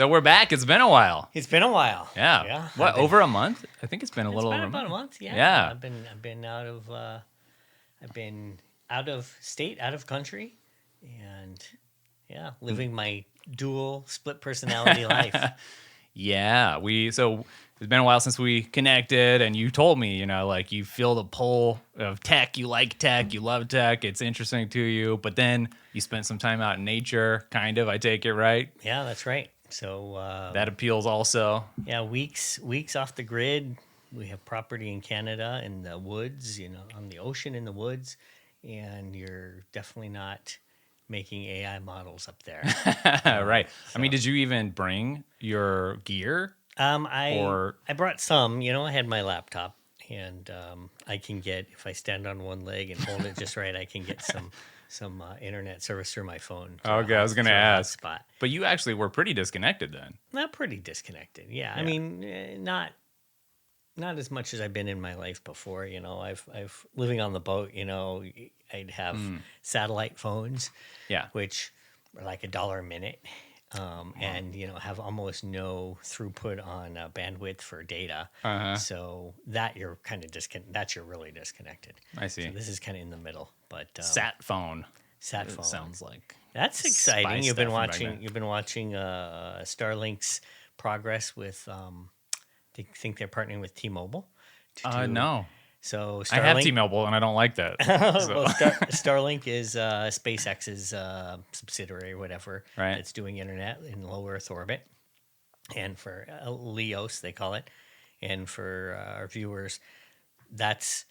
So we're back. It's been a while. It's been a while. Yeah. Yeah. What, over a month? I think it's been a It's little been over about a month. Yeah. Yeah. I've been out of state, out of country, and yeah, living my dual split personality life. Yeah. So it's been a while since we connected, and you told me, like you feel the pull of tech. You like tech. You love tech. It's interesting to you. But then you spent some time out in nature, kind of. I take it, right? Yeah, that's right. So That appeals also. yeah, weeks off the grid. We have property in Canada in the woods, on the ocean in the woods, and you're definitely not making AI models up there. Right. I mean, So did you even bring your gear? Or I brought some. I had my laptop, and I can get, if I stand on one leg and hold it just right, I can get some internet service through my phone. Okay, I was going to ask. Hotspot. But you actually were pretty disconnected then. Not pretty disconnected. Yeah, I Yeah. mean, not as much as I've been in my life before. I've living on the boat. I'd have satellite phones, Yeah. which are like $1 a minute, and have almost no throughput on bandwidth for data. Uh-huh. So that you're kind of That you're really disconnected. I see. So this is kind of in the middle, but Sat phone. sat It phone sounds like that's spy exciting. You've stuff been from back watching. then. You've been watching Starlink's progress with. They think they're partnering with T-Mobile. No. So I have Starlink. T-Mobile and I don't like that. So. Well, Starlink is SpaceX's subsidiary, whatever. Right. That's doing internet in low Earth orbit, and for LEOs they call it, and for our viewers, that's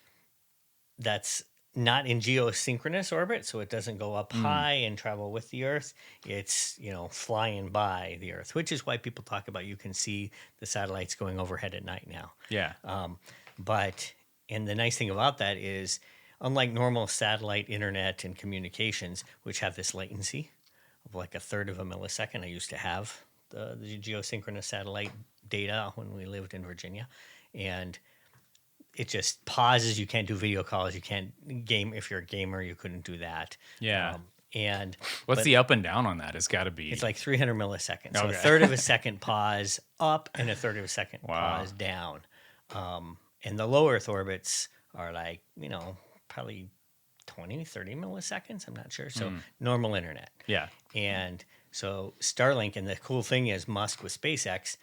not in geosynchronous orbit, so it doesn't go up high and travel with the Earth. It's flying by the Earth, which is why people talk about you can see the satellites going overhead at night now. Yeah. And the nice thing about that is, unlike normal satellite internet and communications, which have this latency of like a third of a millisecond, I used to have the geosynchronous satellite data when we lived in Virginia, and it just pauses. You can't do video calls. You can't game. If you're a gamer, you couldn't do that. Yeah. What's But the up and down on that? It's got to be. it's like 300 milliseconds. So Okay. a third of a second pause up and a third of a second Wow. pause down. And the low Earth orbits are like, probably 20, 30 milliseconds. I'm not sure. So normal internet. Yeah. And so Starlink, and the cool thing is Musk with SpaceX,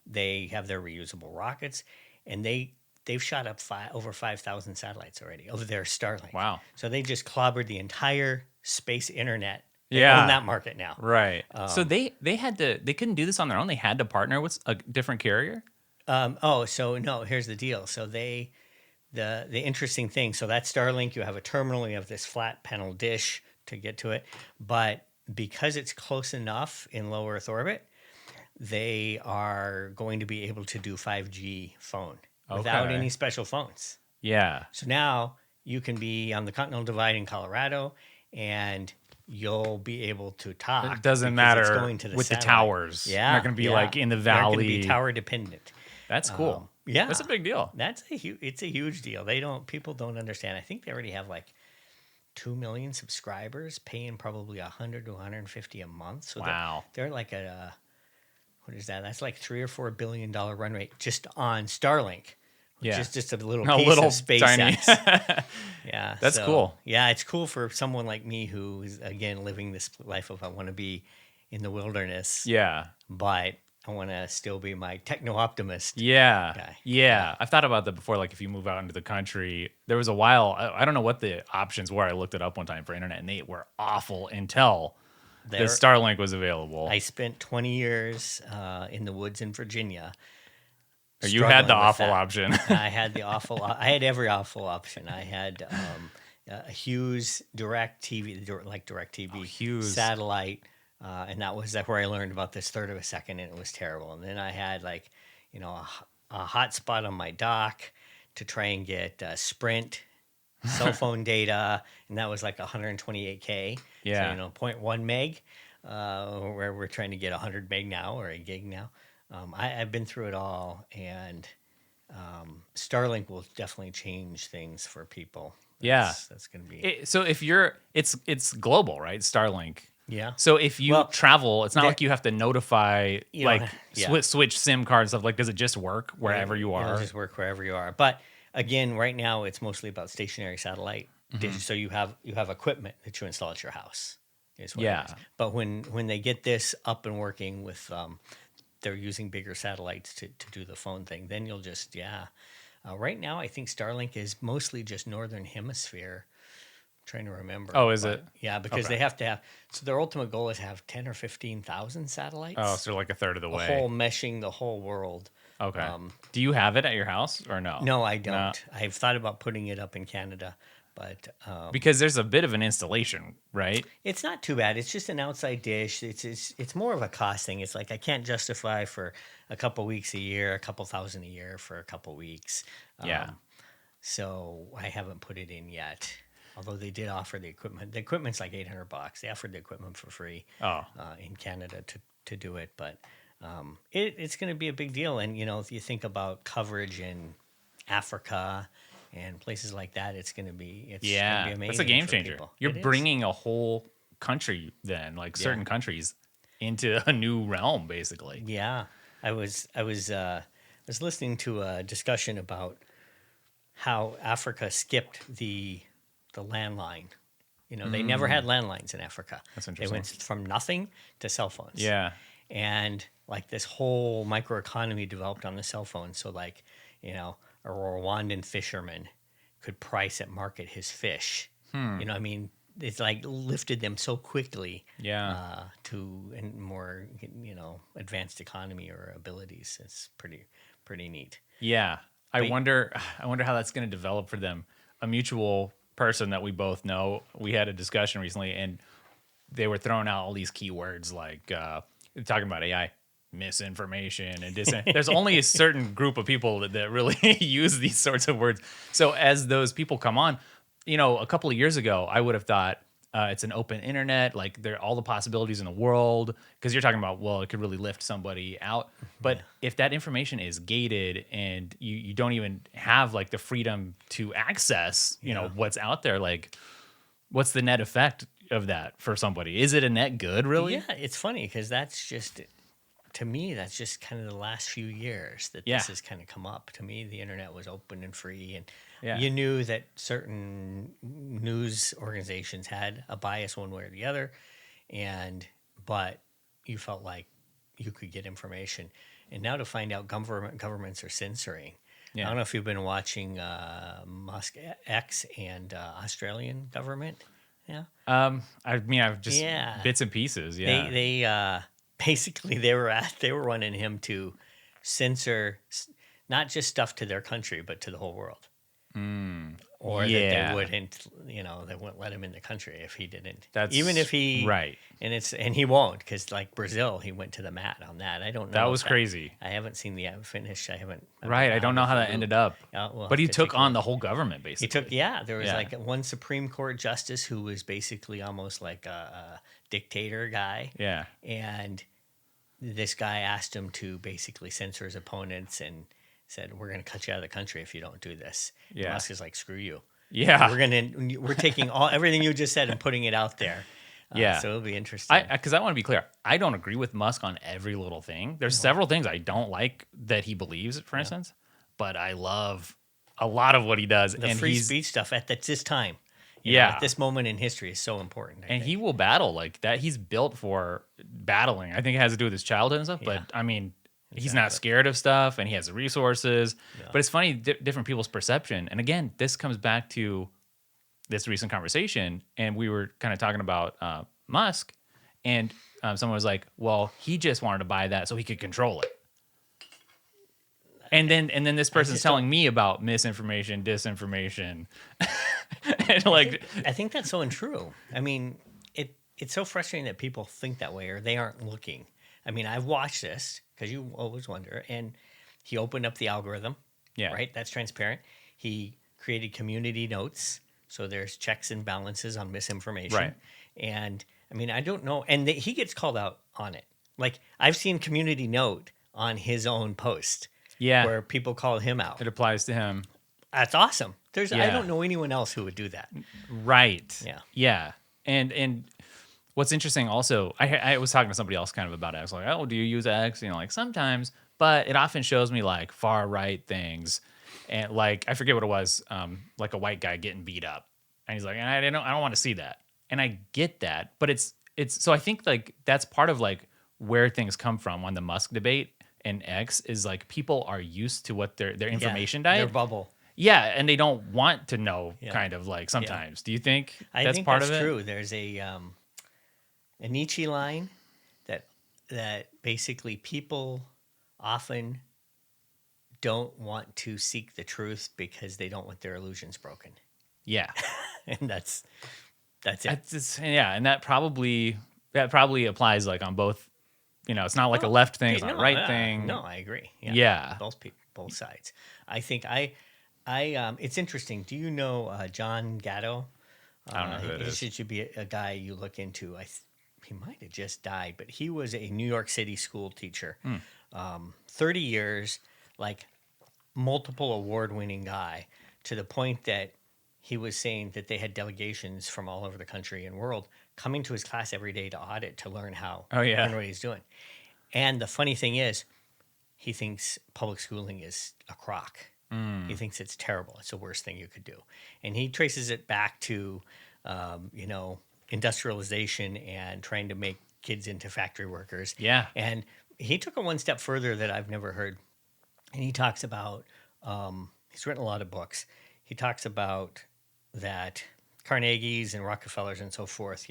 they have their reusable rockets, and they've shot up over 5,000 satellites already over their Starlink. Wow. So they just clobbered the entire space internet. They Yeah. own that market now. Right. So they couldn't do this on their own. They had to partner with a different carrier. So no, here's the deal. So the interesting thing, so that's Starlink, you have a terminal, you have this flat panel dish to get to it, but because it's close enough in low Earth orbit, they are going to be able to do 5G phone without Okay. any special phones. Yeah. So now you can be on the Continental Divide in Colorado, and you'll be able to talk. It doesn't because it's matter going to the with the satellite. towers. Yeah, You're not going to be like in the They're going to valley. be tower dependent. That's cool. Yeah, That's a big deal. It's a huge deal. People don't understand. I think they already have like 2 million subscribers, paying probably 100 to 150 a month. So Wow. they're like what is that? That's like $3 or $4 billion run rate just on Starlink. Yeah. Just a little A piece little of SpaceX. tiny. Yeah, That's cool. Yeah, it's cool for someone like me who is, again, living this life of I want to be in the wilderness, Yeah. but I want to still be my techno-optimist. Yeah. guy. Yeah. I've thought about that before. Like if you move out into the country, there was a while, I don't know what the options were. I looked it up one time for internet and they were awful until the There- Starlink was available. I spent 20 years in the woods in Virginia. You had the struggling with awful that. option. I had the awful. I had every awful option. I had a Hughes Direct TV, like Direct TV, Hughes. satellite, and that was where I learned about this third of a second, and it was terrible. And then I had like, a hotspot on my dock to try and get Sprint cell phone data, and that was like 128K. Yeah. So 0.1 meg, where we're trying to get 100 meg now or a gig now. I've been through it all, and Starlink will definitely change things for people. Yeah. That's going to be. So if it's global, right? Starlink. Yeah. So if you Well, travel, it's not there- like you have to notify, You like know, yeah. switch SIM cards stuff. Like, does it just work wherever you It'll are? just work wherever you are. But again, right now it's mostly about stationary satellite dishes. So you have equipment that you install at your house. Is what it Yeah. is. But when they get this up and working with, they're using bigger satellites to do the phone thing. Then you'll just right now, I think Starlink is mostly just northern hemisphere. I'm trying to remember. Oh, is But it? yeah, because Okay. they have to have. So their ultimate goal is to have 10 or 15,000 satellites. Oh, so like a third of the the way. whole meshing the whole world. Okay. Do you have it at your house or no? No, I No. don't. I've thought about putting it up in Canada, but Because there's a bit of an installation, right? it's not too bad. It's just an outside dish. It's more of a cost thing. It's like I can't justify for a couple weeks a year, a couple thousand a year for a couple weeks. Yeah. So I haven't put it in yet. Although they did offer the equipment. The equipment's like $800. They offered the equipment for free Oh. in Canada to do it, but it's going to be a big deal. And if you think about coverage in Africa and places like that, it's going to be gonna Yeah. be amazing. That's a game for changer. people. You're It is. bringing a whole country then, like certain countries, into a new realm, basically. Yeah, I was listening to a discussion about how Africa skipped the landline. They never had landlines in Africa. That's They interesting. went from nothing to cell phones. Yeah. And like this whole microeconomy developed on the cell phone. So like, a Rwandan fisherman could price at market his fish. I mean, it's like lifted them so quickly Yeah. to and more advanced economy or abilities. It's pretty neat. Yeah. I But- wonder how that's going to develop for them. A mutual person that we both know, we had a discussion recently and they were throwing out all these keywords like talking about AI, misinformation and there's only a certain group of people that really use these sorts of words. So as those people come on, a couple of years ago, I would have thought it's an open internet, like there are all the possibilities in the world, because you're talking about, well, it could really lift somebody out. But if that information is gated and you don't even have like the freedom to access, what's out there, like what's the net effect of that for somebody? Is it a net good, really? Yeah, it's funny because to me, that's just kind of the last few years that Yeah. this has kind of come up. To me, the internet was open and free, and Yeah. you knew that certain news organizations had a bias one way or the other, but you felt like you could get information. And now to find out governments are censoring. Yeah. I don't know if you've been watching Musk X and Australian government. Yeah. I mean, I've just Yeah. bits and pieces. Yeah. They basically they were wanting him to censor not just stuff to their country but to the whole world. Or that Yeah. they wouldn't, they wouldn't let him in the country if he didn't. That's even if he right. and he won't, because like Brazil, he went to the mat on that. I don't know. That if was crazy. I haven't seen the finish. I haven't. Right. I don't know how that ended up. We'll But he have to took take a on look. the whole government, He basically. took, there was Yeah. like one Supreme Court justice who was basically almost like a dictator guy. Yeah. And this guy asked him to basically censor his opponents and said, "We're going to cut you out of the country if you don't do this." And Yeah. Musk is like, "Screw you. Yeah. We're taking everything you just said and putting it out there." Yeah. So it'll be interesting. Because I want to be clear, I don't agree with Musk on every little thing. There's several things I don't like that he believes, for instance, but I love a lot of what he does. the and free he's, speech stuff at this time, Yeah. at this moment in history is so important. I and think. he will battle like that. He's built for battling. I think it has to do with his childhood and stuff, Yeah. but I mean, he's not scared of stuff and he has the resources. Yeah. But it's funny, different people's perception. And again, this comes back to this recent conversation. And we were kind of talking about Musk, and someone was like, well, he just wanted to buy that so he could control it. And then this person's just telling me about misinformation, disinformation. And like, I think that's so untrue. I mean, it's so frustrating that people think that way or they aren't looking. I mean, I've watched this because you always wonder. And he opened up the algorithm. Yeah. Right. That's transparent. He created community notes, so there's checks and balances on misinformation. Right. And I mean, I don't know. And he gets called out on it. Like I've seen community note on his own post. Yeah. Where people call him out. it applies to him. That's awesome. I Yeah. don't know anyone else who would do that. Right. Yeah. Yeah. And What's interesting also, I was talking to somebody else kind of about X, like, oh, do you use X? Like sometimes, but it often shows me like far right things, and like I forget what it was, like a white guy getting beat up, and he's like, I don't want to see that, and I get that, but it's so I think like that's part of like where things come from on the Musk debate and X is like people are used to what their Yeah, information their diet, bubble. yeah, and they don't want to know Yeah, kind of like yeah. sometimes. Do you think I that's think part that's of it? true. There's a Nietzsche line that basically people often don't want to seek the truth because they don't want their illusions broken, Yeah. and that's it. That's yeah, and that probably applies like on both. It's not like a Oh, left thing, yeah, it's not a no, right thing. no, I agree. Yeah, Yeah, both people, both sides. I think it's interesting. Do you know John Gatto? I don't know who it He is. should be a guy you look into. He might have just died, but he was a New York City school teacher, 30 years, like multiple award-winning guy, to the point that he was saying that they had delegations from all over the country and world coming to his class every day to audit to Oh yeah, learn what he's doing. And the funny thing is, he thinks public schooling is a crock. He thinks it's terrible. It's the worst thing you could do. And he traces it back to, industrialization and trying to make kids into factory workers. yeah, And he took it one step further that I've never heard. And he talks about, he's written a lot of books. He talks about that Carnegie's and Rockefellers and so forth,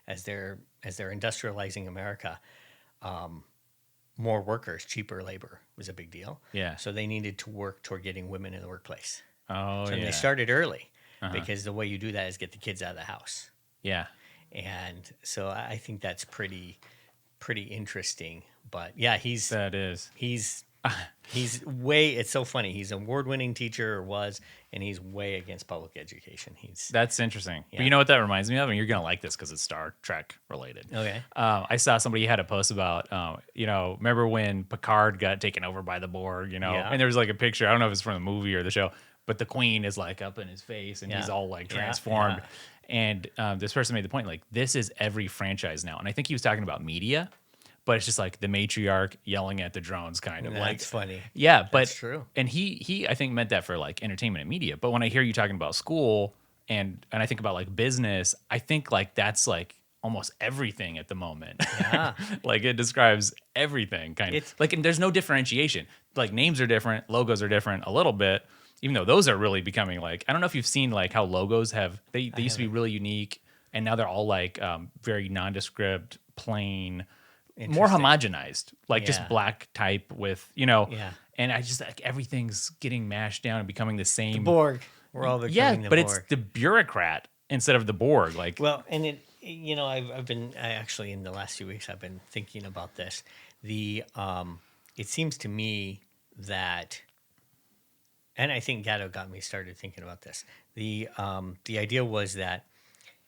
as they're industrializing America, more workers, cheaper labor was a big deal. yeah. So they needed to work toward getting women in the workplace. Oh So yeah, they started early uh-huh. because the way you do that is get the kids out of the house. Yeah, And so I think that's pretty interesting. But yeah, that is. he's way. It's so funny. He's an award-winning teacher, or was, and he's way against public education. That's interesting. But Yeah. you know what that reminds me of, and you're gonna like this because it's Star Trek related. Okay. I saw somebody had a post about, remember when Picard got taken over by the Borg, Yeah. and there was like a picture. I don't know if it's from the movie or the show, but the Queen is like up in his face, and he's Yeah. all like Yeah, transformed. yeah. And this person made the point like this is every franchise now, and I think he was talking about media, but it's just like the matriarch yelling at the drones, kind of like That's funny. yeah, but That's true. And he I think meant that for like entertainment and media. But when I hear you talking about school and I think about like business, I think like that's like almost everything at the moment. Yeah. Like it describes everything kind of It's- like, and there's no differentiation. Like names are different, logos are different a little bit, even though those are really becoming like, I don't know if you've seen like how logos they used to be really unique and now they're all like very nondescript, plain, more Interesting. homogenized, like just Yeah. black type with, Yeah. and I just like everything's getting mashed down and becoming the same. Borg. We're all becoming Yeah, the but Borg. it's the bureaucrat instead of the Borg. Like, Well, and I actually in the last few weeks I've been thinking about this. It seems to me that, and I think Gatto got me started thinking about this. The idea was that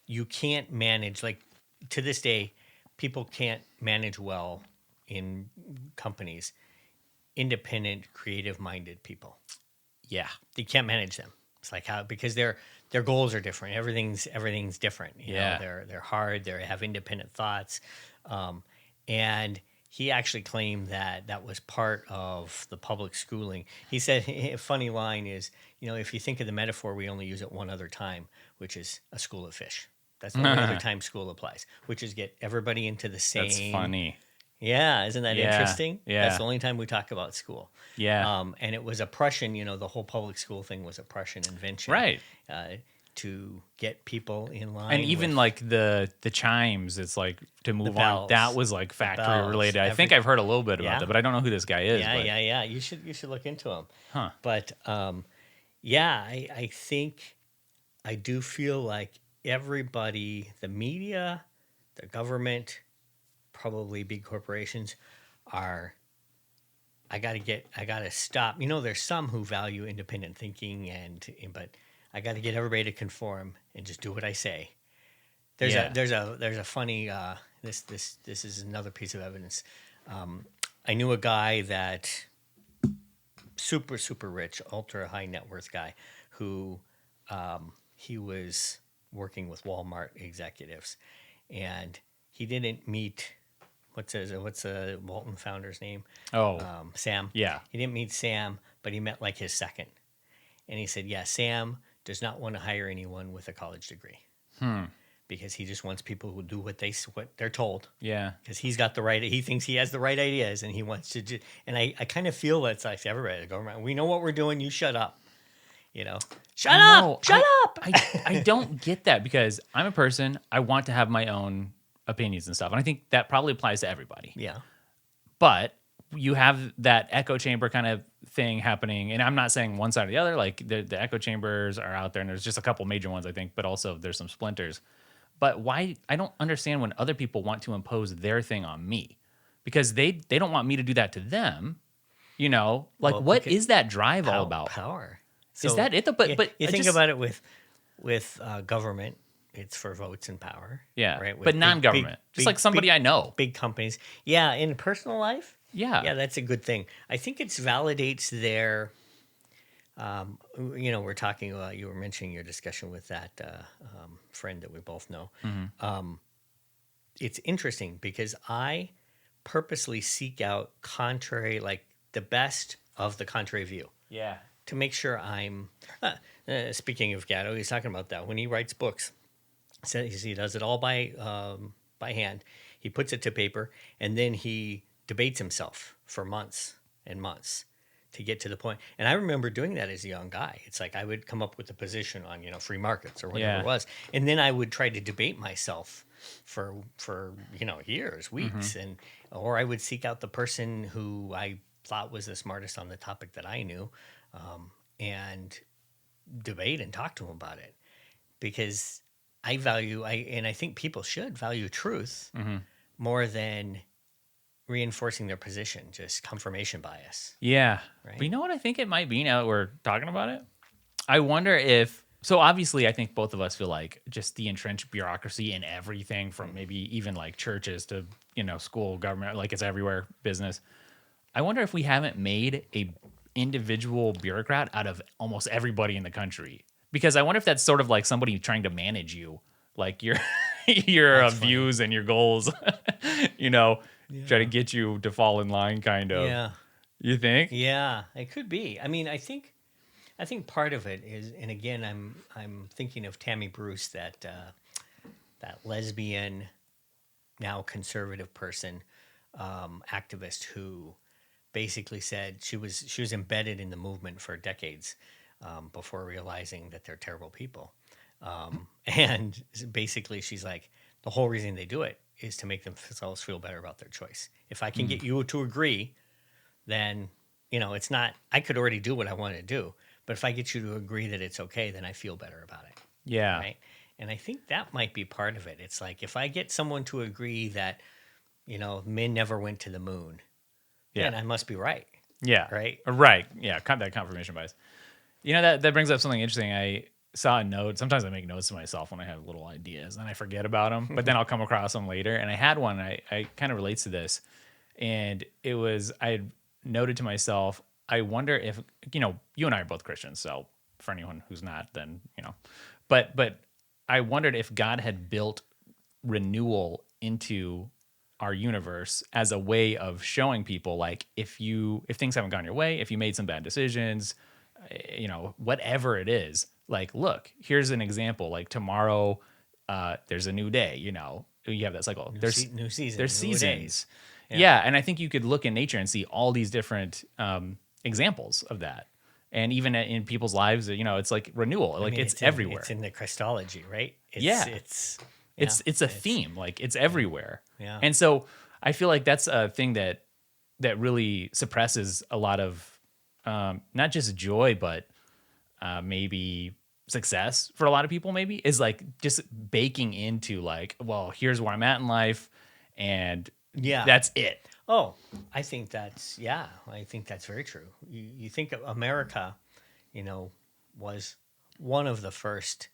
you can't manage, like, to this day, people can't manage well in companies independent, creative minded people. yeah, You can't manage them. It's like how, because their goals are different. Everything's different. Yeah. They're hard. They have independent thoughts, and he actually claimed that was part of the public schooling. He said a funny line is, if you think of the metaphor, we only use it one other time, which is a school of fish. That's the only other time school applies, which is get everybody into the same. that's funny. Yeah, isn't that Yeah, interesting? yeah. That's the only time we talk about school. Yeah. And it was a Prussian, the whole public school thing was a Prussian invention. Right. To get people in line. And even with- like the chimes, it's like to move on. bells. That was like factory bells, related. I think every- I've heard a little bit about Yeah. that, but I don't know who this guy is. yeah, but, yeah. You should look into them. Huh. But yeah, I think I do feel like everybody, the media, the government, probably big corporations, are. I gotta stop. There's some who value independent thinking, but I got to get everybody to conform and just do what I say. There's Yeah. a funny this is another piece of evidence. I knew a guy that super rich, ultra high net worth guy who he was working with Walmart executives, and he didn't meet what's a Walton founder's name? Oh, Sam. yeah. He didn't meet Sam, but he met like his second. And he said, yeah, Sam does not want to hire anyone with a college degree because he just wants people who do what they're told. Yeah. Because he thinks he has the right ideas, and he wants to. And I kind of feel that's like everybody, the government. We know what we're doing. You shut up. Shut up. Shut up. I don't get that because I'm a person. I want to have my own opinions and stuff, and I think that probably applies to everybody. Yeah. But you have that echo chamber kind of thing happening, and I'm not saying one side or the other. Like the echo chambers are out there, and there's just a couple major ones, I think, but also there's some splinters. But why? I don't understand when other people want to impose their thing on me because they don't want me to do that to them. Like what is that drive all about? Power. Is that it? Though? But you think about it with government, it's for votes and power. Yeah, right. With but non-government, just like somebody I know. Big companies. Yeah, in personal life. Yeah, that's a good thing. I think it validates their. We're talking about. You were mentioning your discussion with that friend that we both know. Mm-hmm. It's interesting because I purposely seek out contrary, like the best of the contrary view. Yeah. To make sure I'm. Speaking of Gatto, he's talking about that when he writes books. He does it all by hand. He puts it to paper, and then he debates himself for months and months to get to the point. And I remember doing that as a young guy. It's like I would come up with a position on free markets or whatever it was, and then I would try to debate myself for years, weeks, or I would seek out the person who I thought was the smartest on the topic that I knew. And debate and talk to him about it because I think people should value truth more than reinforcing their position, just confirmation bias. Yeah. Right? But you know what I think it might be now that we're talking about it? I wonder if, so obviously I think both of us feel like just the entrenched bureaucracy in everything from maybe even like churches to, school, government, like it's everywhere, business. I wonder if we haven't made a individual bureaucrat out of almost everybody in the country, because I wonder if that's sort of like somebody trying to manage you, like your views and your goals, try to get you to fall in line, kind of. Yeah. You think? Yeah, it could be. I mean, I think part of it is, and again, I'm thinking of Tammy Bruce, that lesbian, now conservative person, activist who basically said she was embedded in the movement for decades before realizing that they're terrible people. And basically she's like, the whole reason they do it is to make themselves feel better about their choice. If I can get you to agree, then, it's not, I could already do what I want to do, but if I get you to agree that it's okay, then I feel better about it. Yeah. Right. And I think that might be part of it. It's like, if I get someone to agree that, men never went to the moon, then I must be right. Yeah. Right. Right. Yeah. That confirmation bias. That brings up something interesting. I saw a note. Sometimes I make notes to myself when I have little ideas and I forget about them, but then I'll come across them later. And I had one, I kind of relates to this. And it was, I had noted to myself, I wonder if, you and I are both Christians. So for anyone who's not, then, but I wondered if God had built renewal into our universe as a way of showing people, like, if things haven't gone your way, if you made some bad decisions, whatever it is, like, look, here's an example. Like tomorrow, there's a new day. You have that cycle. There's new season. There's new seasons. Yeah. Yeah, and I think you could look in nature and see all these different examples of that. And even in people's lives, it's like renewal. Like it's everywhere. It's in the Christology, right? It's a theme. Like it's everywhere. Yeah. And so I feel like that's a thing that really suppresses a lot of not just joy, but maybe success for a lot of people. Maybe is like just baking into like, well, here's where I'm at in life, and that's it. Oh, I think that's very true. You think of America, was one of the first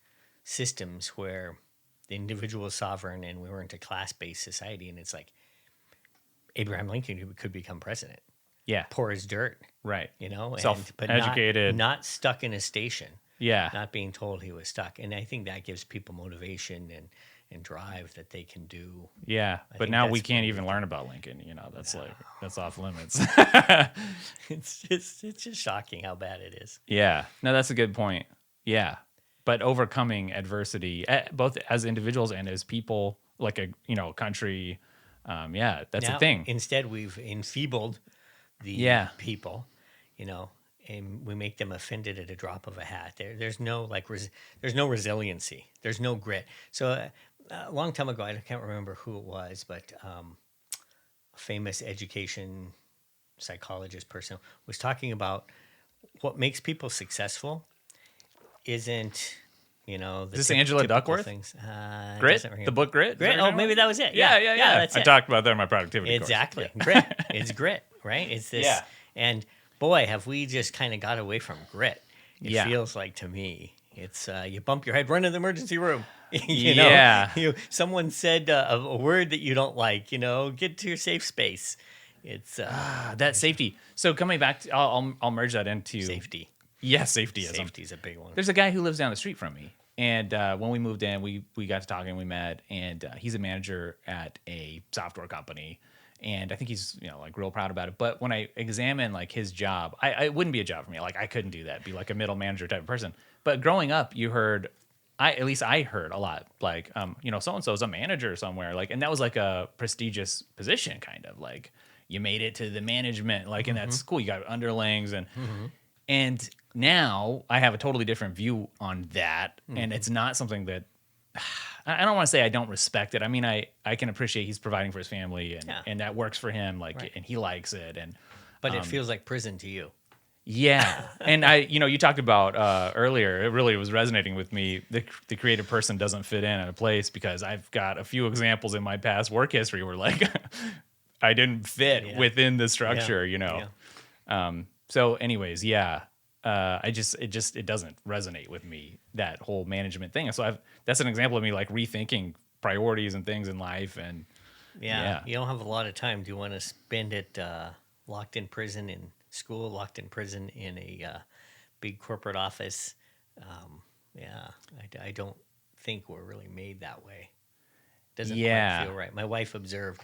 systems where the individual is sovereign and we weren't a class-based society. And it's like Abraham Lincoln could become president. Yeah. Poor as dirt. Right. Self-educated. Not stuck in a station. Yeah. Not being told he was stuck. And I think that gives people motivation and drive that they can do. Yeah, I but think now we that's can't really even learn about Lincoln. You know, that's like that's off limits. it's just shocking how bad it is. Yeah, no, that's a good point. Yeah, but overcoming adversity, both as individuals and as people, like a country. Yeah, that's a Now, thing. instead, we've enfeebled the Yeah, people, you know, and we make them offended at a drop of a hat. There's no there's no resiliency. There's no grit. So a long time ago, I can't remember who it was, but a famous education psychologist person was talking about what makes people successful isn't, is the this Angela typical Duckworth? things. Grit, Doesn't ring the book Grit. Is that Grit. what you're Oh, talking maybe about? that was it. Yeah, Yeah, yeah, yeah. that's I it. talked about that in my productivity course. Exactly. Yeah. Grit. It's grit, right? It's this. Yeah. And boy, have we just kind of got away from grit. It Yeah. feels like to me. It's you bump your head, run to the emergency room. Yeah. Someone said a word that you don't like. Get to your safe space. It's That safety. So coming back, I'll merge that into safety. Yeah, safetyism. Safety's a big one. There's a guy who lives down the street from me, and when we moved in, we got to talking, we met, and he's a manager at a software company, and I think he's like real proud about it. But when I examine like his job, it wouldn't be a job for me. Like I couldn't do that, be like a middle manager type of person. But growing up, you heard. At least I heard a lot, like, so and so is a manager somewhere, like, and that was like a prestigious position, kind of like you made it to the management, like in that school, you got underlings, and now I have a totally different view on that, and it's not something that I don't want to say I don't respect it. I mean, I can appreciate he's providing for his family, and that works for him, like, Right. and he likes it, and But it feels like prison to you. yeah, and you talked about earlier. It really was resonating with me. The creative person doesn't fit in at a place because I've got a few examples in my past work history where like I didn't fit within the structure. Yeah. So, anyways, yeah, it doesn't resonate with me, that whole management thing. So that's an example of me like rethinking priorities and things in life, and Yeah. You don't have a lot of time. Do you want to spend it locked in prison in school, locked in prison in a big corporate office? I don't think we're really made that way. Doesn't quite feel right. My wife observed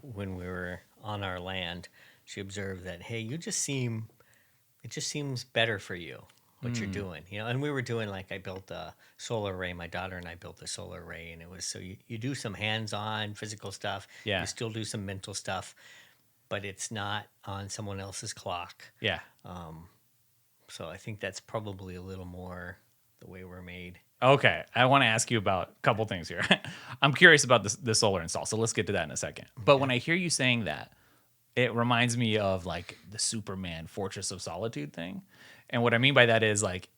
when we were on our land, she observed that, hey, it just seems better for you what you're doing, and we were doing, like, I built a solar array. My daughter and I built a solar array, and it was, so you do some hands-on physical stuff. Yeah. You still do some mental stuff, but it's not on someone else's clock. yeah. So I think that's probably a little more the way we're made. Okay, I want to ask you about a couple things here. I'm curious about the solar install, so let's get to that in a second. But when I hear you saying that, it reminds me of like the Superman Fortress of Solitude thing. And what I mean by that is like,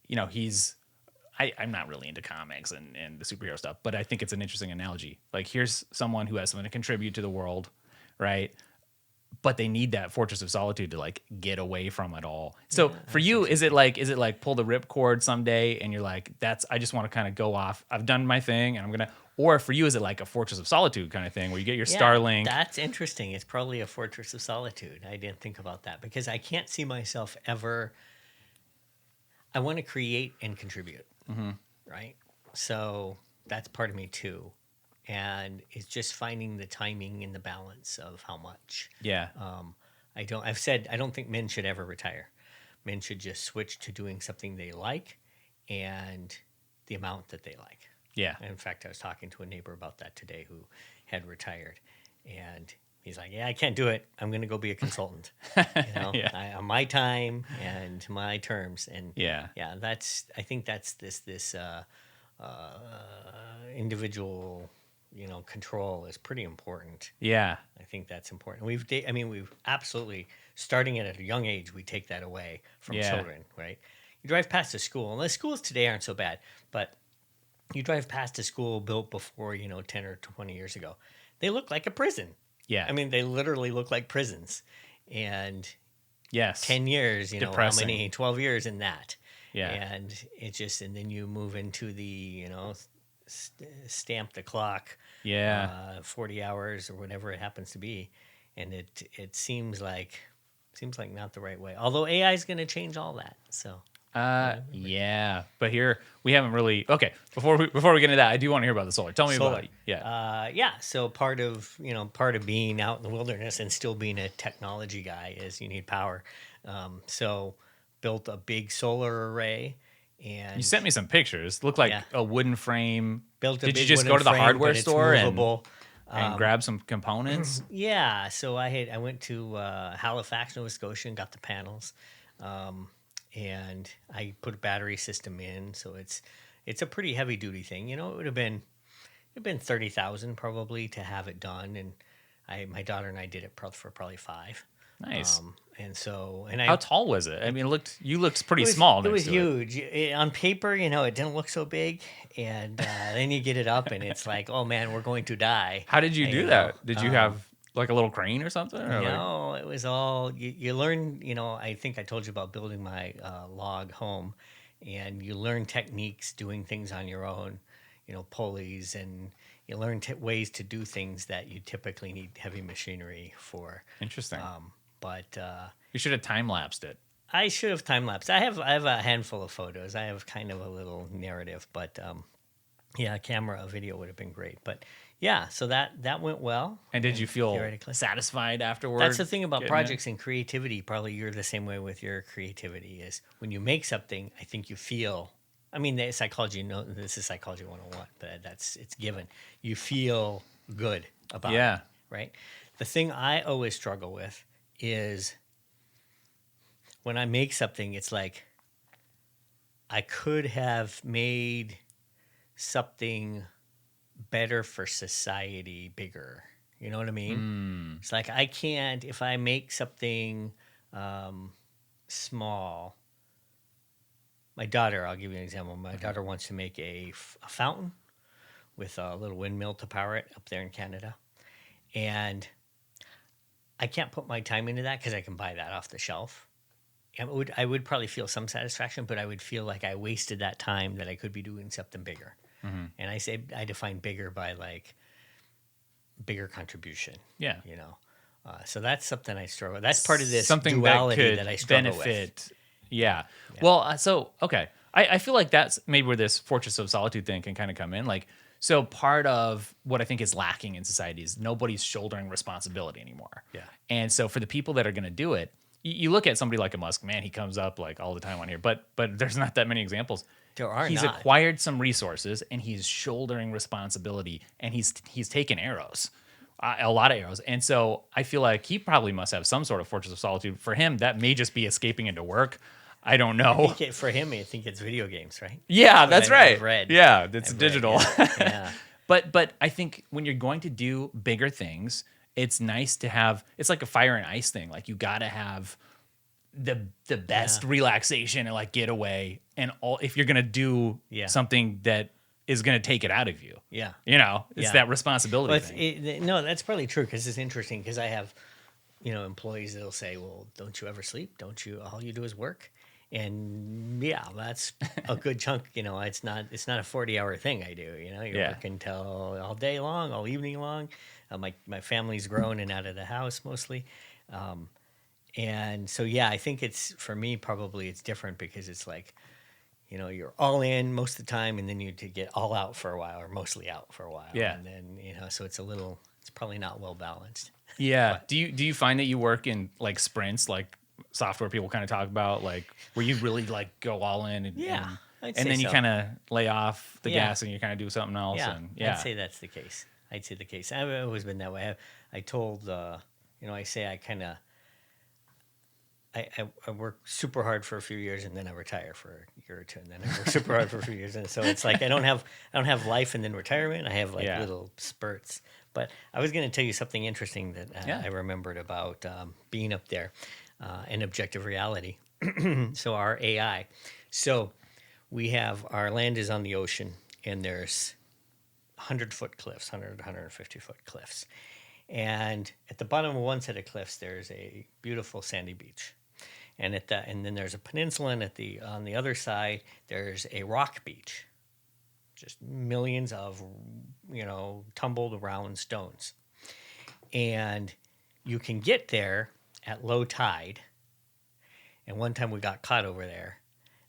I'm not really into comics and the superhero stuff, but I think it's an interesting analogy. Like here's someone who has something to contribute to the world, right? But they need that Fortress of Solitude to like get away from it all. So for you, is it like pull the ripcord someday and you're like, I just want to kind of go off. I've done my thing and or for you, is it like a Fortress of Solitude kind of thing where you get your Starlink? That's interesting. It's probably a Fortress of Solitude. I didn't think about that because I can't see myself ever. I want to create and contribute, right? So that's part of me too. And it's just finding the timing and the balance of how much. Yeah. I've said I don't think men should ever retire. Men should just switch to doing something they like and the amount that they like. Yeah. And in fact, I was talking to a neighbor about that today who had retired, and he's like, "Yeah, I can't do it. I'm going to go be a consultant. On my time and my terms." And I think that's this individual, control is pretty important. Yeah. I think that's important. We've absolutely, starting at a young age, we take that away from children, right? You drive past a school, and the schools today aren't so bad, but you drive past a school built before, 10 or 20 years ago. They look like a prison. Yeah. I mean, they literally look like prisons. And yes, 10 years, depressing. how many, 12 years in that. Yeah. And and then you move into the, stamp the clock. Yeah. 40 hours or whatever it happens to be. And it seems like not the right way. Although AI is going to change all that. So Yeah, but here we haven't really. Okay, before we get into that, I do want to hear about the solar. Tell me Solar. about it. Yeah. Yeah. So part of being out in the wilderness and still being a technology guy is you need power. So built a big solar array You and sent me some pictures. Looked like yeah, a wooden frame. built a Did you big just wooden go to the frame, hardware but it's store movable. and grab some components? Yeah. So I went to Halifax, Nova Scotia, and got the panels, and I put a battery system in. So it's a pretty heavy duty thing. It would have been 30,000 probably to have it done, and my daughter and I did it for probably five. Nice. And How tall was it? I mean, you looked pretty it was, small it next was to it. huge. On paper, it didn't look so big, and then you get it up, and it's like, oh man, we're going to die. How did you do You know, that? Did you have like a little crane or something? Or like, no, it was all you learn. I think I told you about building my log home, and you learn techniques doing things on your own. Pulleys, and you learn ways to do things that you typically need heavy machinery for. interesting. But You should have time lapsed it. I should have time lapsed. I have a handful of photos. I have kind of a little narrative, but yeah, a video would have been great. But yeah, so that went well. And did you feel theoretically. satisfied afterward? That's the thing about getting it? projects and creativity. Probably you're the same way with your creativity. Is when you make something, I think you feel. I mean, the psychology. This is psychology 101, but it's given. You feel good about it, right? The thing I always struggle with is when I make something. It's like I could have made something better for society, bigger. You know what I mean? It's like I can't, if I make something small. My daughter, I'll give you an example. My daughter wants to make a fountain with a little windmill to power it up there in Canada. And I can't put my time into that because I can buy that off the shelf. I would probably feel some satisfaction, but I would feel like I wasted that time that I could be doing something bigger. And I define bigger by like bigger contribution. Yeah. So that's something I struggle with. That's part of this something duality that that I could struggle benefit. with. Yeah. Well, okay. I feel like that's maybe where this fortress of solitude thing can kind of come in. Like, so part of what I think is lacking in society is nobody's shouldering responsibility anymore. Yeah. And so for the people that are going to do it, you look at somebody like a Musk, man, he comes up like all the time on here, but there's not that many examples. There are He's not. acquired some resources and he's shouldering responsibility, and he's taken arrows. A lot of arrows. And so I feel like he probably must have some sort of fortress of solitude. For him, that may just be escaping into work. I don't know. For him, I think it's video games, right? Yeah, that's right. I've read. Yeah, it's I've read, digital. Yeah. But I think when you're going to do bigger things, it's nice to have, it's like a fire and ice thing. Like you got to have the best relaxation and like getaway, and all if you're going to do something that is going to take it out of you. Yeah. It's that responsibility Well, thing. no, that's probably true because it's interesting because I have, employees that'll say, well, don't you ever sleep? Don't you? All you do is work. And yeah, that's a good chunk. It's not a 40-hour thing I do. You're working till all day long, all evening long. My family's grown and out of the house mostly. And so, yeah, I think for me, probably it's different because it's like, you're all in most of the time, and then you to get all out for a while, or mostly out for a while. Yeah. And then, so it's probably not well balanced. Yeah. But, Do you find that you work in like sprints, like software people kind of talk about, like where you really like go all in and I'd and say then you so. kind of lay off the Yeah. gas and you kind of do something else. Yeah, And I'd say that's the case. I've always been that way. I told, I say I kind of, I work super hard for a few years and then I retire for a year or two, and then I work super hard for a few years, and so it's like I don't have life and then retirement. I have like little spurts. But I was going to tell you something interesting that I remembered about being up there and objective reality. So our AI. So we have our land is on the ocean, and there's 100-foot cliffs, 150-foot cliffs. And at the bottom of one set of cliffs, there's a beautiful sandy beach. And then there's a peninsula, and on the other side, there's a rock beach. Just millions of, tumbled around stones. And you can get there at low tide. And one time we got caught over there.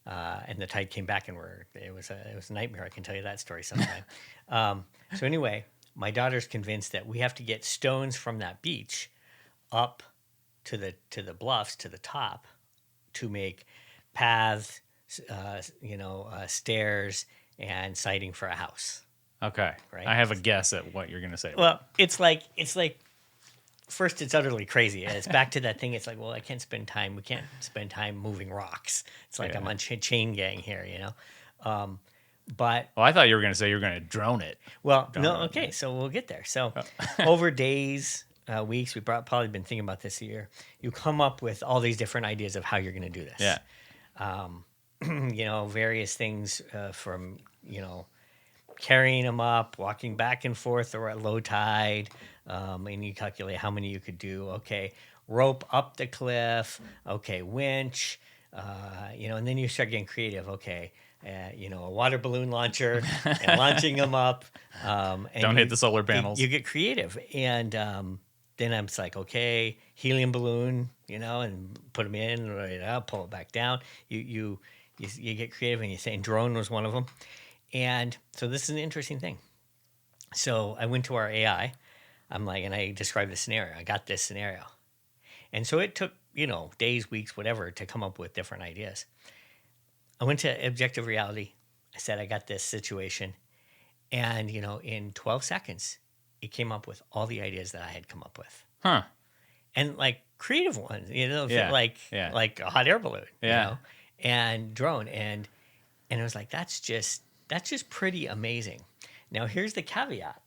and the tide came back, and it was a nightmare. I can tell you that story sometime. So anyway, my daughter's convinced that we have to get stones from that beach up to the bluffs to the top to make paths, stairs, and siding for a house. Okay. Right. I have a guess at what you're gonna say. Well, it's like first it's utterly crazy. It's back to that thing. It's like, well, we can't spend time moving rocks. It's like I'm on chain gang here, But Well, I thought you were gonna say you were gonna drone it. well, no, okay, so we'll get there. So over days, weeks, we've probably been thinking about this a year. You come up with all these different ideas of how you're going to do this. Yeah. Various things from carrying them up, walking back and forth, or at low tide, and you calculate how many you could do. Okay, rope up the cliff. Okay, winch. And then you start getting creative. Okay, a water balloon launcher and launching them up. And Don't hit the solar panels. You get creative, and then I'm just like, okay, helium balloon, and put them in, pull it back down. You get creative, and you say, and drone was one of them. And so this is an interesting thing. So I went to our AI. I'm like, and I described the scenario. I got this scenario. And so it took, days, weeks, whatever, to come up with different ideas. I went to objective reality. I said, I got this situation. And, in 12 seconds, it came up with all the ideas that I had come up with. Huh. And like creative ones, Yeah. like a hot air balloon, and drone. And it was like, that's just pretty amazing. Now, here's the caveat.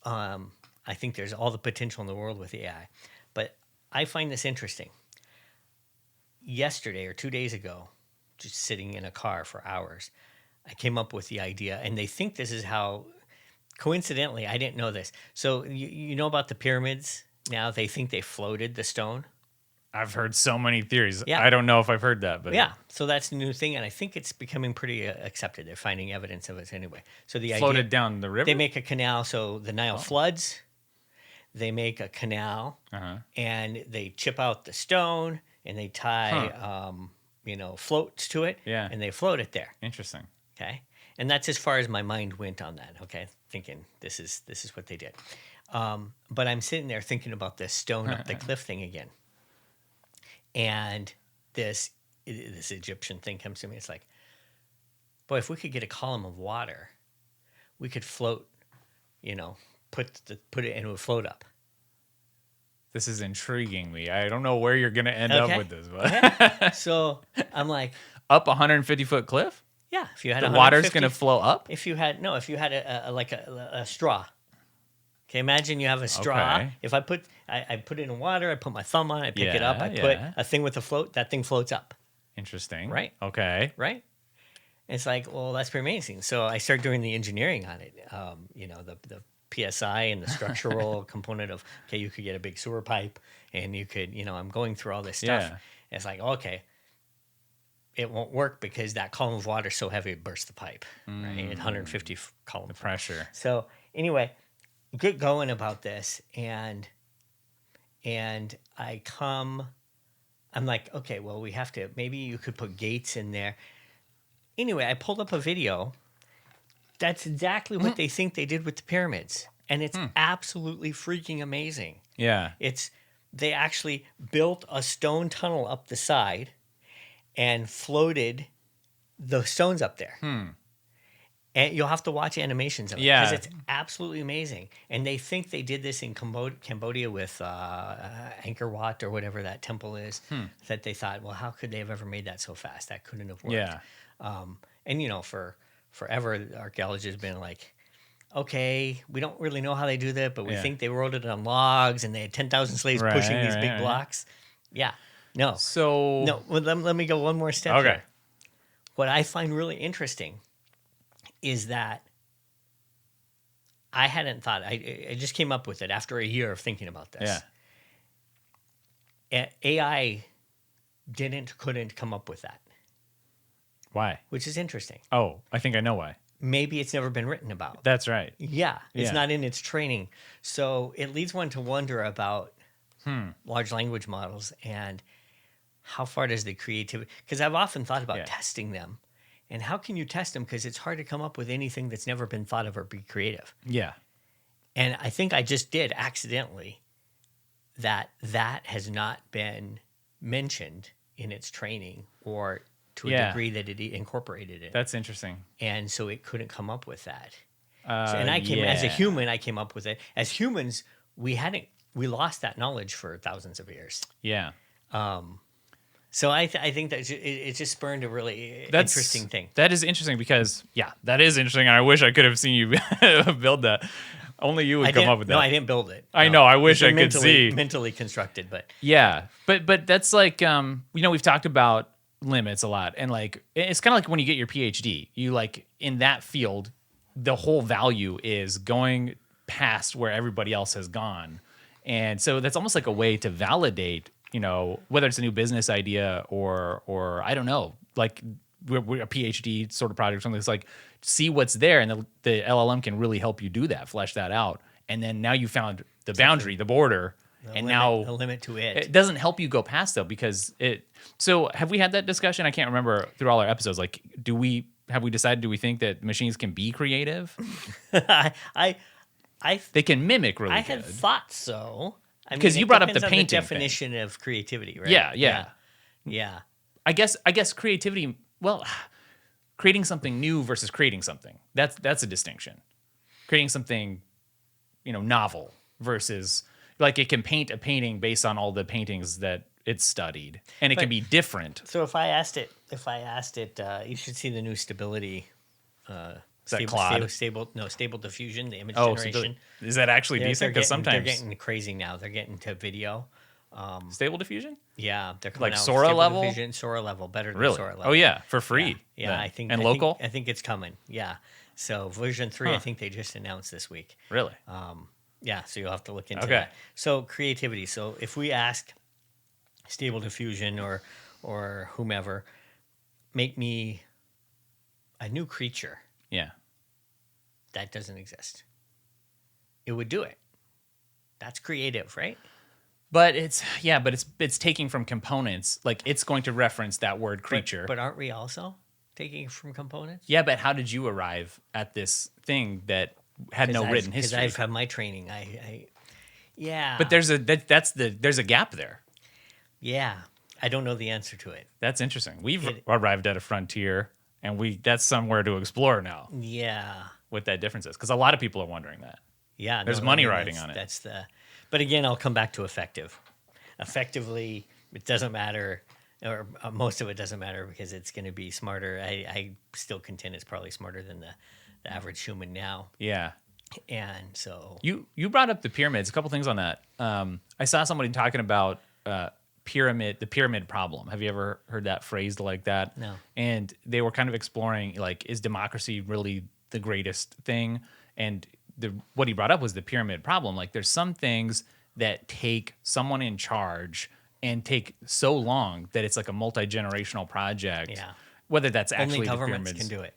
I think there's all the potential in the world with AI, but I find this interesting. Yesterday or 2 days ago, just sitting in a car for hours, I came up with the idea, and they think this is how, coincidentally, I didn't know this. So you know about the pyramids? Now they think they floated the stone. I've heard so many theories. Yeah. I don't know if I've heard that, but yeah. So that's a new thing, and I think it's becoming pretty accepted. They're finding evidence of it anyway. So the floated idea, down the river. they make a canal, so the Nile floods. They make a canal, and they chip out the stone, and they tie, floats to it, and they float it there. Interesting. Okay, and that's as far as my mind went on that. Okay, thinking this is what they did. But I'm sitting there thinking about this stone up the cliff thing again, and this Egyptian thing comes to me. It's like, boy, if we could get a column of water, we could float. Put it and it would float up. This is intriguing me. I don't know where you're going to end up with this. But Okay. So I'm like, up a 150-foot cliff? Yeah, if you had the water's going to flow up? If you had a straw. Okay, imagine you have a straw. Okay. If I put it in water, I put my thumb on it, I pick it up, I put a thing with a float, that thing floats up. Interesting. Right. Okay. Right? It's like, well, that's pretty amazing. So I started doing the engineering on it. The PSI and the structural component of, okay, you could get a big sewer pipe, and you could, I'm going through all this stuff. Yeah. It's like, okay, it won't work because that column of water is so heavy it bursts the pipe, right? 150 column. The pressure. So anyway, get going about this, and I'm like, okay, well, we have to, maybe you could put gates in there. Anyway, I pulled up a video. That's exactly what they think they did with the pyramids. And it's absolutely freaking amazing. Yeah. They actually built a stone tunnel up the side and floated the stones up there. And you'll have to watch animations of it because it's absolutely amazing. And they think they did this in Cambodia with Angkor Wat or whatever that temple is. That they thought, well, how could they have ever made that so fast? That couldn't have worked. Yeah. And for forever, archaeologists have been like, okay, we don't really know how they do that, but we think they wrote it on logs and they had 10,000 slaves pushing these big blocks. Yeah. No. So. No. Well, let me go one more step. Okay. Here. What I find really interesting is that I hadn't thought, I just came up with it after a year of thinking about this. Yeah. AI couldn't come up with that. Why? Which is interesting. Oh, I think I know why. Maybe it's never been written about. That's right. Yeah, it's not in its training. So it leads one to wonder about large language models and how far does the creativity... Because I've often thought about testing them And how can you test them? Because it's hard to come up with anything that's never been thought of or be creative. Yeah. And I think I just did accidentally that has not been mentioned in its training or to a Yeah. degree that it incorporated it. That's interesting. And so it couldn't come up with that. And As a human, I came up with it. As humans, we lost that knowledge for thousands of years. Yeah. So I think that it just spurned a really interesting thing. That is interesting because, that is interesting. And I wish I could have seen you build that. Only you would come up with that. No, I didn't build it. I know. I wish I could see. Mentally constructed, but yeah. But that's like, we've talked about limits a lot. And like, it's kind of like when you get your PhD, you like in that field, the whole value is going past where everybody else has gone. And so that's almost like a way to validate, whether it's a new business idea or I don't know, like we're a PhD sort of project or something. It's like, see what's there. And the LLM can really help you do that, flesh that out. And then now you found the boundary, the border, a limit to it. It doesn't help you go past though, because so have we had that discussion? I can't remember through all our episodes. Like, do we think that machines can be creative? They can mimic really I good. had thought so. Because you brought up the painting the definition of creativity, right? Yeah. I guess creativity, well, creating something new versus creating something. That's a distinction. Creating something, novel versus like it can paint a painting based on all the paintings that it's studied, and it can be different. So if I asked it, you should see the new stability. Stable diffusion, the image generation. Is that actually decent? Because sometimes they're getting crazy now. They're getting to video. Stable diffusion? Yeah, they're coming like out Sora level. Diffusion, Sora level, better than Really? Sora level. Oh yeah, for free. Yeah, I think local. I think it's coming. Yeah, so version 3, I think they just announced this week. Really? Yeah, so you'll have to look into that. So creativity. So if we ask Stable Diffusion or whomever, make me a new creature. Yeah. That doesn't exist. It would do it. That's creative, right? But it's taking from components. Like it's going to reference that word creature. But aren't we also taking from components? Yeah, but how did you arrive at this thing that had no written history? Because I've had my training. But there's a gap there. Yeah, I don't know the answer to it. That's interesting. We've arrived at a frontier, and that's somewhere to explore now. Yeah, what that difference is, because a lot of people are wondering that. Yeah, there's money riding on it. But again, I'll come back to effective. Effectively, it doesn't matter, or most of it doesn't matter because it's going to be smarter. I still contend it's probably smarter than the average human now. Yeah. And so you brought up the pyramids. A couple things on that. I saw somebody talking about the pyramid problem. Have you ever heard that phrased like that? No. And they were kind of exploring, like, is democracy really the greatest thing? And what he brought up was the pyramid problem. Like, there's some things that take someone in charge and take so long that it's like a multi-generational project. Yeah. Whether that's actually only governments the pyramids can do it,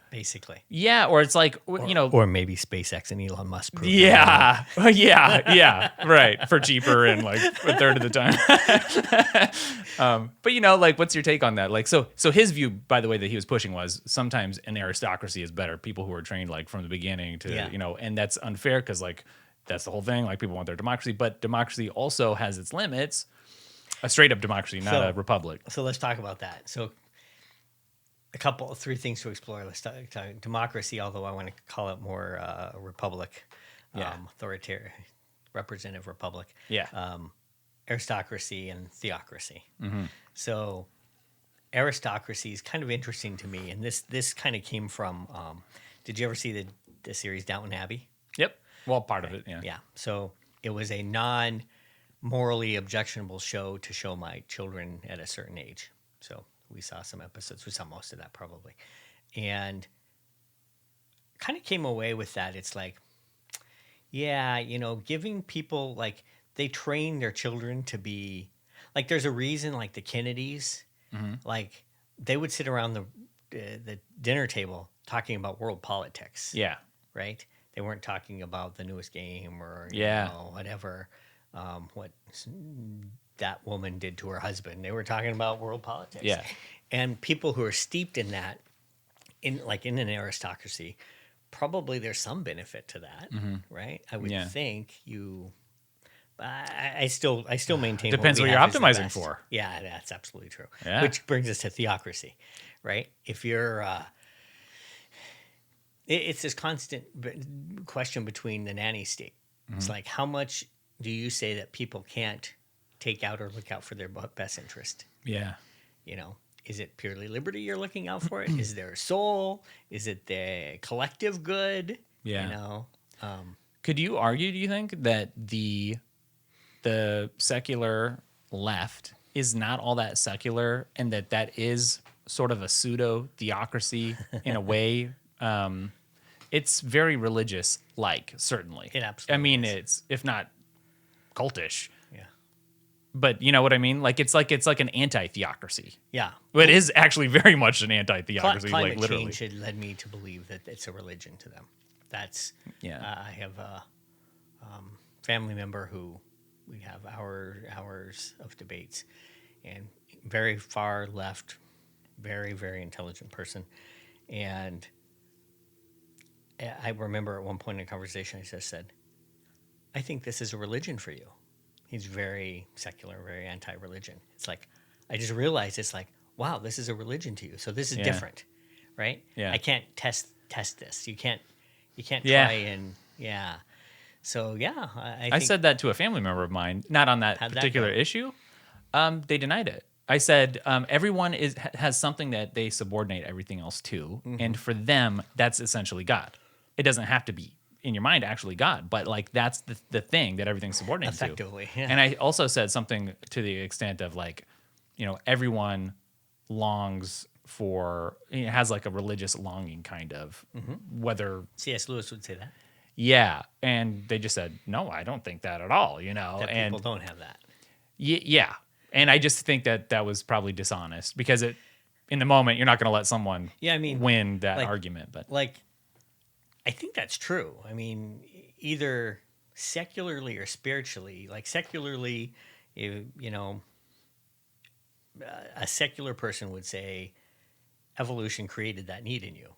basically. Yeah, or it's like, or maybe SpaceX and Elon Musk. Yeah, right, for cheaper and like a third of the time. But like, what's your take on that? Like, so his view, by the way, that he was pushing was sometimes an aristocracy is better. People who are trained like from the beginning to and that's unfair because like that's the whole thing. Like people want their democracy, but democracy also has its limits. A straight up democracy, not a republic. So let's talk about that. So. Three things to explore. Let's talk democracy, although I want to call it more republic, authoritarian, representative republic. Yeah. Aristocracy and theocracy. Mm-hmm. So aristocracy is kind of interesting to me, and this kind of came from. Did you ever see the series Downton Abbey? Yep. Well, part of it. Yeah. Yeah. So it was a non-morally objectionable show to show my children at a certain age. So. We saw some episodes. We saw most of that probably. And kind of came away with that. It's like, yeah, giving people, like, they train their children to be, like, there's a reason, like, the Kennedys, like, they would sit around the dinner table talking about world politics. Yeah. Right? They weren't talking about the newest game or, whatever, what that woman did to her husband. They were talking about world politics. Yeah. And people who are steeped in that in an aristocracy, probably there's some benefit to that, right? I would Yeah. think you. I still maintain Depends we what you're have is the optimizing best. for. Yeah, that's absolutely true. Yeah. Which brings us to theocracy, right? If you're, it's this constant question between the nanny state. It's like, how much do you say that people can't take out or look out for their best interest? Yeah. You know, is it purely liberty you're looking out for? Is there a soul? Is it the collective good? Yeah. You know, Could you argue, do you think, that the secular left is not all that secular, and that is sort of a pseudo theocracy in a way? It's very religious, like, certainly. It absolutely I mean, is. it's, if not cultish, yeah, but you know what I mean? Like it's like an anti-theocracy. yeah. But it is actually very much an anti-theocracy, Climate like literally. change had led me to believe that it's a religion to them. That's Yeah. I have a family member who we have hours of debates, and very far left, very very intelligent person, and I remember at one point in a conversation I just said, "I think this is a religion for you." He's very secular, very anti-religion. It's like I just realized it's like, wow, this is a religion to you. So this is Yeah. different, right? Yeah. I can't test this. You can't Yeah. try and yeah. So yeah, I I think said that to a family member of mine, not on that How'd that particular go? issue. They denied it. I said everyone has something that they subordinate everything else to, Mm-hmm. and for them, that's essentially God. It doesn't have to be in your mind actually God, but like that's the thing that everything's subordinated Effectively, to. yeah. And I also said something to the extent of like, everyone longs for, has like a religious longing kind of, whether C.S. Lewis would say that yeah, and they just said no, I don't think that at all, that and people don't have that. yeah, and I just think that was probably dishonest because in the moment you're not going to let someone Yeah, I mean, win that like- argument, but Like, I think that's true. I mean, either secularly or spiritually. Like secularly, a secular person would say evolution created that need in you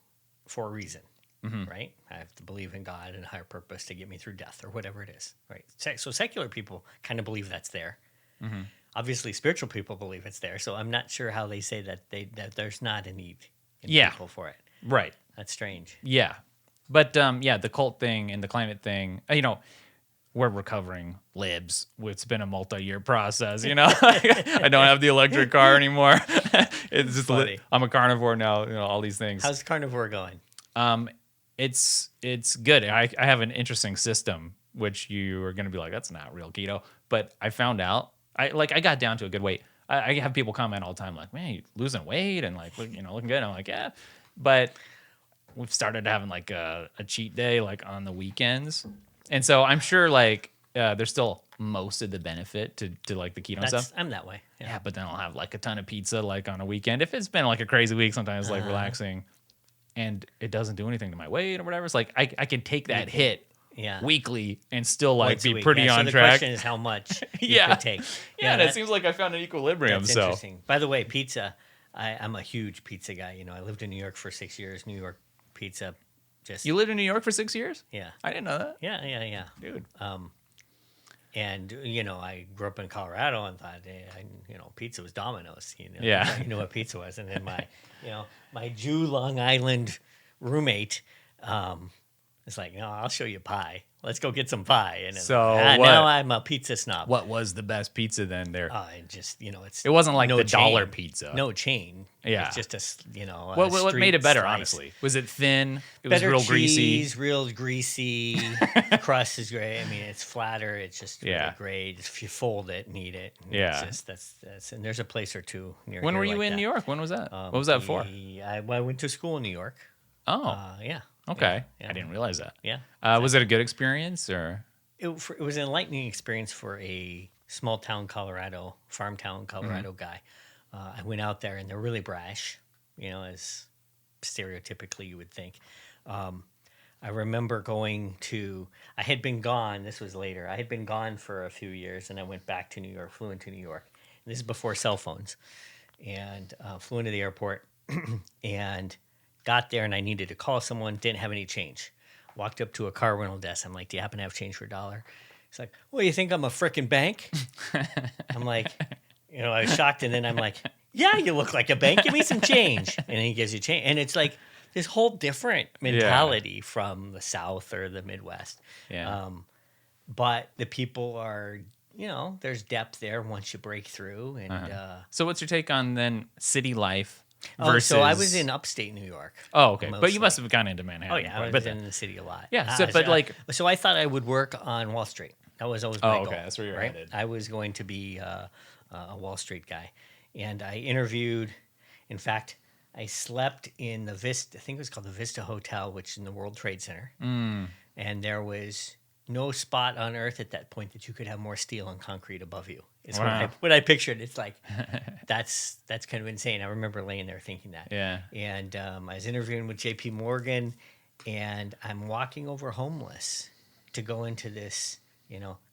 for a reason, right? I have to believe in God and a higher purpose to get me through death or whatever it is, right? So secular people kind of believe that's there. Obviously, spiritual people believe it's there. So I'm not sure how they say that there's not a need in Yeah. people for it. right. That's strange. Yeah. But yeah, the cult thing and the climate thing, we're recovering libs. It's been a multi-year process, I don't have the electric car anymore. It's just Funny. I'm a carnivore now, all these things. How's carnivore going? It's good. I have an interesting system, which you are going to be like, that's not real keto. But I found out, I got down to a good weight. I have people comment all the time, like, man, you losing weight and like, looking good. I'm like, yeah. But we've started having like a cheat day like on the weekends. And so I'm sure like there's still most of the benefit to like the keto stuff. I'm that way. Yeah, but then I'll have like a ton of pizza like on a weekend. If it's been like a crazy week, sometimes like relaxing and it doesn't do anything to my weight or whatever. It's like I can take that hit Yeah. weekly and still like Once a be week. pretty Yeah, on so track. The question is how much you Yeah. could take. Yeah, and it that- seems like I found an equilibrium. that's So interesting. By the way, pizza. I'm a huge pizza guy. I lived in New York for 6 years. New York pizza, just you lived in New York for 6 years? yeah, I didn't know that, yeah. dude. And I grew up in Colorado and thought, pizza was Domino's. Yeah. you know what pizza was. And then my Jew Long Island roommate, is like, no, I'll show you pie. Let's go get some pie. And So now what- I'm a pizza snob. What was the best pizza then there? And just it's It wasn't like no the dollar chain. pizza. No chain. Yeah. It's just a What made it better, slice. honestly? Was it thin? It Better was real cheese, greasy. real greasy. Crust is great. I mean, it's flatter. It's just really Yeah. great. If you fold it and eat it, Yeah. It's just that's. And there's a place or two near. When here were you like in that. New York? When was that? What was that for? I went to school in New York. Oh, Yeah. okay. yeah. I didn't realize that. Yeah. Was it a good experience or? It was an enlightening experience for a small town Colorado, farm town Colorado Mm-hmm. guy. I went out there and they're really brash, as stereotypically you would think. I remember I had been gone, this was later, I had been gone for a few years and I went back to New York, flew into New York. And this is before cell phones. And flew into the airport and got there and I needed to call someone, didn't have any change. Walked up to a car rental desk. I'm like, do you happen to have change for $1? He's like, well, you think I'm a frickin' bank? I'm like, I was shocked. And then I'm like, yeah, you look like a bank. Give me some change. And then he gives you change. And it's like this whole different mentality from the South or the Midwest. Yeah. But the people are, there's depth there once you break through. And So what's your take on then city life versus? so I was in upstate New York. Oh, okay. But mostly. you must have gone into Manhattan. Oh yeah, I was in the city a lot. Yeah. So I thought I would work on Wall Street. That was always my goal. Okay. That's where you're right? headed. I was going to be a Wall Street guy, and I interviewed. In fact, I slept in the Vista. I think it was called the Vista Hotel, which is in the World Trade Center. And there was no spot on earth at that point that you could have more steel and concrete above you. Is what I pictured. It's like that's kind of insane. I remember laying there thinking that. Yeah. And I was interviewing with J.P. Morgan, and I'm walking over homeless to go into this,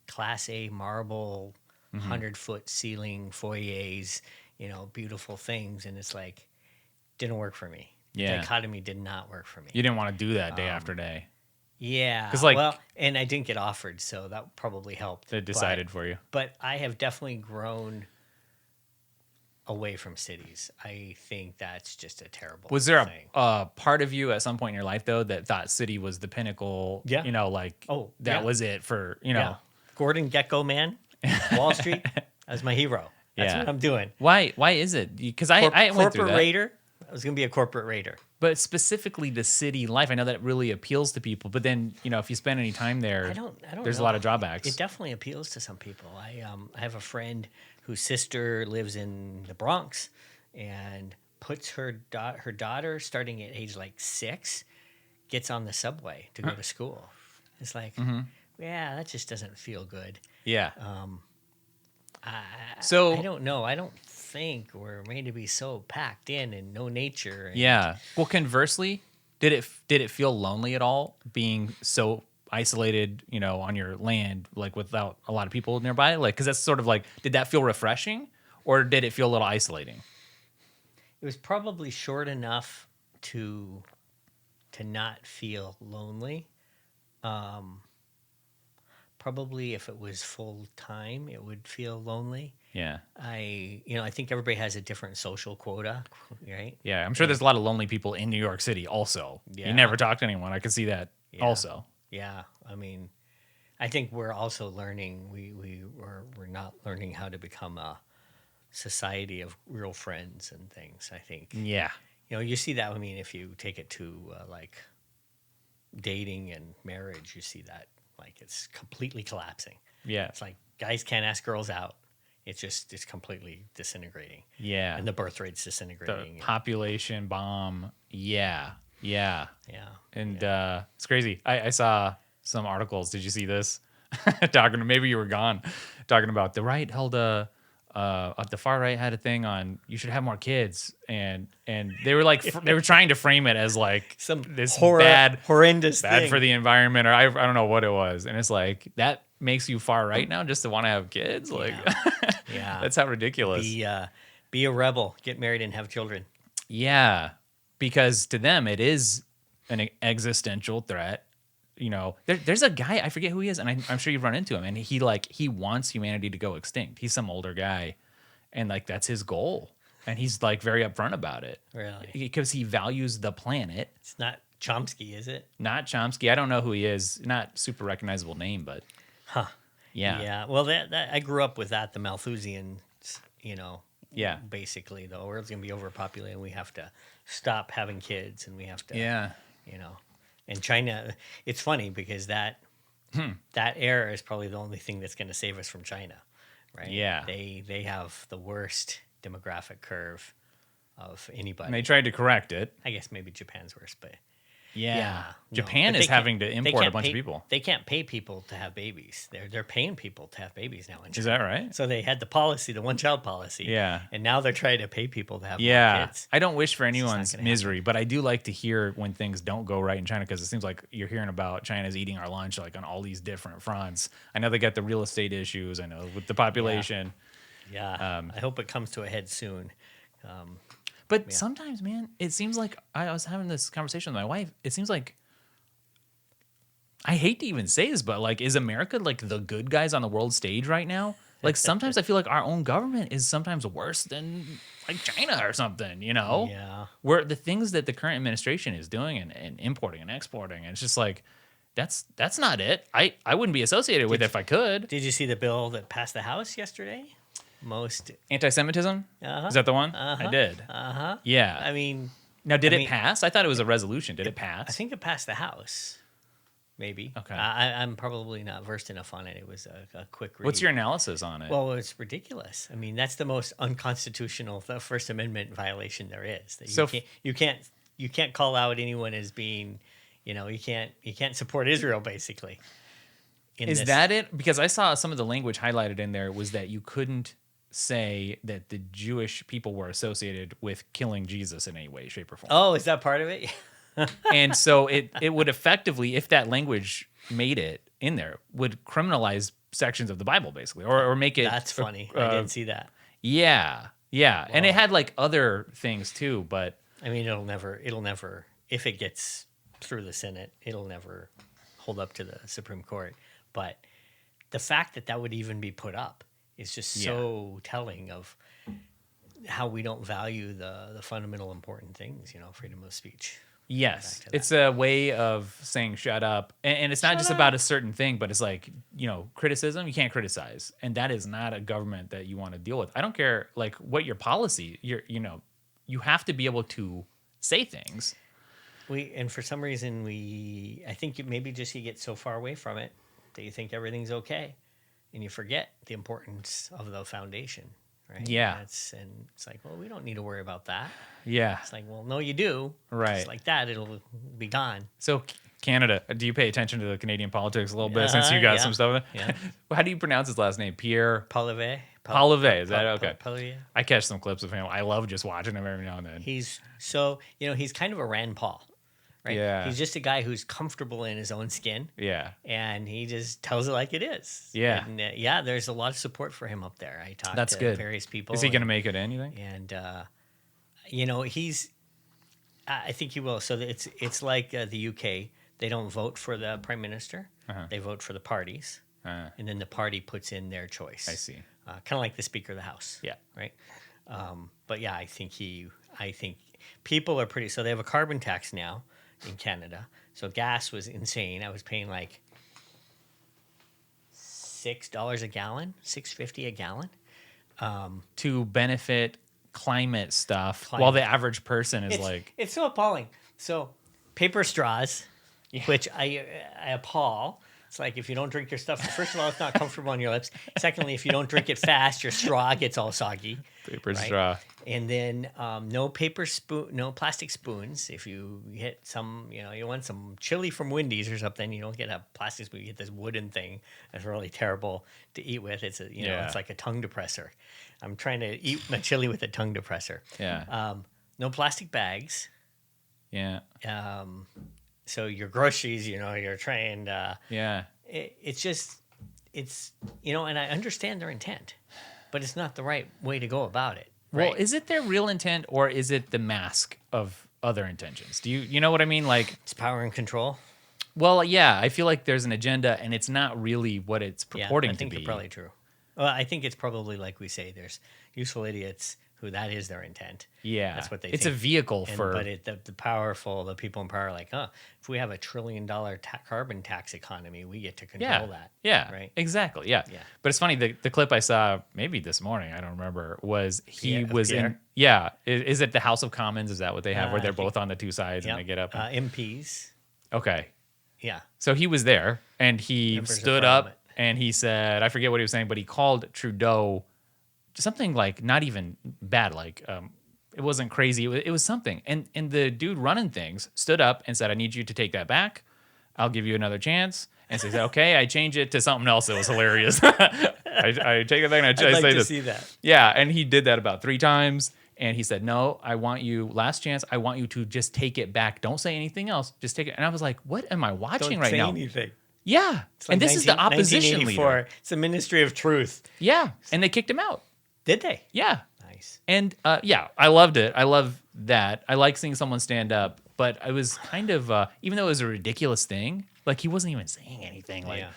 Class A marble, 100-foot ceiling foyers, beautiful things, and it's like didn't work for me. Yeah. The dichotomy did not work for me. You didn't want to do that day after day. Yeah. 'Cause, and I didn't get offered, so that probably helped. They decided for you. But I have definitely grown away from cities. I think that's just a terrible Was there thing. a part of you at some point in your life though that thought city was the pinnacle? Yeah. That was it for Yeah. Gordon Gekko Man, Wall Street, that's my hero. That's what I'm doing. Why is it? Because I went through corporate that. raider. I was going to be a corporate raider. But specifically the city life, I know that really appeals to people. But then, if you spend any time there, I don't there's know. a lot of drawbacks. It definitely appeals to some people. I have a friend whose sister lives in the Bronx and puts her daughter, starting at age like 6, gets on the subway to go to school. It's like, yeah, that just doesn't feel good. Yeah. I So don't know. I don't think we're made to be so packed in and no nature. And yeah. Well, conversely, did it feel lonely at all being so isolated, on your land, like without a lot of people nearby? Like, because that's sort of like, did that feel refreshing, or did it feel a little isolating? It was probably short enough to not feel lonely. Probably if it was full time, it would feel lonely. Yeah. I think everybody has a different social quota, right? Yeah. I'm sure there's a lot of lonely people in New York City also. Yeah. You never talk to anyone. I could see that also. Yeah. I mean, I think we're also learning, we're not learning how to become a society of real friends and things, I think. Yeah. You see that, I mean, if you take it to like dating and marriage, you see that. Like it's completely collapsing. Yeah. It's like guys can't ask girls out. It's completely disintegrating. Yeah. And the birth rate's The disintegrating. population bomb. Yeah. Yeah. Yeah. And it's crazy. I saw some articles. Did you see this? Maybe you were gone. Talking about the right held the far right had a thing on you should have more kids, and they were like they were trying to frame it as like Some this horrendous bad thing. for the environment, or I don't know what it was, and it's like that makes you far right now just to want to have kids, like Yeah. that's how ridiculous. Be a rebel, get married and have children. Yeah, because to them it is an existential threat. There's a guy, I forget who he is, and I'm sure you've run into him, and he wants humanity to go extinct. He's some older guy, and like that's his goal, and he's like very upfront about it. Really? Because he values the planet. It's not Chomsky, is it? Not Chomsky. I don't know who he is. Not super recognizable name, but yeah. Yeah. Well, that I grew up with that. The Malthusians, Yeah. Basically, the world's gonna be overpopulated, and we have to stop having kids, and we have to, Yeah. And China, it's funny because that era is probably the only thing that's going to save us from China, right? Yeah. They have the worst demographic curve of anybody. And they tried to correct it. I guess maybe Japan's worse, but Yeah. no. Japan But is they can't- having to they import a can't bunch pay- of people. They can't pay people to have babies. They're paying people to have babies now in China. Is that right? So they had the policy, the one-child policy. Yeah. And now they're trying to pay people to have more Yeah. kids. I don't wish for not anyone's gonna misery, but I do like to hear when things don't go right in China, because it seems like you're hearing about China's eating our lunch like on all these different fronts. I know they got the real estate issues. I know with the population. Yeah. I hope it comes to a head soon. But Yeah. sometimes, man, it seems like I was having this conversation with my wife. It seems like I hate to even say this, but like, is America like the good guys on the world stage right now? Like sometimes I feel like our own government is sometimes worse than like China or something, you know? Yeah. Where the things that the current administration is doing and importing and exporting, and it's just like that's not it. I wouldn't be associated with it if I could. Did you see the bill that passed the House yesterday? Most. Anti-Semitism? Uh-huh. Is that the one? I did. Uh-huh. Yeah. I mean, Now, did I it mean- pass? I thought it was a resolution. Did it pass? I think it passed the House. Maybe. Okay. I'm probably not versed enough on it. It was a quick read. What's your analysis on it? Well, it's ridiculous. I mean, that's the most unconstitutional First Amendment violation there is. That So you can't call out anyone as being, you can't support Israel basically. Is that it? Because I saw some of the language highlighted in there was that you couldn't say that the Jewish people were associated with killing Jesus in any way, shape, or form. Oh, is that part of it? And so it would effectively, if that language made it in there, would criminalize sections of the Bible basically, or make it. That's funny. I didn't see that. Yeah, and it had like other things too, but I mean, it'll never, if it gets through the Senate, it'll never hold up to the Supreme Court. But the fact that would even be put up is just so telling of how we don't value the fundamental important things, freedom of speech. yes, it's a way of saying shut up, and it's not just about a certain thing, but it's like criticism. You can't criticize, and that is not a government that you want to deal with. I don't care like what your policy. You have to be able to say things. And for some reason I think maybe just you get so far away from it that you think everything's okay, and you forget the importance of the foundation, right? Yeah. And it's like, well, we don't need to worry about that. Yeah. It's like, well, no, you do. Right. Just like that, it'll be gone. So Canada, do you pay attention to the Canadian politics a little bit since you got some stuff? Yeah. How do you pronounce his last name? Pierre Polivet. Polivet. Is that okay? Polivet. I catch some clips of him. I love just watching him every now and then. He's kind of a Rand Paul, right? Yeah. He's just a guy who's comfortable in his own skin. Yeah. And he just tells it like it is. Yeah. And there's a lot of support for him up there. I talked That's to good. various people. Is he going to make it in, you think? And I think he will. So it's like the UK. They don't vote for the prime minister. Uh-huh. They vote for the parties, and then the party puts in their choice. I see. Kind of like the Speaker of the House. Yeah. Right. But yeah, I think people are pretty. So they have a carbon tax now in Canada. So gas was insane. I was paying like $6 a gallon, $6.50 a gallon. To benefit climate stuff, Climate. while the average person is like, It's so appalling. So paper straws, which I appall. It's like if you don't drink your stuff, first of all, it's not comfortable on your lips. Secondly, if you don't drink it fast, your straw gets all soggy. paper right? straw. And then no plastic spoons. If you get some, you want some chili from Wendy's or something, you don't get a plastic spoon. You get this wooden thing that's really terrible to eat with. It's it's like a tongue depressor. I'm trying to eat my chili with a tongue depressor. Yeah. No plastic bags. Yeah. So your groceries, you're trying. Yeah. It's and I understand their intent, but it's not the right way to go about it. Well, Right? is it their real intent or is it the mask of other intentions? Do you know what I mean? Like, It's power and control. well, yeah, I feel like there's an agenda and it's not really what it's purporting I think to they're be. probably true. Well, I think it's probably like we say, there's useful idiots who that is their intent. Yeah. That's what they It's think. a vehicle And, for. but the powerful, the people in power are like, if we have $1 trillion carbon tax economy, we get to control that. Yeah. Right. Exactly. Yeah. Yeah. But it's funny. The clip I saw maybe this morning, I don't remember, was he Yeah, was in. Pierre? Yeah. Is it the House of Commons? Is that what they have where I they're think- both on the two sides and Yep. they get up? MPs. Okay. Yeah. So he was there and he Members of stood up Parliament. and he said, I forget what he was saying, but he called Trudeau something like not even bad, like it wasn't crazy. It was something. And the dude running things stood up and said, I need you to take that back. I'll give you another chance. And so he said, okay, I change it to something else that was hilarious. I take it back and I I'd say like to this. see that. Yeah, and he did that about 3 times. And he said, no, I want you, last chance, I want you to just take it back. Don't say anything else. Just take it. And I was like, what am I watching Don't right say now? anything. Yeah. It's like And this is the opposition 1984. leader. It's the Ministry of Truth. Yeah. And they kicked him out. Did they? Yeah. Nice. nice. And yeah, I loved it. I love that. I like seeing someone stand up, but I was kind of, even though it was a ridiculous thing, like he wasn't even saying anything. Like Yeah,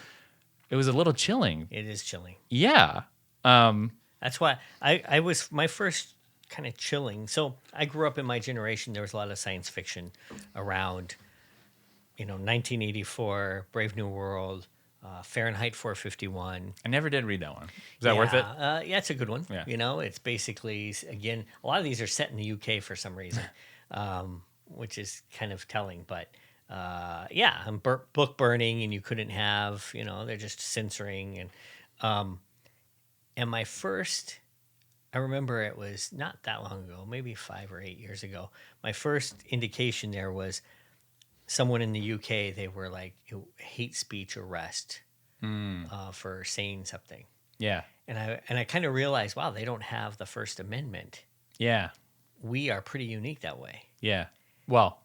it was a little chilling. it is chilling. Yeah. That's why I was my first kind of chilling. So I grew up in my generation. There was a lot of science fiction around, 1984, Brave New World, Fahrenheit 451. I never did read that one. Is that worth it? Yeah, it's a good one. Yeah. It's basically, again, a lot of these are set in the UK for some reason, which is kind of telling. But yeah, book burning, and you couldn't have, they're just censoring. And my first, I remember it was not that long ago, maybe 5 or 8 years ago. My first indication there was someone in the UK, they were like hate speech arrest for saying something. Yeah. And I kind of realized, wow, they don't have the First Amendment. Yeah. We are pretty unique that way. Yeah. Well,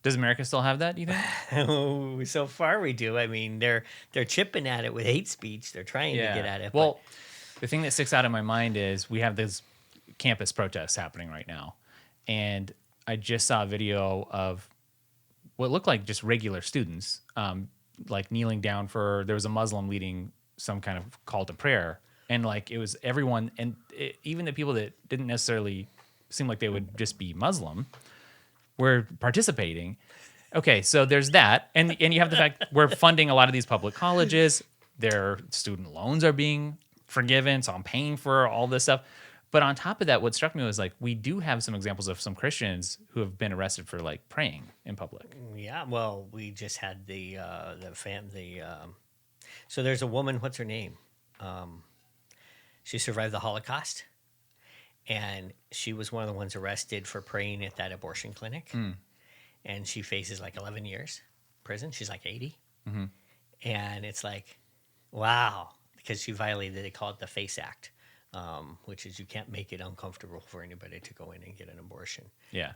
does America still have that, you think? So far we do. I mean, they're chipping at it with hate speech. They're trying to get at it. Well, the thing that sticks out in my mind is we have this campus protests happening right now. And I just saw a video of what looked like just regular students, like kneeling down there was a Muslim leading some kind of call to prayer. And like it was everyone, and even the people that didn't necessarily seem like they would just be Muslim were participating. Okay, so there's that. And you have the fact we're funding a lot of these public colleges. Their student loans are being forgiven, so I'm paying for all this stuff. But on top of that, what struck me was like we do have some examples of some Christians who have been arrested for like praying in public. Yeah, well, we just had so there's a woman, what's her name? She survived the Holocaust, and she was one of the ones arrested for praying at that abortion clinic. And she faces like 11 years prison. She's like 80. And it's like, wow, because she violated, they call it the FACE Act, which is you can't make it uncomfortable for anybody to go in and get an abortion. Yeah.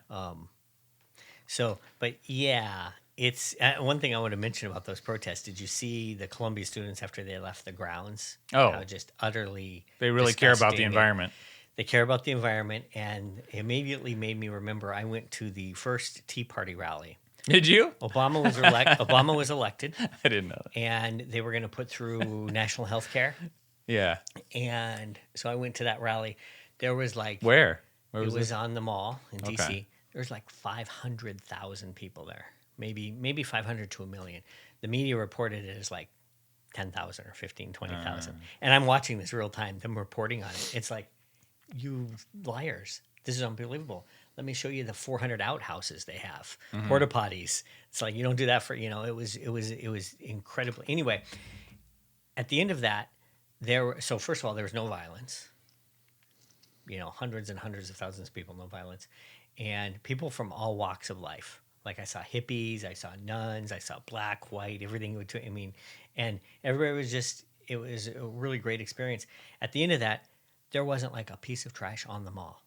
So, but yeah, it's one thing I want to mention about those protests. Did you see the Columbia students after they left the grounds? Oh. How just utterly They really care about the disgusting. environment. They care about the environment, and immediately made me remember I went to the first Tea Party rally. Did you? Obama was elected, I didn't know that. and they were going to put through national health care. Yeah. And so I went to that rally. There was like Where? it was was it? on the mall in Okay. DC. There was like 500,000 people there, maybe 500 to a million. The media reported it as like 10,000 or 15, 20,000. And I'm watching this real time, them reporting on it. It's like, you liars. This is unbelievable. Let me show you the 400 outhouses they have, porta potties. It's like, you don't do that for, it was incredible. Anyway, at the end of that, so first of all, there was no violence. Hundreds and hundreds of thousands of people, no violence. And people from all walks of life. Like I saw hippies, I saw nuns, I saw black, white, everything. And everybody was it was a really great experience. At the end of that, there wasn't like a piece of trash on the mall.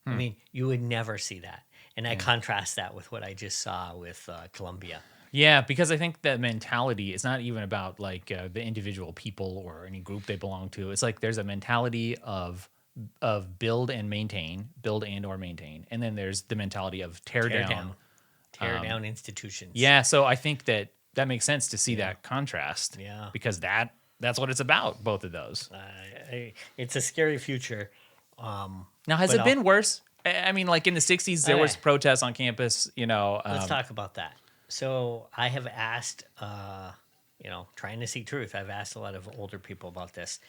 I mean, you would never see that. And I contrast that with what I just saw with Columbia. Yeah, because I think that mentality is not even about like the individual people or any group they belong to. It's like there's a mentality of build and or maintain, and then there's the mentality of tear down institutions. Yeah, so I think that makes sense to see that contrast. Yeah, because that's what it's about. Both of those. It's a scary future. Now, has it been worse? I mean, like in the '60s, there was protests on campus. Let's talk about that. So I have asked, trying to seek truth. I've asked a lot of older people about this,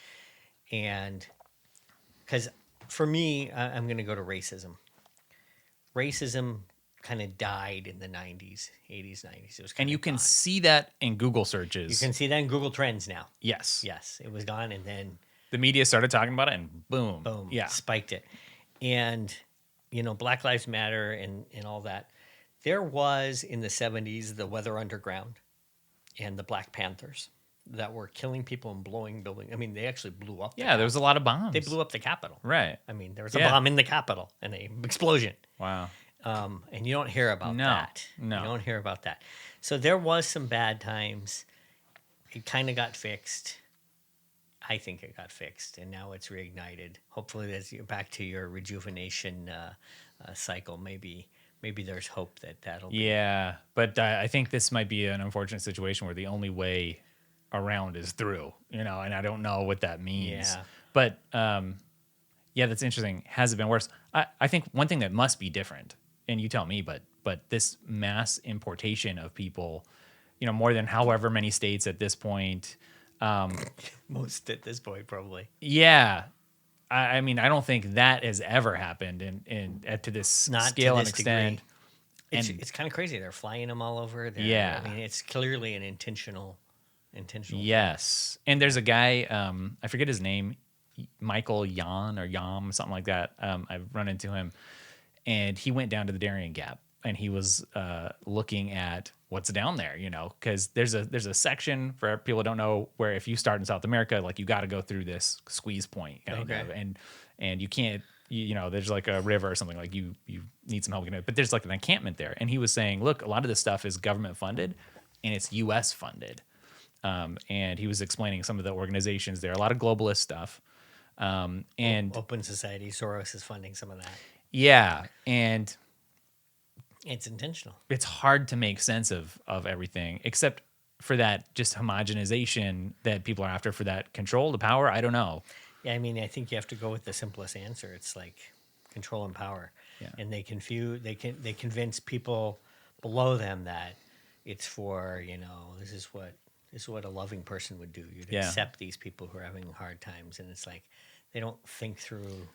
and because for me, I'm going to go to racism. Racism kind of died in the 90s, 80s, 90s. It was and you can gone. see that in Google searches. You can see that in Google Trends now. Yes. Yes, it was gone, and then the media started talking about it, and boom. Yeah. Spiked it. And, Black Lives Matter and all that. There was, in the 70s, the Weather Underground and the Black Panthers that were killing people and blowing buildings. I mean, they actually blew up. Yeah, there was a lot of bombs. They blew up the Capitol. Right. I mean, there was a bomb in the Capitol and an explosion. Wow. And you don't hear about that. No. You don't hear about that. So there was some bad times. It kind of got fixed. I think it got fixed, and now it's reignited. Hopefully, that's back to your rejuvenation cycle. Maybe there's hope that that'll be. Yeah, but I think this might be an unfortunate situation where the only way around is through, and I don't know what that means. Yeah. But yeah, that's interesting. Has it been worse? I think one thing that must be different, and you tell me, but this mass importation of people, more than however many states at this point. Most at this point, probably. Yeah. I mean, I don't think that has ever happened to this Not to scale and this extent. degree. And It's kind of crazy. They're flying them all over. Yeah. I mean, it's clearly an intentional. yes, and there's a guy, I forget his name, Michael Yan or Yam, something like that. I've run into him, and he went down to the Darien Gap, and he was looking at what's down there, because there's a section for people who don't know where if you start in South America, like you got to go through this squeeze point, kind of, and you can't, there's like a river or something, like you need some help getting it, but there's like an encampment there, and he was saying, look, a lot of this stuff is government funded, and it's U.S. funded, and he was explaining some of the organizations there, a lot of globalist stuff, and Open Society, Soros is funding some of that. yeah, and It's intentional. it's hard to make sense of everything except for that just homogenization that people are after for that control, the power. I don't know. Yeah, I mean, I think you have to go with the simplest answer. It's like control and power, Yeah. and they convince people below them that it's for this is what a loving person would do. You'd Yeah. accept these people who are having hard times, and it's like they don't think through,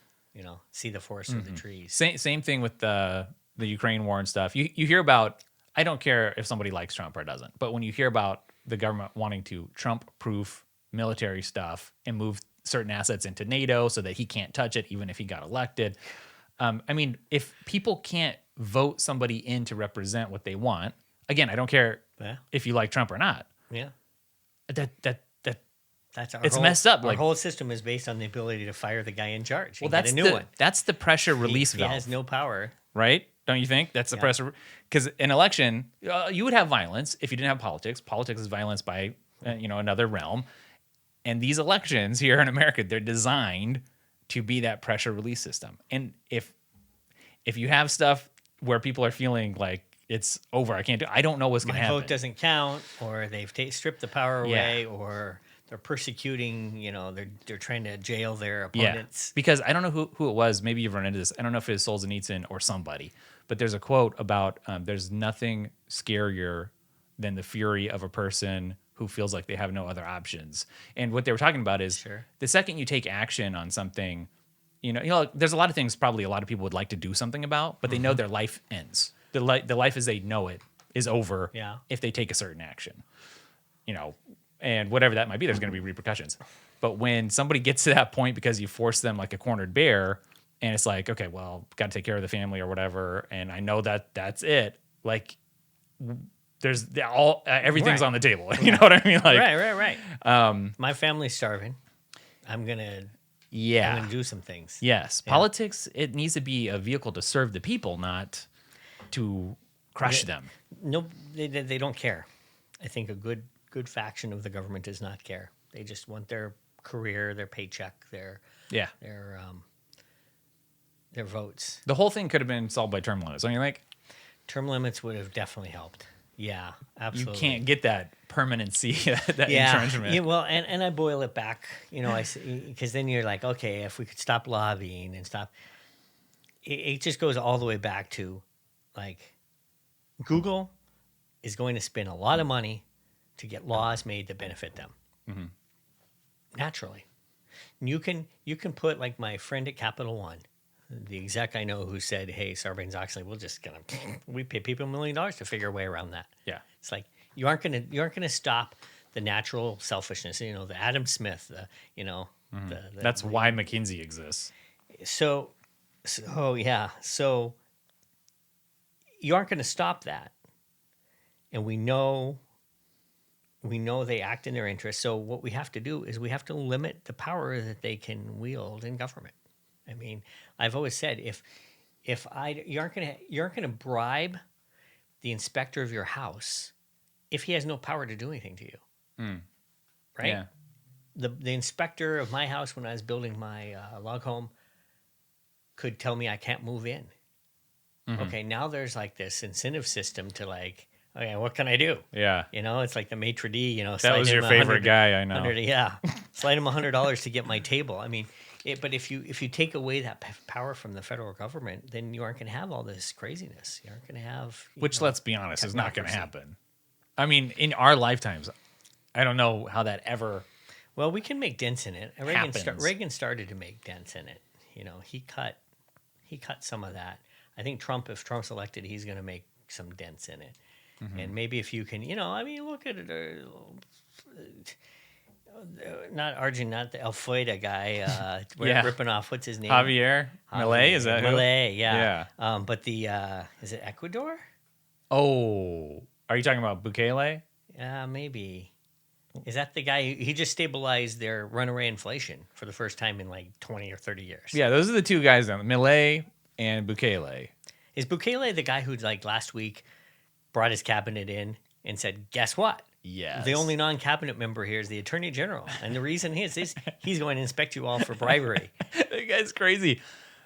see the forest through the trees. Same thing with the Ukraine war and stuff. You hear about, I don't care if somebody likes Trump or doesn't, but when you hear about the government wanting to Trump-proof military stuff and move certain assets into NATO so that he can't touch it, even if he got elected. I mean, if people can't vote somebody in to represent what they want, again, I don't care Yeah. if you like Trump or not. Yeah. That's It's messed up. Our Like, whole system is based on the ability to fire the guy in charge. well, And get that's a new one. that's the pressure release He valve, has no power. right? Don't you think that's the Yeah. pressure? Because an election, you would have violence if you didn't have politics. Politics is violence by another realm, and these elections here in America, they're designed to be that pressure release system. And if you have stuff where people are feeling like it's over, I don't know what's going to My happen. vote doesn't count, or they've stripped the power Yeah. away, or they're persecuting. They're trying to jail their Yeah, opponents. because I don't know who it was. Maybe you've run into this. I don't know if it's Solzhenitsyn or somebody, but there's a quote about there's nothing scarier than the fury of a person who feels like they have no other options. And what they were talking about is Sure. the second you take action on something, there's a lot of things probably a lot of people would like to do something about, but they know their life ends. The life as they know it is over Yeah. if they take a certain action. And whatever that might be, there's going to be repercussions. But when somebody gets to that point because you force them like a cornered bear, and it's like, okay, well, got to take care of the family or whatever, and I know that that's it. Like, there's everything's Right. on the table. You know what I mean? Like, Right. My family's starving. I'm gonna yeah, do some things. yes. Yeah. Politics, it needs to be a vehicle to serve the people, not to crush them. No, they don't care. I think a good faction of the government does not care. They just want their career, their paycheck, their Yeah, votes. the whole thing could have been solved by term limits. Don't you think? Term limits would have definitely helped. Yeah, absolutely. You can't get that permanency, that entrenchment. Yeah, well, and I boil it back, because then you're like, okay, if we could stop lobbying and stop, it just goes all the way back to, like, Google is going to spend a lot of money to get laws made that benefit them. Mm-hmm. Naturally, you can put, like, my friend at Capital One, the exec I know, who said, "Hey, Sarbanes-Oxley, we pay people $1 million to figure a way around that." Yeah. It's like you aren't gonna stop the natural selfishness. The Adam Smith. That's why McKinsey exists. So yeah. So you aren't gonna stop that, and we know they act in their interest. So what we have to do is we have to limit the power that they can wield in government. I mean, I've always said you aren't gonna bribe the inspector of your house if he has no power to do anything to you, right? Yeah. the inspector of my house when I was building my log home could tell me I can't move in. Okay, now there's like this incentive system to like, okay, what can I do? Yeah. You know, it's like the maitre d', you know, That slide was him your favorite 100 guy, I know. 100 yeah, slide him $100 to get my table. I mean, but if you take away that power from the federal government, then you aren't going to have all this craziness. You aren't going to have, Which, let's be honest, is not going to technocracy. happen. I mean, in our lifetimes, I don't know how that ever. Well, we can make dents in it. Happens. Reagan started to make dents in it. You know, he cut some of that. I think if Trump's elected, he's going to make some dents in it. And maybe if you can, you know, I mean, look at it. Not the Alfredo guy. Ripping off, what's his name? Javier Milei, is that who? Milei, yeah. Yeah. But is it Ecuador? Oh, are you talking about Bukele? Maybe. Is that the guy? He just stabilized their runaway inflation for the first time in like 20 or 30 years. Yeah, those are the two guys, Milei and Bukele. Is Bukele the guy who like last week brought his cabinet in and said, guess what? Yes. The only non-cabinet member here is the attorney general. And the reason is he's going to inspect you all for bribery. That guy's crazy.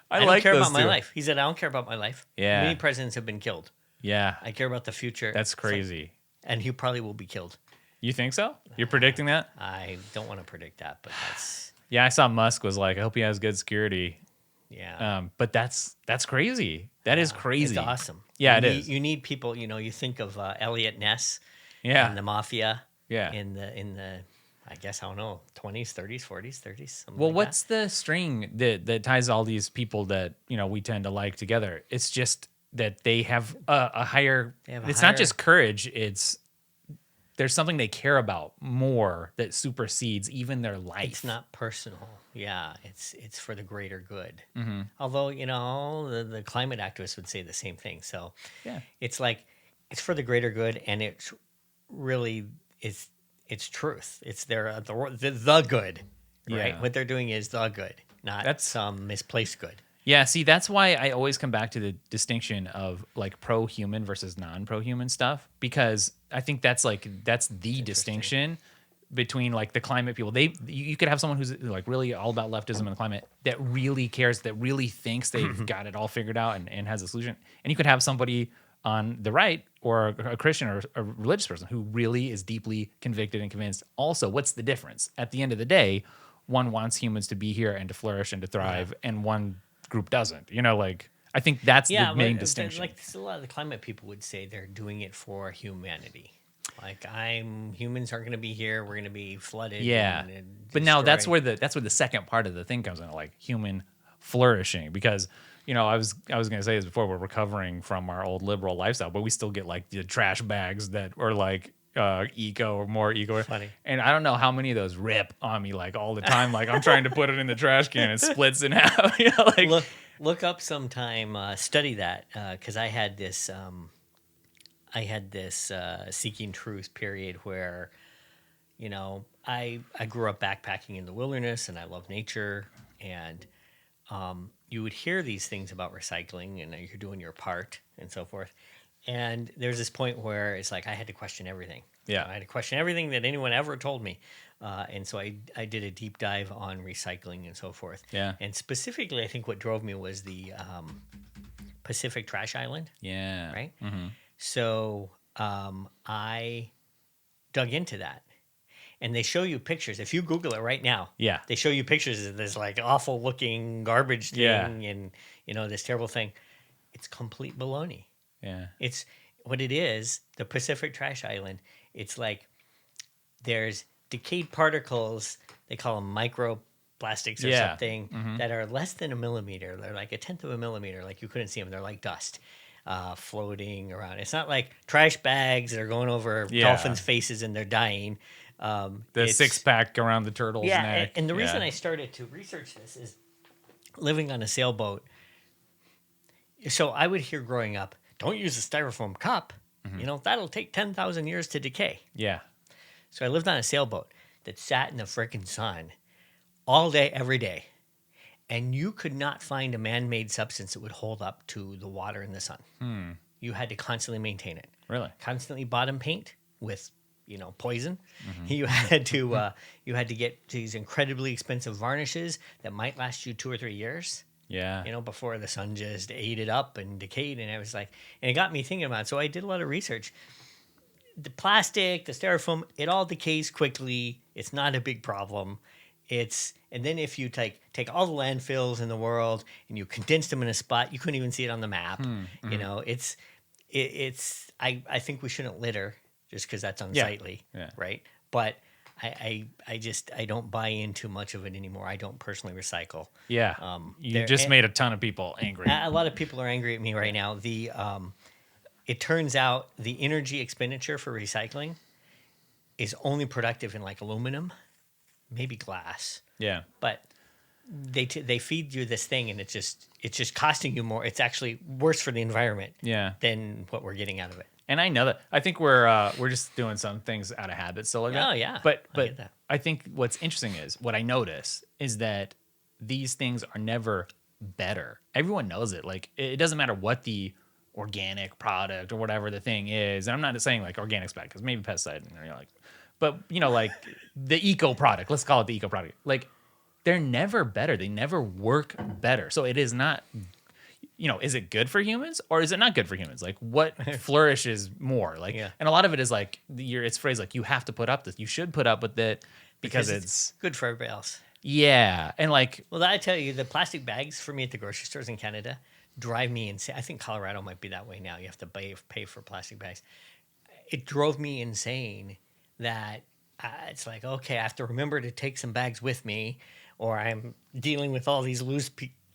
I don't like care those about my two. life. He said, I don't care about my life. Yeah. Many presidents have been killed. Yeah. I care about the future. That's crazy. And he probably will be killed. You think so? You're predicting that? I don't want to predict that, but that's... Yeah, I saw Musk was like, I hope he has good security. Yeah. But that's crazy. That is crazy. It's awesome. Yeah, it is. You need people, you know, you think of Elliot Ness Yeah. and the mafia Yeah. in the I guess, I don't know, 20s, 30s, 40s, 30s, something Well, like what's the string that ties all these people that, you know, we tend to like together? It's just that they have a higher, it's not just courage, there's something they care about more that supersedes even their life. It's not personal. Yeah, it's for the greater good. Although, you know, the climate activists would say the same thing. So Yeah. it's like, it's for the greater good, and it's really, it's truth. It's the good, right? Yeah. What they're doing is the good, not some misplaced good. Yeah, see, that's why I always come back to the distinction of like pro-human versus non-pro-human stuff, because I think that's the distinction between like the climate people. You could have someone who's like really all about leftism and the climate that really cares, that really thinks they've got it all figured out and has a solution. And you could have somebody on the right or a Christian or a religious person who really is deeply convicted and convinced. Also, what's the difference? At the end of the day, one wants humans to be here and to flourish and to thrive, and one group doesn't. You know, like, I think that's the main distinction. Like a lot of the climate people would say they're doing it for humanity. Like, humans aren't going to be here. We're going to be flooded. Yeah, and but now that's destroyed. where the second part of the thing comes in, like human flourishing. Because, you know, I was going to say this before, we're recovering from our old liberal lifestyle, but we still get like the trash bags that are like eco or more eco. Funny. And I don't know how many of those rip on me like all the time. Like I'm trying to put it in the trash can, it splits in half. You know, like look up sometime, study that, because I had this seeking truth period where, you know, I grew up backpacking in the wilderness and I love nature, and you would hear these things about recycling and you're doing your part and so forth. And there's this point where it's like I had to question everything. Yeah. I had to question everything that anyone ever told me. And so I did a deep dive on recycling and so forth. Yeah. And specifically, I think what drove me was the Pacific Trash Island. yeah. Right? Mm-hmm. So I dug into that. And they show you pictures. If you Google it right now, Yeah. they show you pictures of this like awful looking garbage thing Yeah. and, you know, this terrible thing. It's complete baloney. Yeah. It's what it is, the Pacific Trash Island. It's like there's decayed particles, they call them microplastics or something, that are less than a millimeter. They're like 1/10 of a millimeter, like you couldn't see them. They're like dust floating around. It's not like trash bags that are going over dolphins' faces and they're dying. The 6-pack around the turtle's neck. And the reason I started to research this is living on a sailboat. So I would hear growing up, don't use a styrofoam cup. You know, that'll take 10,000 years to decay. Yeah. So I lived on a sailboat that sat in the frickin' sun all day, every day. And you could not find a man-made substance that would hold up to the water in the sun. You had to constantly maintain it. Really? Constantly bottom paint with, poison. Mm-hmm. You had to get these incredibly expensive varnishes that might last you 2 or 3 years. Yeah. Before the sun just ate it up and decayed, and it was like, and it got me thinking about it. So I did a lot of research. The plastic, the styrofoam, it all decays quickly. It's not a big problem. And then if you take all the landfills in the world and you condense them in a spot, you couldn't even see it on the map. Mm-hmm. I think we shouldn't litter just because that's Yeah. unsightly, Yeah. right? But I don't buy into much of it anymore. I don't personally recycle. Yeah. You just made a ton of people angry. A lot of people are angry at me right now. It turns out the energy expenditure for recycling is only productive in like aluminum, maybe glass. Yeah. But they feed you this thing, and it's just costing you more. It's actually worse for the environment. Yeah. Than what we're getting out of it. And I know that. I think we're just doing some things out of habit still like that. Oh yeah. But I get that. I think what's interesting is what I notice is that these things are never better. Everyone knows it. Like it doesn't matter what the organic product or whatever the thing is. And I'm not saying like organic's bad because maybe pesticide, but like the eco product. Let's call it the eco product. Like they're never better. They never work better. So it is not. Is it good for humans or is it not good for humans? Like what flourishes more? Like, Yeah. And a lot of it is like it's phrased like you have to put up this. You should put up with it because it's good for everybody else. Yeah, and like Well, I tell you, the plastic bags for me at the grocery stores in Canada drive me insane. I think Colorado might be that way now. You have to pay for plastic bags. It drove me insane that it's like, okay, I have to remember to take some bags with me, or I'm dealing with all these loose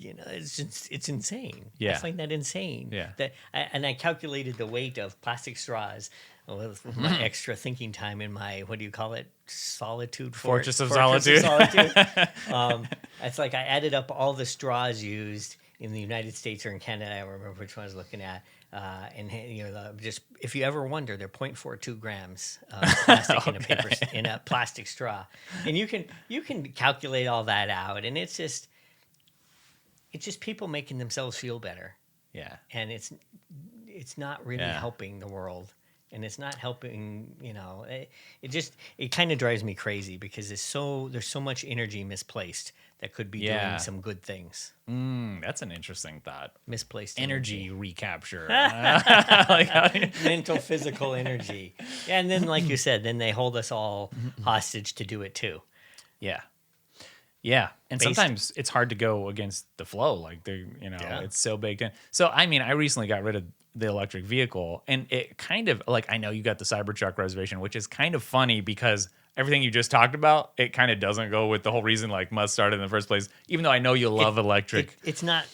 it's insane. Yeah. I find that insane. Yeah. And I calculated the weight of plastic straws with my extra thinking time in my, what do you call it? Fortress of Solitude. It's like I added up all the straws used in the United States or in Canada. I don't remember which one I was looking at. Just if you ever wonder, they're 0.42 grams of plastic in a plastic straw, and you can calculate all that out, and it's just people making themselves feel better. Yeah. And it's not really helping the world, and it's not helping, it kind of drives me crazy because there's so much energy misplaced that could be doing some good things. That's an interesting thought. Misplaced energy recapture. Mental, physical energy. And then, like you said, then they hold us all hostage to do it too. Yeah. Yeah, and sometimes it's hard to go against the flow. Like it's so baked in. So I recently got rid of the electric vehicle, and it kind of like I know you got the Cybertruck reservation, which is kind of funny because everything you just talked about, it kind of doesn't go with the whole reason like Musk started in the first place. Even though I know you love electric, it's not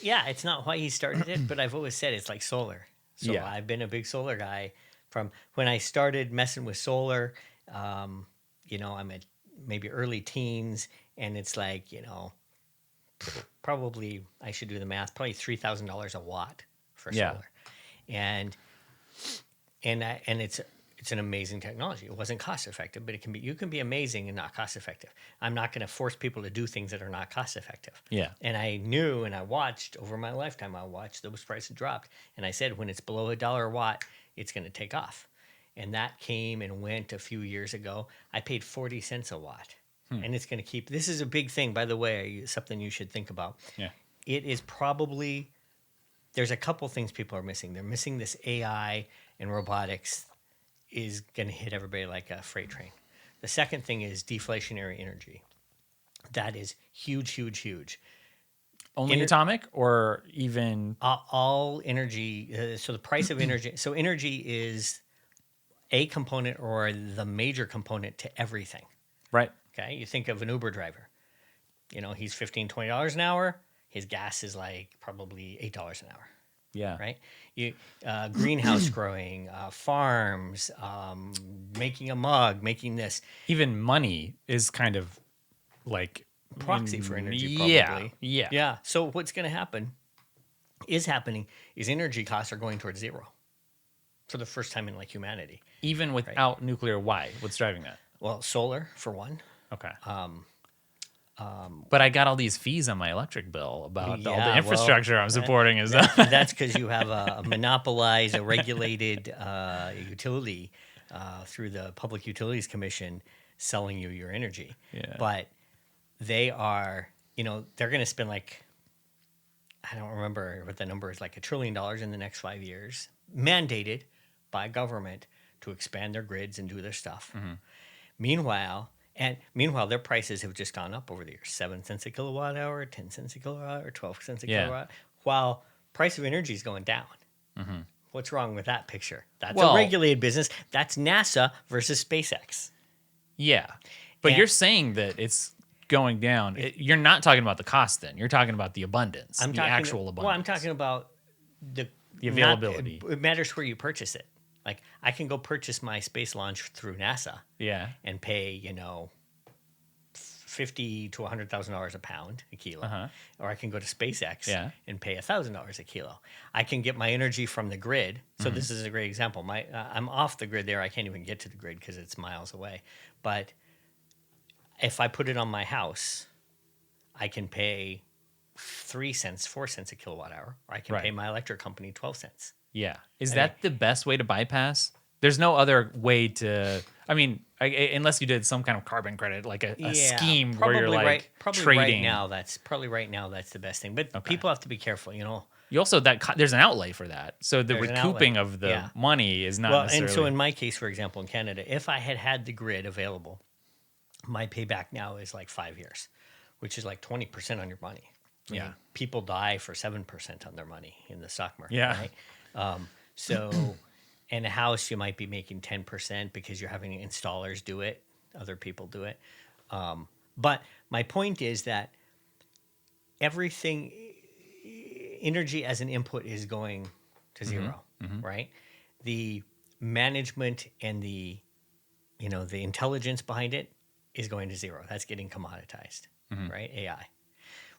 why he started it, but I've always said it's like solar. So I've been a big solar guy from when I started messing with solar. I'm at maybe early teens. And it's like, probably, I should do the math, probably $3,000 a watt for solar. And it's an amazing technology. It wasn't cost effective, but you can be amazing and not cost effective. I'm not going to force people to do things that are not cost effective. Yeah. And I knew, and I watched over my lifetime, those prices dropped. And I said, when it's below $1 a watt, it's going to take off. And that came and went a few years ago. I paid 40 cents a watt. And it's going to keep. This is a big thing, by the way, something you should think about. Yeah. It is probably, there's a couple things people are missing. They're missing this AI and robotics is going to hit everybody like a freight train. The second thing is deflationary energy. That is huge, huge, huge. Only atomic or even? All energy. So the price of energy. So energy is a component or the major component to everything. Right. Okay, you think of an Uber driver. He's $15, $20 an hour. His gas is like probably $8 an hour. Yeah. Right? Greenhouse growing, farms, making a mug, making this. Even money is kind of like proxy for energy, probably. Yeah. Yeah. So what's going to happen is energy costs are going towards zero for the first time in like humanity. Even without nuclear, why? What's driving that? Well, solar, for one. Okay. But I got all these fees on my electric bill about all the infrastructure I'm supporting. That's because you have a monopolized, a regulated utility through the Public Utilities Commission selling you your energy. Yeah. But they are, they're going to spend like, I don't remember what the number is, like $1 trillion in the next 5 years, mandated by government to expand their grids and do their stuff. Meanwhile, their prices have just gone up over the years. 7 cents a kilowatt hour, 10 cents a kilowatt hour, 12 cents a kilowatt, while price of energy is going down. What's wrong with that picture? That's a regulated business. That's NASA versus SpaceX. Yeah. But you're saying that it's going down. You're not talking about the cost then. You're talking about the abundance, actual abundance. Well, I'm talking about the availability. It matters where you purchase it. Like, I can go purchase my space launch through NASA and pay, $50,000 to $100,000 a pound, a kilo. Or I can go to SpaceX and pay $1,000 a kilo. I can get my energy from the grid. So this is a great example. I'm off the grid there. I can't even get to the grid because it's miles away. But if I put it on my house, I can pay 3 cents, 4 cents a kilowatt hour, or I can pay my electric company 12 cents. Yeah. Is that the best way to bypass? There's no other way to, unless you did some kind of carbon credit, like a scheme where you're like trading. Probably right now that's the best thing. But people have to be careful, You also, there's an outlay for that. So the recouping of the money is not necessarily. And so in my case, for example, in Canada, if I had the grid available, my payback now is like 5 years, which is like 20% on your money. People die for 7% on their money in the stock market. Right? So in a house, you might be making 10% because you're having installers do it. Other people do it. But my point is that everything, energy as an input is going to zero, right? The management and the intelligence behind it is going to zero. That's getting commoditized, right? AI.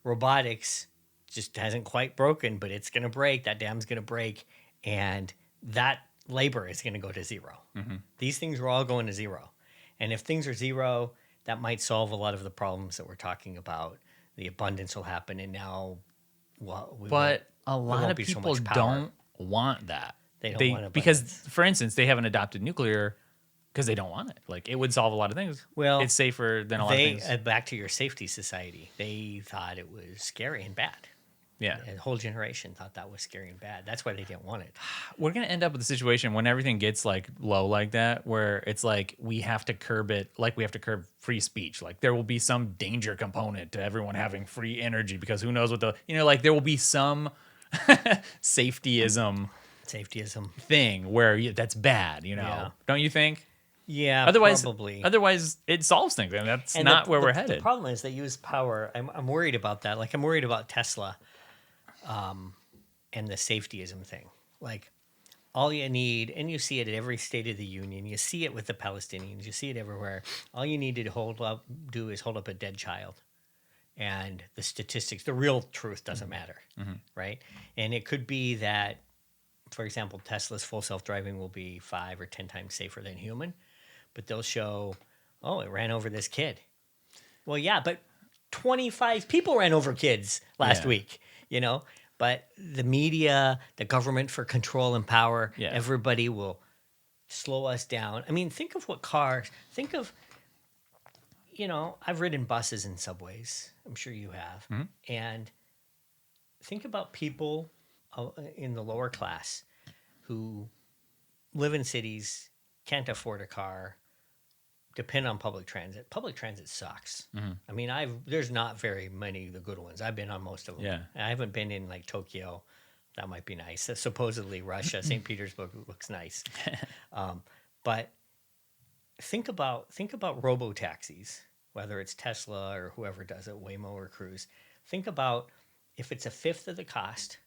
Robotics just hasn't quite broken, but it's going to break. That dam's going to break. And that labor is going to go to zero. These things are all going to zero. And if things are zero, that might solve a lot of the problems that we're talking about. The abundance will happen. And now, but a lot of people don't want that. They don't want abundance. Because, for instance, they haven't adopted nuclear because they don't want it. Like, it would solve a lot of things. Well, it's safer than a lot of things. Back to your safety society, they thought it was scary and bad. Yeah. And the whole generation thought that was scary and bad. That's why they didn't want it. We're going to end up with a situation when everything gets like low like that, where it's like we have to curb it, like we have to curb free speech. Like there will be some danger component to everyone having free energy because who knows what like there will be some safetyism thing where that's bad, Don't you think? Yeah, probably. Otherwise, it solves things, and that's not where we're headed. The problem is they use power. I'm worried about that. Like, I'm worried about Tesla and the safetyism thing. Like, all you need, and you see it at every State of the Union. You see it with the Palestinians. You see it everywhere. All you need to hold up a dead child. And the statistics, the real truth doesn't matter, right? And it could be that, for example, Tesla's full self-driving will be 5 or 10 times safer than human. But they'll show, it ran over this kid. Well, yeah, but 25 people ran over kids last week, But the media, the government for control and power, everybody will slow us down. I mean, think of I've ridden buses and subways. I'm sure you have. And think about people in the lower class who live in cities, can't afford a car, depend on public transit. Public transit sucks. I mean, there's not very many of the good ones. I've been on most of them. Yeah. I haven't been in like Tokyo. That might be nice. Supposedly Russia, St. Petersburg looks nice. But think about robo-taxis, whether it's Tesla or whoever does it, Waymo or Cruise. Think about if it's a fifth of the cost.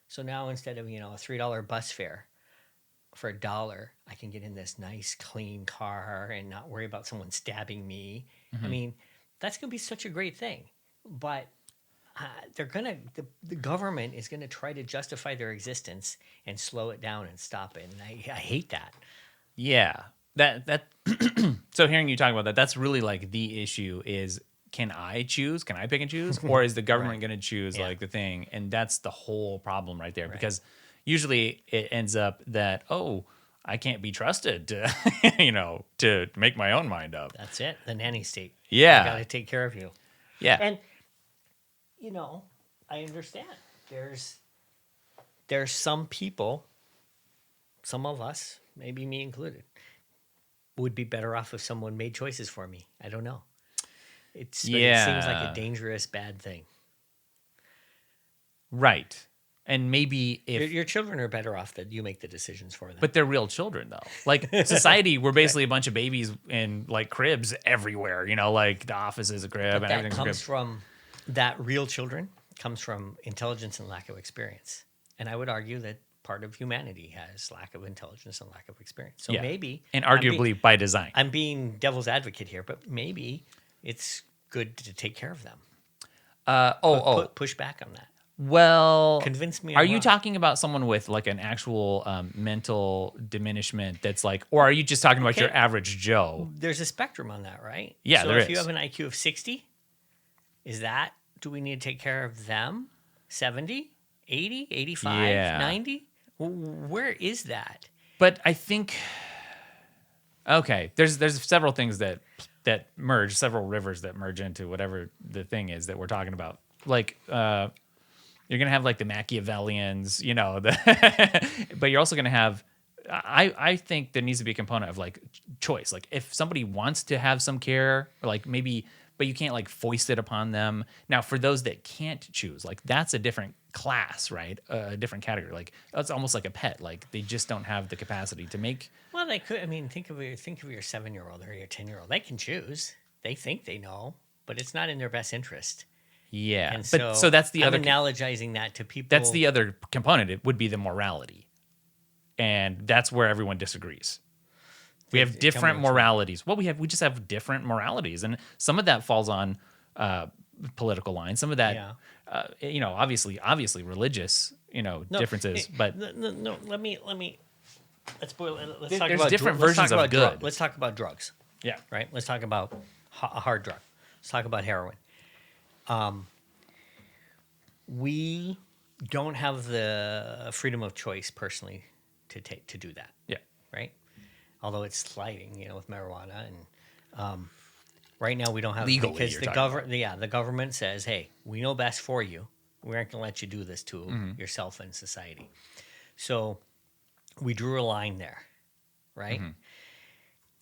So now instead of, a $3 bus fare, for $1, I can get in this nice, clean car and not worry about someone stabbing me. I mean, that's going to be such a great thing. But the government is going to try to justify their existence and slow it down and stop it. And I hate that. Yeah. So hearing you talk about that, that's really like the issue is, can I choose? Can I pick and choose? Or is the government going to choose like the thing? And that's the whole problem right there. Because usually it ends up that, I can't be trusted to, to make my own mind up. That's it. The nanny state. Yeah. I got to take care of you. Yeah. And I understand. There's some people, some of us, maybe me included, would be better off if someone made choices for me. I don't know. It seems like a dangerous, bad thing. Right. And maybe if your children are better off that you make the decisions for them. but they're real children though. Like society, we're basically a bunch of babies in like cribs everywhere. Like the office is a crib and that everything's a crib. comes from that real children comes from intelligence and lack of experience. And I would argue that part of humanity has lack of intelligence and lack of experience. So maybe, and arguably by design. I'm being devil's advocate here, but maybe it's good to take care of them. Push back on that. Well, convince me. Are you talking about someone with like an actual mental diminishment that's like, or are you just talking about your average Joe? There's a spectrum on that, right? Yeah, so there if is. you have an IQ of 60, do we need to take care of them? 70, 80, 85, 90? Where is that? But I think, okay, there's several things that merge, several rivers that merge into whatever the thing is that we're talking about. Like, you're going to have like the Machiavellians, but you're also going to have, I think there needs to be a component of like choice. Like if somebody wants to have some care, like maybe, but you can't like foist it upon them. Now for those that can't choose, like that's a different class, right? A different category. Like it's almost like a pet. Like they just don't have the capacity to make. Well, they could. I mean, think of your 7-year-old or your 10-year-old. They can choose. They think they know, but it's not in their best interest. Yeah, And but so that's the I'm other analogizing that to people. That's the other component. It would be the morality, and that's where everyone disagrees. We have different moralities. Well, we just have different moralities, and some of that falls on political lines. Some of that, obviously religious, differences. But no, let me. Let's boil it. Let's talk about different versions of good. Let's talk about drugs. Yeah. Right. Let's talk about a hard drug. Let's talk about heroin. We don't have the freedom of choice personally to do that. Yeah. Right. Although it's sliding, with marijuana, and right now we don't have legally because the government says, "Hey, we know best for you. We aren't going to let you do this to yourself and society." So we drew a line there, right? Mm-hmm.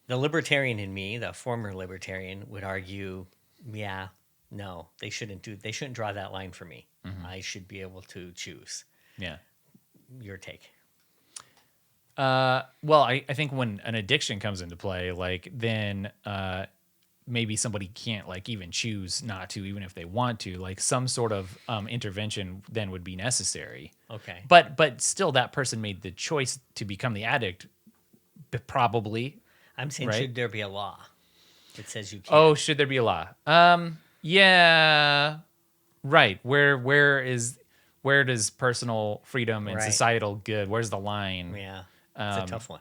The libertarian in me, the former libertarian, would argue, "Yeah, no, they shouldn't draw that line for me. Mm-hmm. I should be able to choose." Yeah. Your take. Well, I think when an addiction comes into play, like then maybe somebody can't like even choose not to, even if they want to. Like some sort of intervention then would be necessary. Okay. But still, that person made the choice to become the addict. Probably. I'm saying, right? Should there be a law that says you can't? Oh, should there be a law? Yeah. Right. Where does personal freedom and societal good? Where's the line? Yeah. It's a tough one.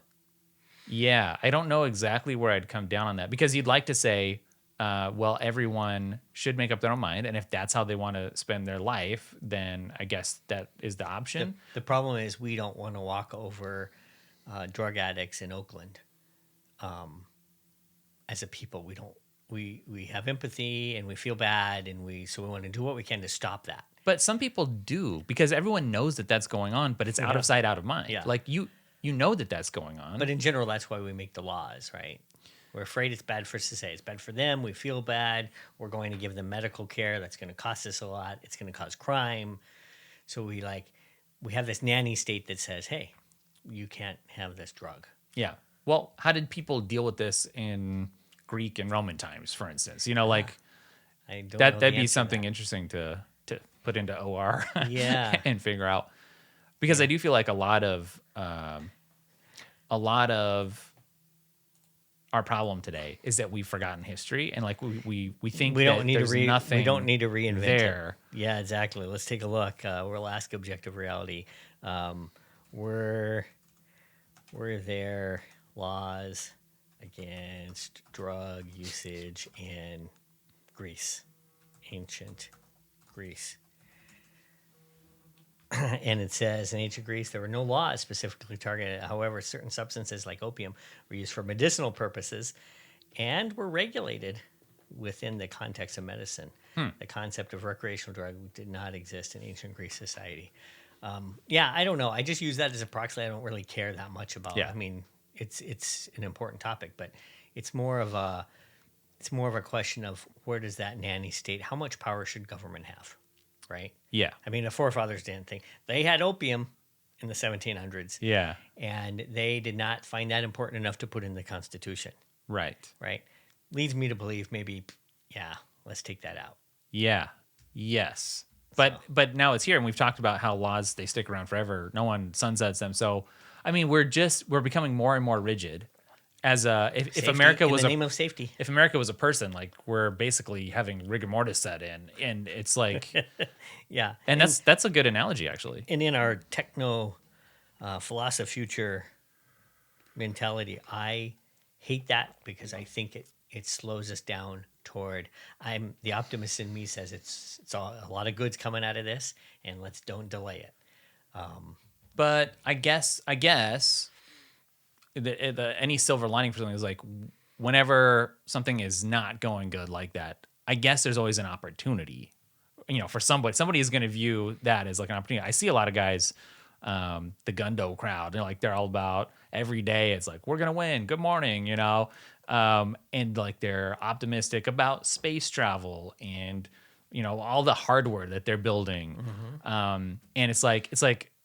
Yeah, I don't know exactly where I'd come down on that because you'd like to say, well, everyone should make up their own mind, and if that's how they want to spend their life, then I guess that is the option. The problem is we don't want to walk over drug addicts in Oakland. As a people, we don't. We have empathy and we feel bad, and so we want to do what we can to stop that. But some people do because everyone knows that that's going on, but it's out of sight, out of mind. Yeah. Like you know that that's going on. But in general, that's why we make the laws, right? We're afraid it's bad for society. It's bad for them. We feel bad. We're going to give them medical care. That's going to cost us a lot. It's going to cause crime. So we have this nanny state that says, hey, you can't have this drug. Yeah. Well, how did people deal with this in Greek and Roman times, for instance? That'd be something interesting to put into OR yeah. and figure out. Because I do feel like a lot of our problem today is that we've forgotten history and like we think we that don't need there's nothing. We don't need to reinvent there. It. Yeah, exactly. Let's take a look. We'll ask objective reality. Were there laws against drug usage in Greece, ancient Greece? And it says in ancient Greece, there were no laws specifically targeted. However, certain substances like opium were used for medicinal purposes and were regulated within the context of medicine. The concept of recreational drug did not exist in ancient Greek society. Yeah, I don't know. I just use that as a proxy. I don't really care that much about. Yeah. I mean, it's an important topic, but it's more of a question of where does that nanny state? How much power should government have, right? Yeah. I mean, the forefathers didn't think they had opium in the 1700s, Yeah. and they did not find that important enough to put in the Constitution, Right. right? Leads me to believe maybe, yeah, let's take that out. Yeah. Yes. But now it's here, and we've talked about how laws, they stick around forever. No one sunsets them. So I mean, we're becoming more and more rigid. As if Safety, America was in the name of safety, if America was a person, like we're basically having rigor mortis set in, and it's like, yeah, and that's a good analogy actually. and in our techno Philosofuture mentality, I hate that because I think it slows us down toward. I'm the optimist in me says it's a lot of goods coming out of this, and let's don't delay it. But I guess any silver lining for something is like whenever something is not going good like that, I guess there's always an opportunity. You know, for somebody is going to view that as like an opportunity. I see a lot of guys, the Gundo crowd, they're all about every day. It's like, we're going to win. Good morning, you know? And like, they're optimistic about space travel and, you know, all the hardware that they're building. And it's like,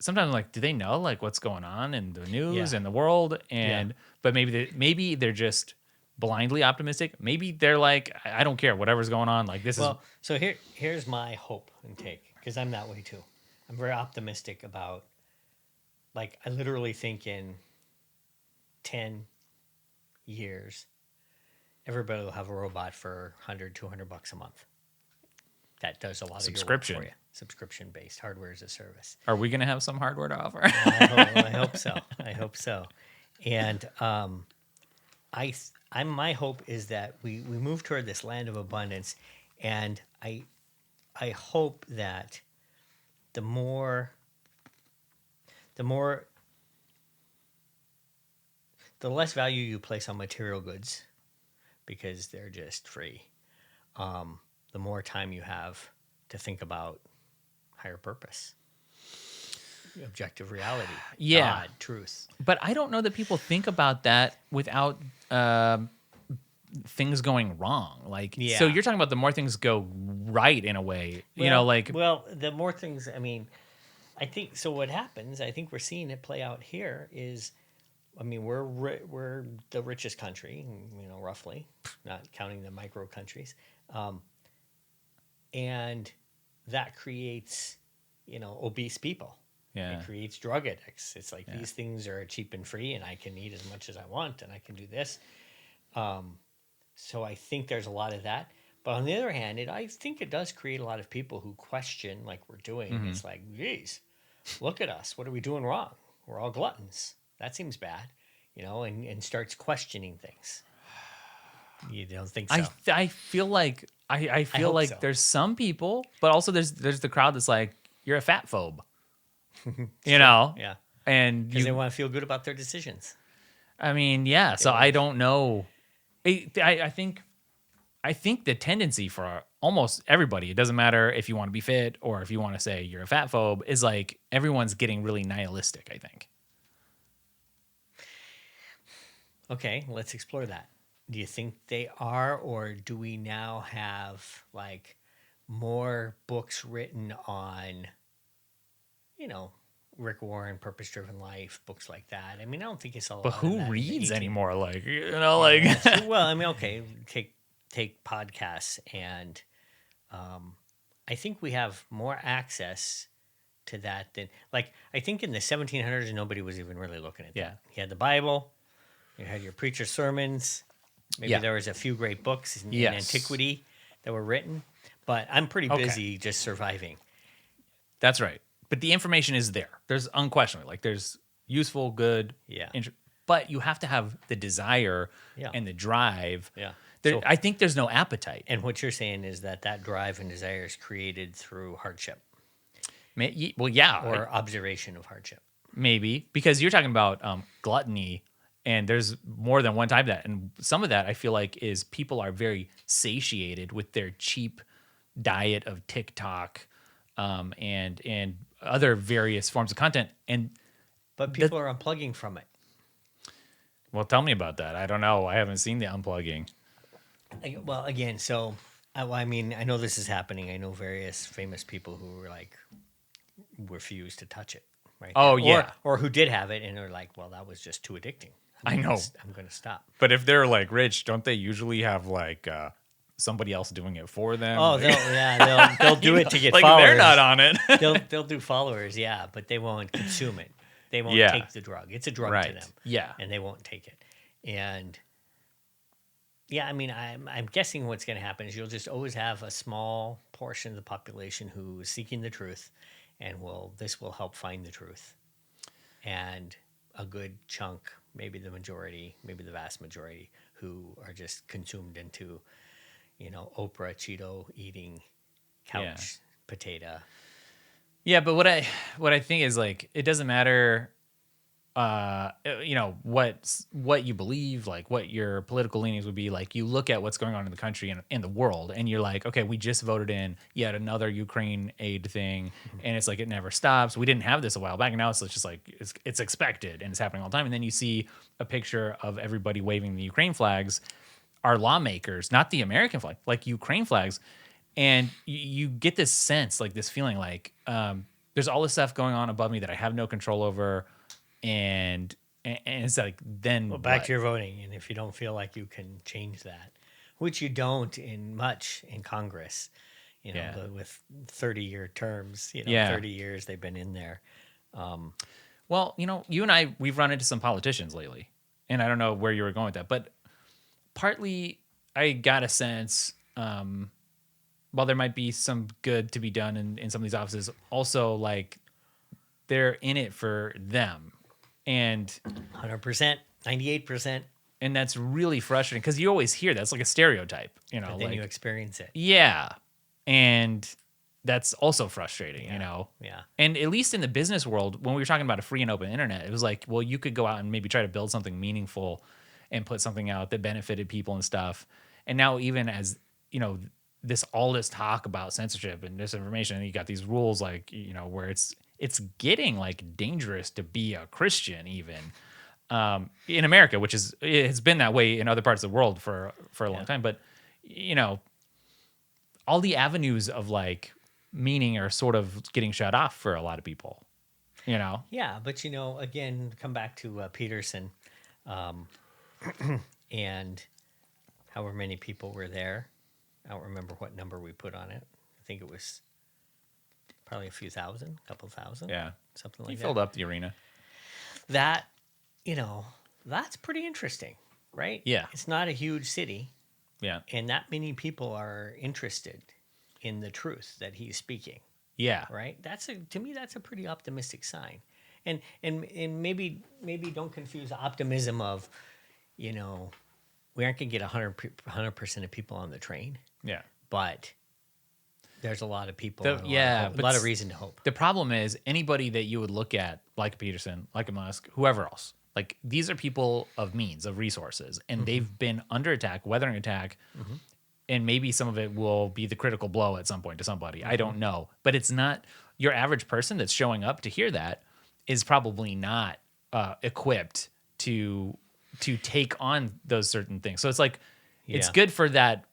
sometimes I'm like, do they know like what's going on in the news and the world? And, but maybe they're just blindly optimistic. Maybe they're like, I don't care, whatever's going on. Like So here's my hope and take, because I'm that way too. I'm very optimistic about, like, I literally think in 10 years, everybody will have a robot for $100, $200 a month. That does a lot of your work for you. Subscription based hardware as a service. Are we going to have some hardware to offer? I hope so. I hope so. And my hope is that we move toward this land of abundance, and I hope that the less value you place on material goods because they're just free, the more time you have to think about higher purpose, objective reality, God, truth. But I don't know that people think about that without things going wrong. Like, so you're talking about the more things go right in a way, Well, the more things, I mean, I think, so what happens, I think we're seeing it play out here is, I mean, we're the richest country, you know, roughly, not counting the micro countries. And that creates, you know, obese people. Yeah. It creates drug addicts. It's like these things are cheap and free, and I can eat as much as I want, and I can do this. So I think there's a lot of that. But on the other hand, I think it does create a lot of people who question, like we're doing. Mm-hmm. It's like, geez, look at us. What are we doing wrong? We're all gluttons. That seems bad, you know, and starts questioning things. You don't think so? I feel like I feel like so. There's some people, but also there's the crowd that's like, you're a fat phobe, you know? Yeah. And because they want to feel good about their decisions. I mean, yeah. So I don't know. I think the tendency for almost everybody, it doesn't matter if you want to be fit or if you want to say you're a fat phobe, is like everyone's getting really nihilistic, I think. Okay, let's explore that. Do you think they are, or do we now have like more books written on, you know, Rick Warren, Purpose Driven Life, books like that? I mean, I don't think it's a lot. But who of that reads anymore? Like, you know, like. Well, I mean, okay, take podcasts, and I think we have more access to that than, like, I think in the 1700s nobody was even really looking at that. Yeah. You had the Bible, you had your preacher sermons. Maybe there was a few great books in antiquity that were written, but I'm pretty busy just surviving. That's right. But the information is there. There's unquestionably, like, there's useful, good, but you have to have the desire and the drive. Yeah. So, I think there's no appetite. And what you're saying is that drive and desire is created through hardship. Well, yeah, or observation of hardship. maybe because you're talking about gluttony, and there's more than one type of that, and some of that I feel like is people are very satiated with their cheap diet of TikTok, and other various forms of content, and But people are unplugging from it. well, tell me about that. I don't know. I haven't seen the unplugging. Well, again, so I mean, I know this is happening. I know various famous people who were like refused to touch it, right? Oh, Or- yeah. or who did have it and are like, well, that was just too addicting. I know. I'm going to stop. But if they're like rich, don't they usually have like somebody else doing it for them? Oh, they'll do it to get like followers. they're not on it. They'll do followers, yeah, but they won't consume it. They won't Yeah. take the drug. It's a drug to Right. them. Yeah. And they won't take it. And yeah, I mean, I'm guessing what's going to happen is you'll just always have a small portion of the population who is seeking the truth, and this will help find the truth, and a good chunk, maybe the majority, maybe the vast majority, who are just consumed into, Oprah Cheeto eating, couch potato. Yeah, but what I think is like it doesn't matter what you believe, like what your political leanings would be. Like you look at what's going on in the country and in the world, and you're like, okay, we just voted in yet another Ukraine aid thing, and it's like it never stops. We didn't have this a while back, and now it's just like it's expected and it's happening all the time. And then you see a picture of everybody waving the Ukraine flags, our lawmakers, not the American flag, like Ukraine flags, and you get this sense, like this feeling, like there's all this stuff going on above me that I have no control over. And it's like, then Well, back what? to your voting, and if you don't feel like you can change that, which you don't in Congress, Yeah. with 30-year terms, Yeah. 30 years they've been in there. Well, you and I, we've run into some politicians lately, and I don't know where you were going with that, but partly I got a sense, while there might be some good to be done in some of these offices, also like they're in it for them. And 100%, 98%, and that's really frustrating because you always hear that. It's like a stereotype, but then like, you experience it. yeah. And that's also frustrating, Yeah. And at least in the business world, when we were talking about a free and open internet, it was like, well, you could go out and maybe try to build something meaningful and put something out that benefited people and stuff. And now even as, all this talk about censorship and disinformation, and you got these rules like, where it's getting like dangerous to be a Christian even in America, which it's been that way in other parts of the world for a long time. But, all the avenues of like meaning are sort of getting shut off for a lot of people, Yeah, but again, come back to Peterson, and however many people were there. I don't remember what number we put on it. I think it was probably a few thousand, a couple thousand. Yeah. Something He like filled that. up the arena. That, that's pretty interesting, right? Yeah. It's not a huge city, Yeah. and that many people are interested in the truth that he's speaking, Yeah. right? To me, that's a pretty optimistic sign. And maybe don't confuse optimism of, we aren't going to get 100% of people on the train, Yeah. but there's a lot of people, The- and a yeah, lot of but lot of reason to hope. The problem is anybody that you would look at, like Peterson, like a Musk, whoever else, like these are people of means, of resources, and they've been under attack, weathering attack, and maybe some of it will be the critical blow at some point to somebody. I don't know, but it's not your average person that's showing up to hear that is probably not equipped to take on those certain things. So it's like it's Yeah. good for that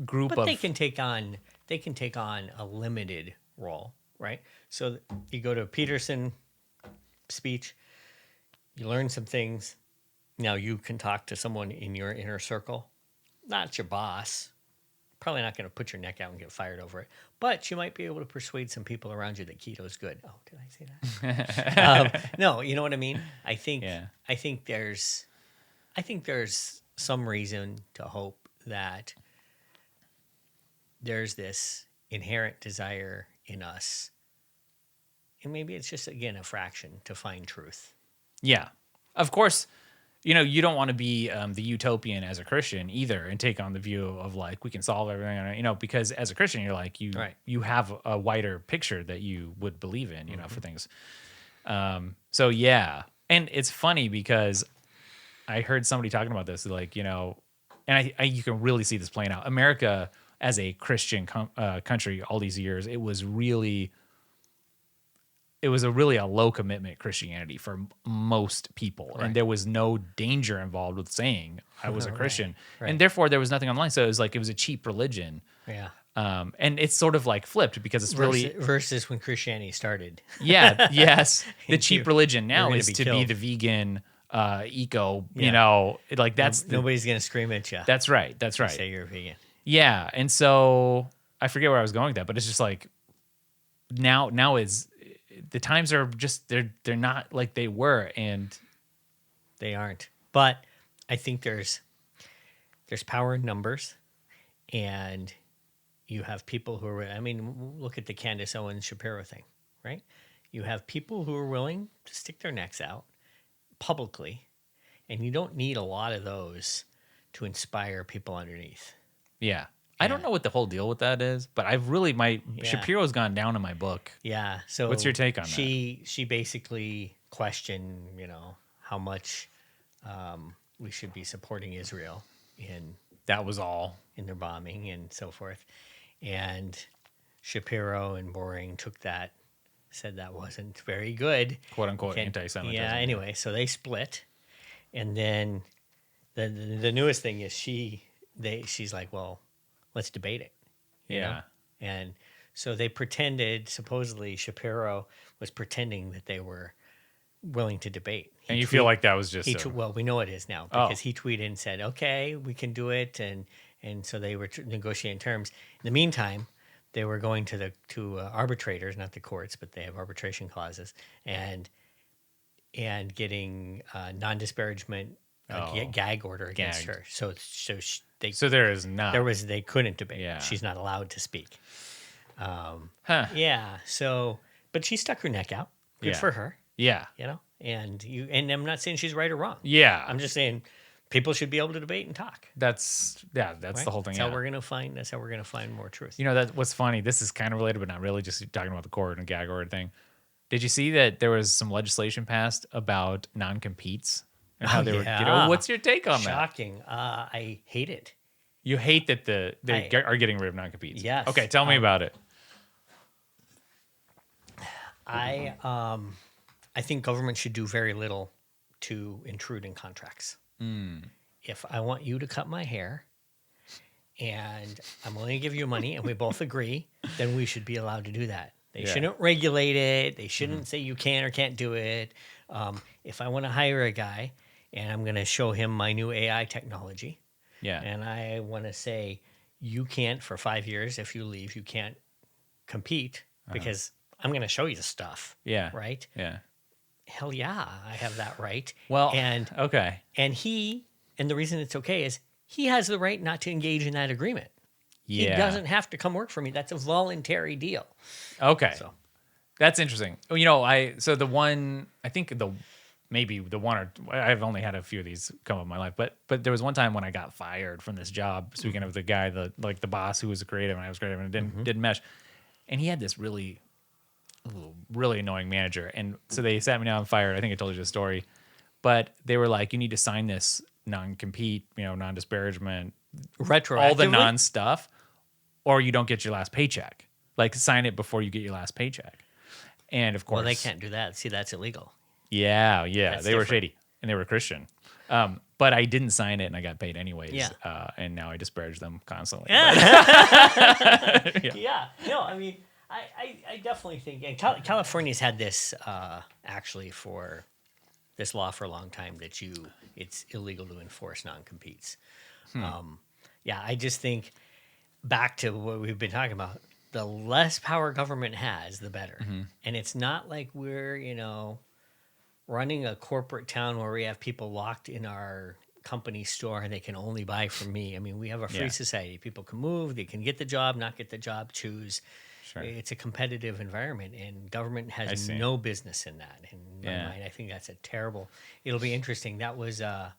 group But of they can take on a limited role, right? So you go to a Peterson speech, you learn some things. Now you can talk to someone in your inner circle, not your boss. Probably not going to put your neck out and get fired over it, but you might be able to persuade some people around you that keto's good. Oh, did I say that? No, you know what I mean. I think there's some reason to hope that there's this inherent desire in us, and maybe it's just again a fraction to find truth. Yeah. Of course, you don't want to be the utopian as a Christian either, and take on the view of like we can solve everything. Because as a Christian, you're like Right. you have a wider picture that you would believe in, for things. So yeah, and it's funny because I heard somebody talking about this, like and you can really see this playing out. America as a Christian country all these years, it was a really a low commitment Christianity for most people. Right. And there was no danger involved with saying I was a Right, Christian. right. And therefore there was nothing online. So it was a cheap religion. Yeah. And it's sort of like flipped because it's really, Versus when Christianity started. yeah, yes. The And cheap religion now gonna is be to be killed. the vegan, eco, Yeah. like that's, Nobody's gonna scream at you. that's right. That's right. Say you're vegan. Yeah. And so I forget where I was going with that, but it's just like now is the times are just, they're not like they were. And They aren't. But I think there's power in numbers, and you have people who are. I mean, look at the Candace Owens Shapiro thing, right? You have people who are willing to stick their necks out publicly, and you don't need a lot of those to inspire people underneath. yeah. I don't know what the whole deal with that is, but I've really, Shapiro's gone down in my book. Yeah. So What's your take on that? She basically questioned, how much we should be supporting Israel in That was all. their bombing and so forth. And Shapiro and Boring took that, said that wasn't very good. Quote unquote Can't- anti-Semitism. Yeah. Anyway, so they split, and then the newest thing is she's like, well, let's debate it. you know? Yeah. And so they pretended, supposedly Shapiro was pretending that they were willing to debate. And you feel like that was just Well, we know it is now Oh. because he tweeted and said, "Okay, we can do it," and so they were negotiating terms. In the meantime, they were going to arbitrators, not the courts, but they have arbitration clauses, and getting non-disparagement gag order against Gagged. her. So So there is not. they couldn't debate. Yeah. She's not allowed to speak. Huh. Yeah. So, but she stuck her neck out. Good Yeah. for her. Yeah. And I'm not saying she's right or wrong. Yeah. I'm just saying people should be able to debate and talk. That's right? the whole thing. That's how we're gonna find. That's how we're gonna find more truth. That what's funny. This is kind of related, but not really. Just talking about the court and gag order thing. Did you see that there was some legislation passed about non-competes and how they were? What's your take on that? Shocking. I hate it. You hate that they are getting rid of non-competes. Yes. Okay, tell me about it. I think government should do very little to intrude in contracts. If I want you to cut my hair and I'm only going to give you money and we both agree, then we should be allowed to do that. They shouldn't regulate it. They shouldn't say you can or can't do it. If I want to hire a guy and I'm going to show him my new AI technology, Yeah. and I want to say you can't for 5 years, if you leave, you can't compete because I'm going to show you the stuff. Yeah. Right? Yeah. Hell yeah, I have that right. Well. and Okay. the reason it's okay is he has the right not to engage in that agreement. Yeah. He doesn't have to come work for me. That's a voluntary deal. Okay. So That's interesting. The one, I think maybe the one, or I've only had a few of these come up in my life, but there was one time when I got fired from this job. Speaking of the guy, the boss who was creative and I was creative and it didn't mesh, and he had this really annoying manager. And so they sat me down and fired. I think I told you the story, but they were like, you need to sign this non-compete, non-disparagement, retroactively, all the non-stuff, or you don't get your last paycheck. Like sign it before you get your last paycheck. And of course, well, they can't do that. See, that's illegal. Yeah, That's they were different. shady and they were Christian. But I didn't sign it and I got paid anyways. Yeah. And now I disparage them constantly. Yeah. No, I mean, I definitely think, and California's had this actually for this law for a long time that it's illegal to enforce non-competes. I just think back to what we've been talking about, the less power government has, the better. And it's not like we're, running a corporate town where we have people locked in our company store and they can only buy from me. I mean, we have a free society. People can move, they can get the job, not get the job, choose. Sure. It's a competitive environment, and government I has see. no business in that. In my Yeah. mind, I think that's a terrible. It'll be interesting. That was that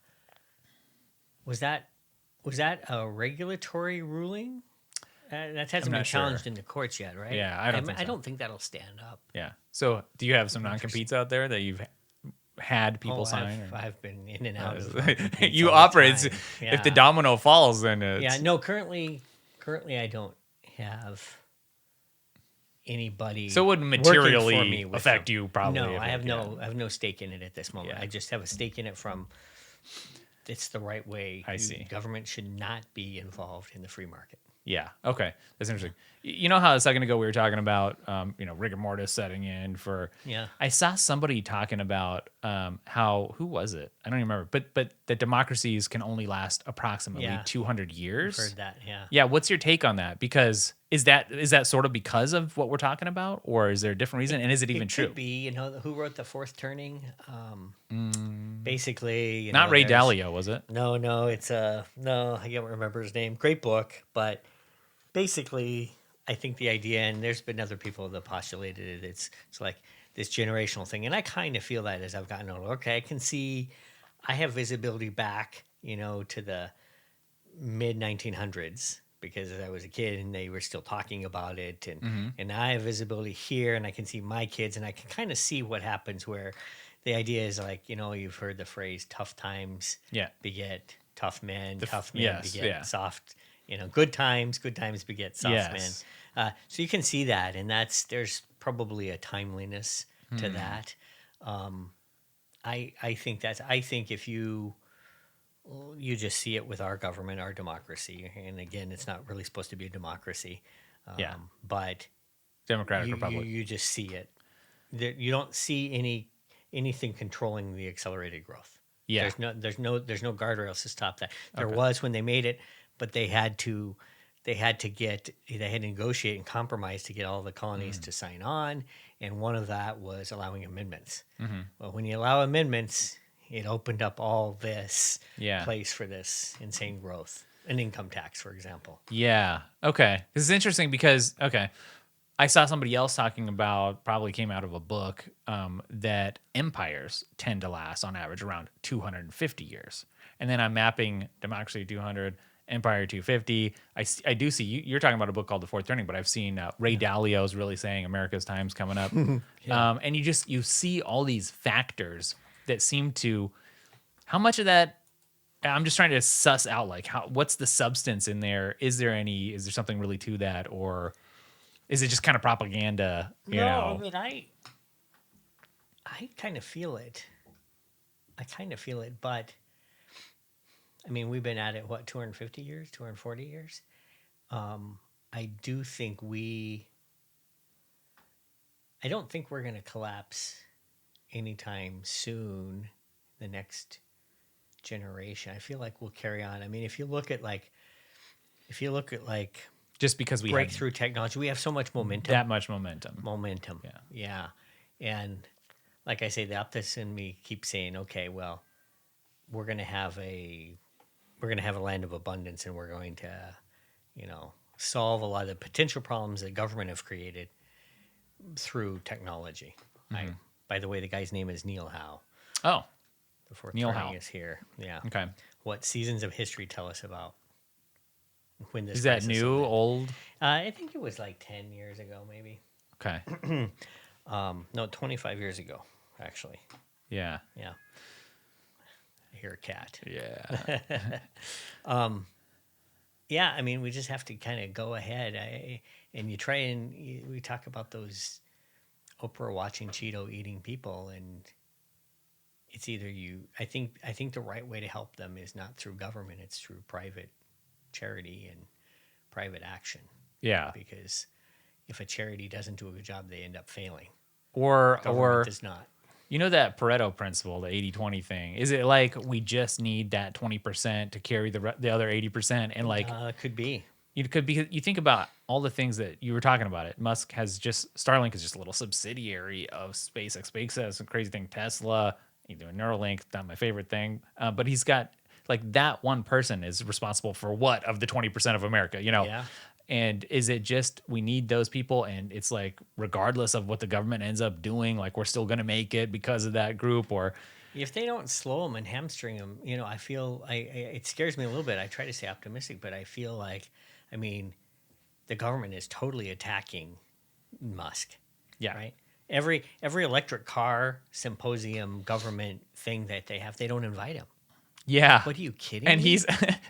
was that a regulatory ruling? That I'm hasn't been not sure. challenged in the courts yet, right? Yeah, I don't think I so. don't think that'll stand up. Yeah. So, do you have some non-competes out there that you've had people Oh, sign? I've been in and out of Or? non-competes You all the operate. time. If the Yeah. domino falls, then Yeah, it's no, currently I don't have anybody so it wouldn't working for materially me with affect them. you. Probably. No, if I have yeah. I have no stake in it at this moment. Yeah. I just have a stake in it from it's the right way. I see. Government should not be involved in the free market. Yeah. Okay. That's interesting. You know how a second ago we were talking about, rigor mortis setting in for. Yeah. I saw somebody talking about how who was it? I don't even remember. But that democracies can only last approximately Yeah. 200 years. Heard that, yeah. Yeah. What's your take on that? Because is that sort of because of what we're talking about, or is there a different reason? And is it even true? Could be, who wrote The Fourth Turning? Basically, Not Ray there's- Dalio, was it? No, it's no, I can't remember his name. Great book, but basically, I think the idea, and there's been other people that postulated it. It's like this generational thing, and I kind of feel that as I've gotten older. Okay, I can see, I have visibility back, to the mid 1900s because I was a kid and they were still talking about it, and I have visibility here, and I can see my kids, and I can kind of see what happens where. The idea is like, you've heard the phrase tough times Yeah. beget tough men, tough men yes, beget yeah. soft, good times beget soft Yes. men. So you can see that, and there's probably a timeliness to that. I think if you just see it with our government, our democracy, and again, it's not really supposed to be a democracy. Yeah. But Democratic Republic. you just see it. You don't see anything controlling the accelerated growth. Yeah. There's no guardrails to stop that. There was when they made it, but they had to negotiate and compromise to get all the colonies to sign on, and one of that was allowing amendments. Well, when you allow amendments, it opened up all this place for this insane growth. An income tax, for example. Yeah. Okay. This is interesting because I saw somebody else talking about, probably came out of a book, that empires tend to last on average around 250 years. And then I'm mapping democracy 200, empire 250. I do see, you're talking about a book called The Fourth Turning, but I've seen Ray Dalio's really saying America's time's coming up. And you see all these factors that seem to, how much of that, I'm just trying to suss out, like, what's the substance in there? Is there something really to that, or is it just kind of propaganda? I mean, I kind of feel it. But I mean, we've been at it, 250 years, 240 years? I do think I don't think we're going to collapse anytime soon, the next generation. I feel like we'll carry on. I mean, if you look at Just because we breakthrough technology, we have so much momentum. that much momentum. Yeah. And like I say, the optimist in me keeps saying, okay, well, we're going to have a land of abundance, and we're going to, solve a lot of the potential problems that government have created through technology. By the way, the guy's name is Neil Howe. Oh, The Fourth Neil Turning Howe. is here. Yeah. okay. What seasons of history tell us about when this Is that crisis new, ended? old? I think it was like 10 years ago, maybe. Okay. No, 25 years ago, actually. Yeah. Yeah. I hear a cat. Yeah. Yeah, I mean, we just have to kind of go ahead. We talk about those Oprah watching Cheeto eating people, and it's either I think the right way to help them is not through government, it's through private charity and private action. Yeah. Because if a charity doesn't do a good job, they end up failing. Or Government does not. You know that Pareto principle, the 80-20 thing? Is it like we just need that 20% to carry the other 80%? And like, Could be. you think about all the things that you were talking about. Starlink is just a little subsidiary of SpaceX. SpaceX is a crazy thing. Tesla, Neuralink, not my favorite thing. But he's got, like, that one person is responsible for what of the 20% of America, Yeah. And is it just we need those people, and it's like regardless of what the government ends up doing, like we're still gonna make it because of that group? Or If they don't slow them and hamstring them, I feel it scares me a little bit. I try to stay optimistic, but I feel like, I mean, the government is totally attacking Musk, yeah, right? Every electric car symposium government thing that they have, they don't invite him. yeah. What, are you kidding And me?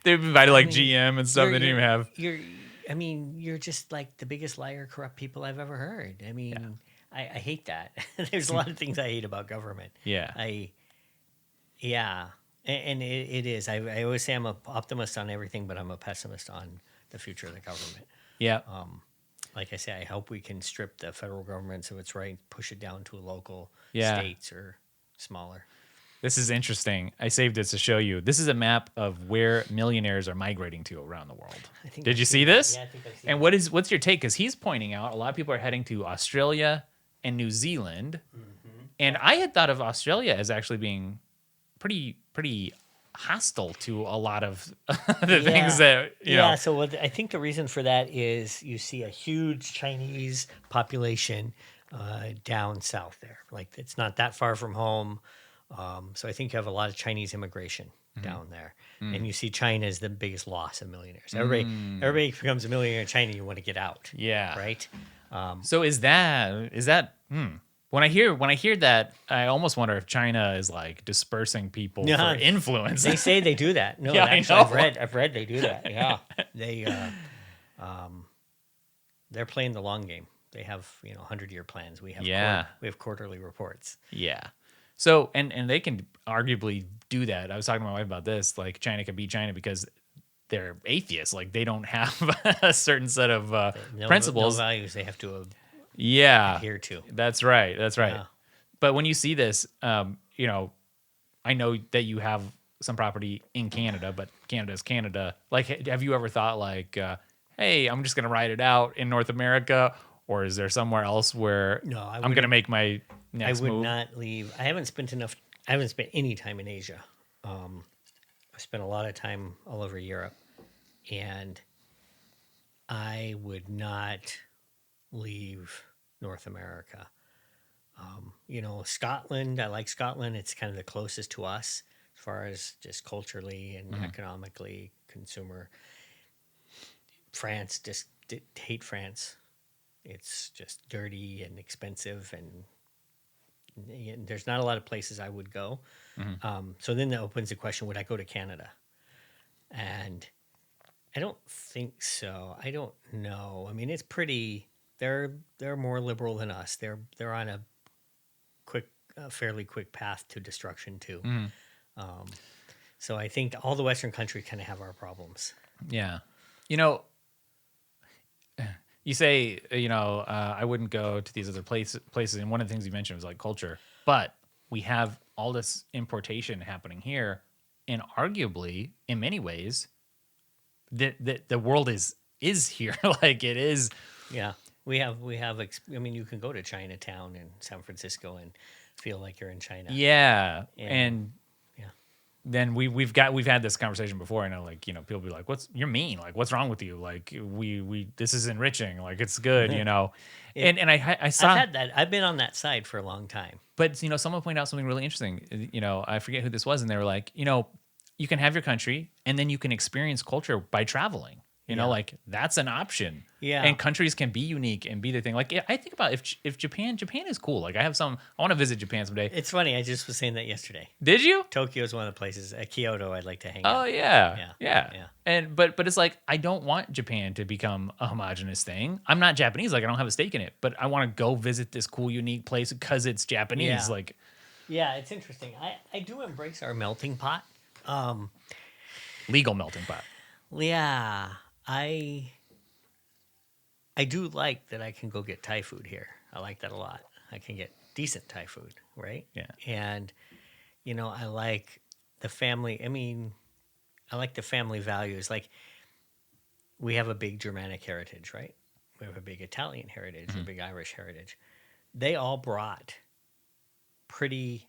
they've invited like mean, GM and stuff. They didn't even have. You're just like the biggest liar, corrupt people I've ever heard. I mean, Yeah. I hate that. There's a lot of things I hate about government. Yeah. Yeah, and it is. I always say I'm an optimist on everything, but I'm a pessimist on the future of the government. Yeah. Like I say, I hope we can strip the federal government so it's right, push it down to a local Yeah. states or smaller. This is interesting. I saved this to show you. This is a map of where millionaires are migrating to around the world. Did you see this? Yeah, I think I've seen And what's your take? Because he's pointing out a lot of people are heading to Australia and New Zealand. Mm-hmm. And I had thought of Australia as actually being pretty hostile to a lot of the things that you know. So I think the reason for that is you see a huge Chinese population down south there. Like, it's not that far from home. So I think you have a lot of Chinese immigration down there, and you see China as the biggest loss of millionaires. Everybody becomes a millionaire in China. You want to get out. Yeah. Right. So is that when I hear that, I almost wonder if China is like dispersing people Yeah. for influence. They say they do that. No, Yeah, I actually, know. I've read they do that. Yeah, they're playing the long game. They have 100-year plans. We have we have quarterly reports. Yeah. So and they can arguably do that. I was talking to my wife about this. Like China can beat China because they're atheists. Like they don't have a certain set of principles. No values they have to Yeah. adhere to. That's right. That's right. Yeah. But when you see this, I know that you have some property in Canada, but Canada's Canada. Like, have you ever thought like, hey, I'm just going to ride it out in North America? Or is there somewhere else where No, I I'm going to make my next I would move? not leave. I haven't spent any time in Asia. I spent a lot of time all over Europe, and I would not leave North America. Scotland, I like Scotland. It's kind of the closest to us as far as just culturally and economically, consumer. France, hate France. It's just dirty and expensive, and there's not a lot of places I would go. So then that opens the question, would I go to Canada? And I don't think so. I don't know. I mean, it's pretty, they're more liberal than us. They're on a fairly quick path to destruction too. So I think all the Western countries kind of have our problems. Yeah. You say, I wouldn't go to these other places. And one of the things you mentioned was like culture. But we have all this importation happening here. And arguably, in many ways, the world is here. Like it is. Yeah. We have. You can go to Chinatown in San Francisco and feel like you're in China. Yeah. And then we've had this conversation before. I know, like, people be like, you're mean. Like, what's wrong with you? Like, this is enriching. Like, it's good, and I saw. I've had that. I've been on that side for a long time. But, someone pointed out something really interesting. I forget who this was. And they were like, you can have your country and then you can experience culture by traveling. Like that's an option. Yeah. And countries can be unique and be their thing. Like I think about if Japan is cool. Like I want to visit Japan someday. It's funny. I just was saying that yesterday. Did you? Tokyo is one of the places. Kyoto, I'd like to hang Oh out. yeah. And but it's like I don't want Japan to become a homogenous thing. I'm not Japanese. Like I don't have a stake in it. But I want to go visit this cool, unique place because it's Japanese. Yeah. Like, yeah, it's interesting. I do embrace our melting pot. Legal melting pot. Yeah, I do like that I can go get Thai food here. I like that a lot. I can get decent Thai food, right? Yeah. And, I like the family. I mean, I like the family values. Like, we have a big Germanic heritage, right? We have a big Italian heritage, a big Irish heritage. They all brought pretty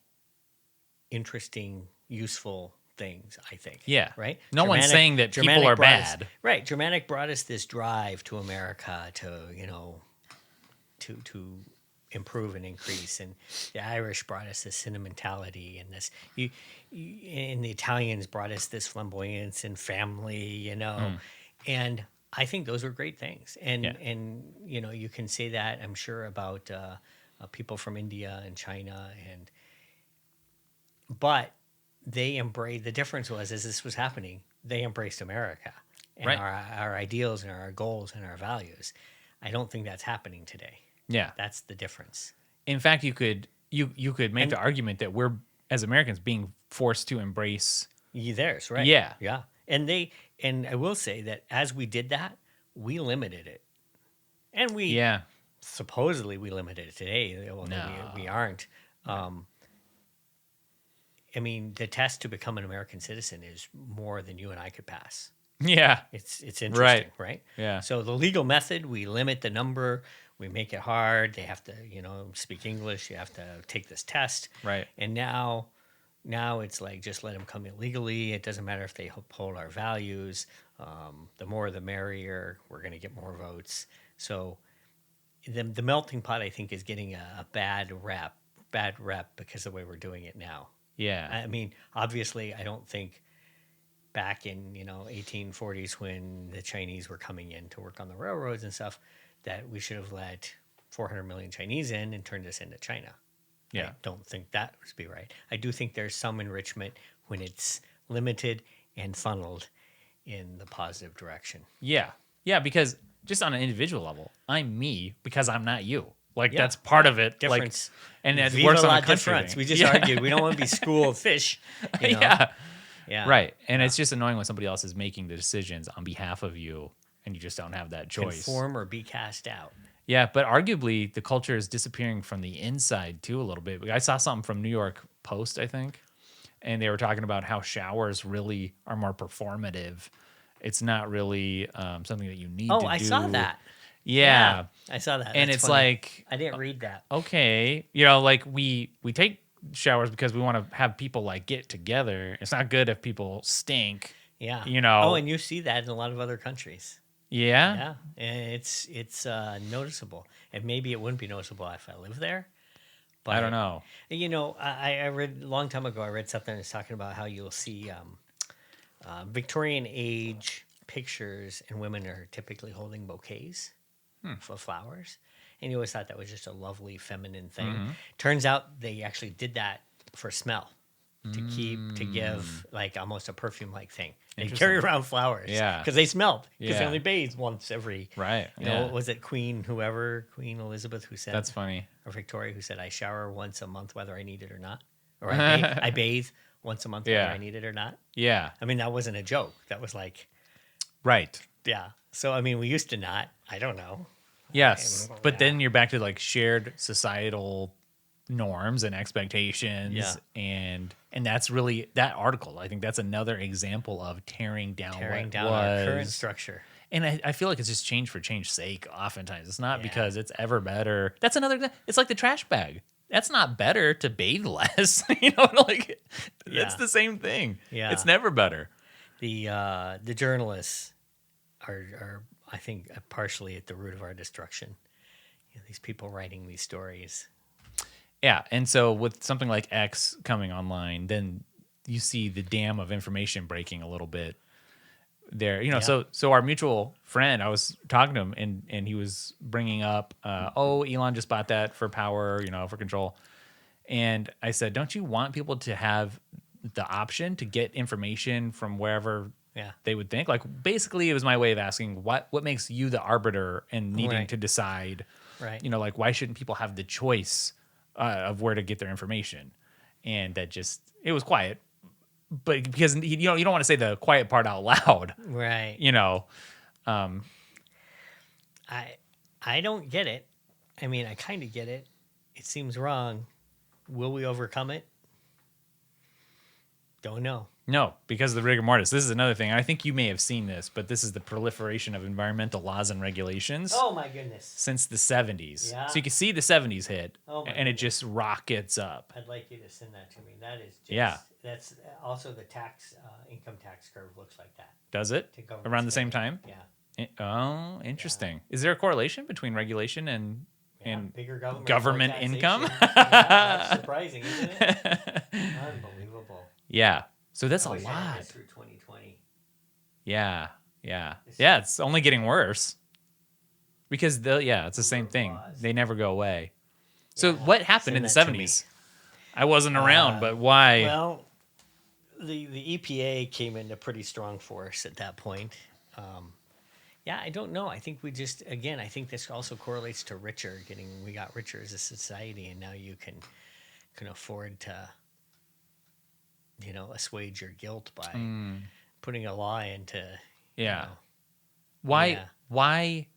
interesting, useful things, I think. Yeah. Right? No one's saying that people are bad. Right. Germanic brought us this drive to America to, to improve and increase, and the Irish brought us this sentimentality and this and the Italians brought us this flamboyance and family, and I think those were great things, and Yeah. and you can say that, I'm sure, about people from India and China, but they embraced. The difference was, as this was happening, they embraced America and Right. our ideals and our goals and our values. I don't think that's happening today. Yeah. That's the difference. In fact, you could make And- the argument that we're, as Americans, being forced to embrace. Theirs, right? Yeah. Yeah. And I will say that as we did that, we limited it. And Yeah. supposedly we limited it today, although No. we aren't. I mean, the test to become an American citizen is more than you and I could pass. Yeah. It's interesting, right? Yeah. So the legal method, we limit the number, we make it hard. They have to, speak English. You have to take this test. Right. And now it's like, just let them come illegally. It doesn't matter if they uphold our values. The more the merrier. We're going to get more votes. So the melting pot, I think, is getting a bad rep because of the way we're doing it now. Yeah. I mean, obviously, I don't think back in 1840s, when the Chinese were coming in to work on the railroads and stuff, that we should have let 400 million Chinese in and turned this into China. Yeah. I don't think that would be right. I do think there's some enrichment when it's limited and funneled in the positive direction. Yeah. Yeah. Because just on an individual level, I'm me because I'm not you. Like, Yeah. that's part of it. Difference. Like, and it Viva works on la a country difference. thing. We just Yeah. argued we don't want to be school of fish. Yeah. Yeah. Right. And it's just annoying when somebody else is making the decisions on behalf of you and you just don't have that choice. Conform or be cast out. Yeah, but arguably the culture is disappearing from the inside too a little bit. I saw something from New York Post, I think, and they were talking about how showers really are more performative. It's not really something that you need to do. Oh, I saw that. Yeah. I saw that. And That's it's funny. like, I didn't read that. okay, like we take showers because we want to have people like get together. It's not good if people stink. Yeah. Oh, and you see that in a lot of other countries. Yeah. Yeah. And it's noticeable. And maybe it wouldn't be noticeable if I lived there. But I don't know. I read a long time ago, I read something that's talking about how you'll see Victorian age pictures, and women are typically holding bouquets of flowers. And you always thought that was just a lovely feminine thing. Mm-hmm. Turns out they actually did that for smell, to give like almost a perfume like thing. They carry around flowers, Yeah. because they smelled, because they Yeah. only bathed once every. Right. What was it, Queen Elizabeth, who said, That's funny. or Victoria, who said, I shower once a month whether I need it or not, or I bathe once a month whether I need it or not. Yeah. I mean, that wasn't a joke. That was like, Right. yeah. So I mean, we used to not. I don't know. Yes. But Yeah. then you're back to like shared societal norms and expectations. Yeah. And that's really that article. I think that's another example of tearing down what Our current was. structure. And I feel like it's just change for change's sake oftentimes. It's not Yeah. because it's ever better. That's another, it's like the trash bag. That's not better to bathe less. Like that's Yeah. the same thing. Yeah. It's never better. The journalists are I think partially at the root of our destruction. These people writing these stories. Yeah, and so with something like X coming online, then you see the dam of information breaking a little bit there. So our mutual friend, I was talking to him, and he was bringing up, Elon just bought that for power, for control. And I said, don't you want people to have the option to get information from wherever Yeah. they would think? Like, basically, it was my way of asking, what makes you the arbiter and needing Right. to decide? Right. Like, why shouldn't people have the choice of where to get their information? And that just, it was quiet, but because you don't want to say the quiet part out loud. Right. I don't get it. I mean, I kind of get it. It seems wrong. Will we overcome it? Don't know. No, because of the rigor mortis. This is another thing. I think you may have seen this, but this is the proliferation of environmental laws and regulations Oh my goodness. since the 70s. Yeah. So you can see the 70s hit, Oh my and it goodness. just rockets up. I'd like you to send that to me. That is just, Yeah. That's also the income tax curve looks like that. Does it? To government Around the same spending. time? Yeah. Oh, interesting. Is there a correlation between regulation and Bigger government, government more income? taxation. Yeah, that's surprising, isn't it? Unbelievable. Yeah. So that's I a wish I had lot. this through 2020. Yeah. Yeah, it's only getting worse. Because it's the same thing. laws. They never go away. So Yeah, what happened in send the that to me. 70s? I wasn't around, but why? Well, the EPA came into pretty strong force at that point. I don't know. I think we just, again, I think this also correlates to we got richer as a society, and now you can afford to, assuage your guilt by putting a law into, Yeah. know, Why? yeah. Why?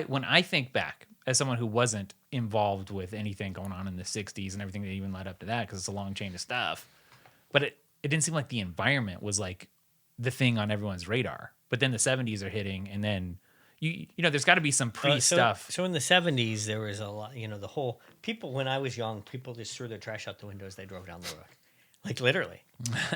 When I think back as someone who wasn't involved with anything going on in the 60s and everything that even led up to that, because it's a long chain of stuff, but it didn't seem like the environment was like the thing on everyone's radar. But then the 70s are hitting, and then there's got to be some stuff. So in the 70s, there was a lot, the whole people, when I was young, people just threw their trash out the window as they drove down the road. Like literally.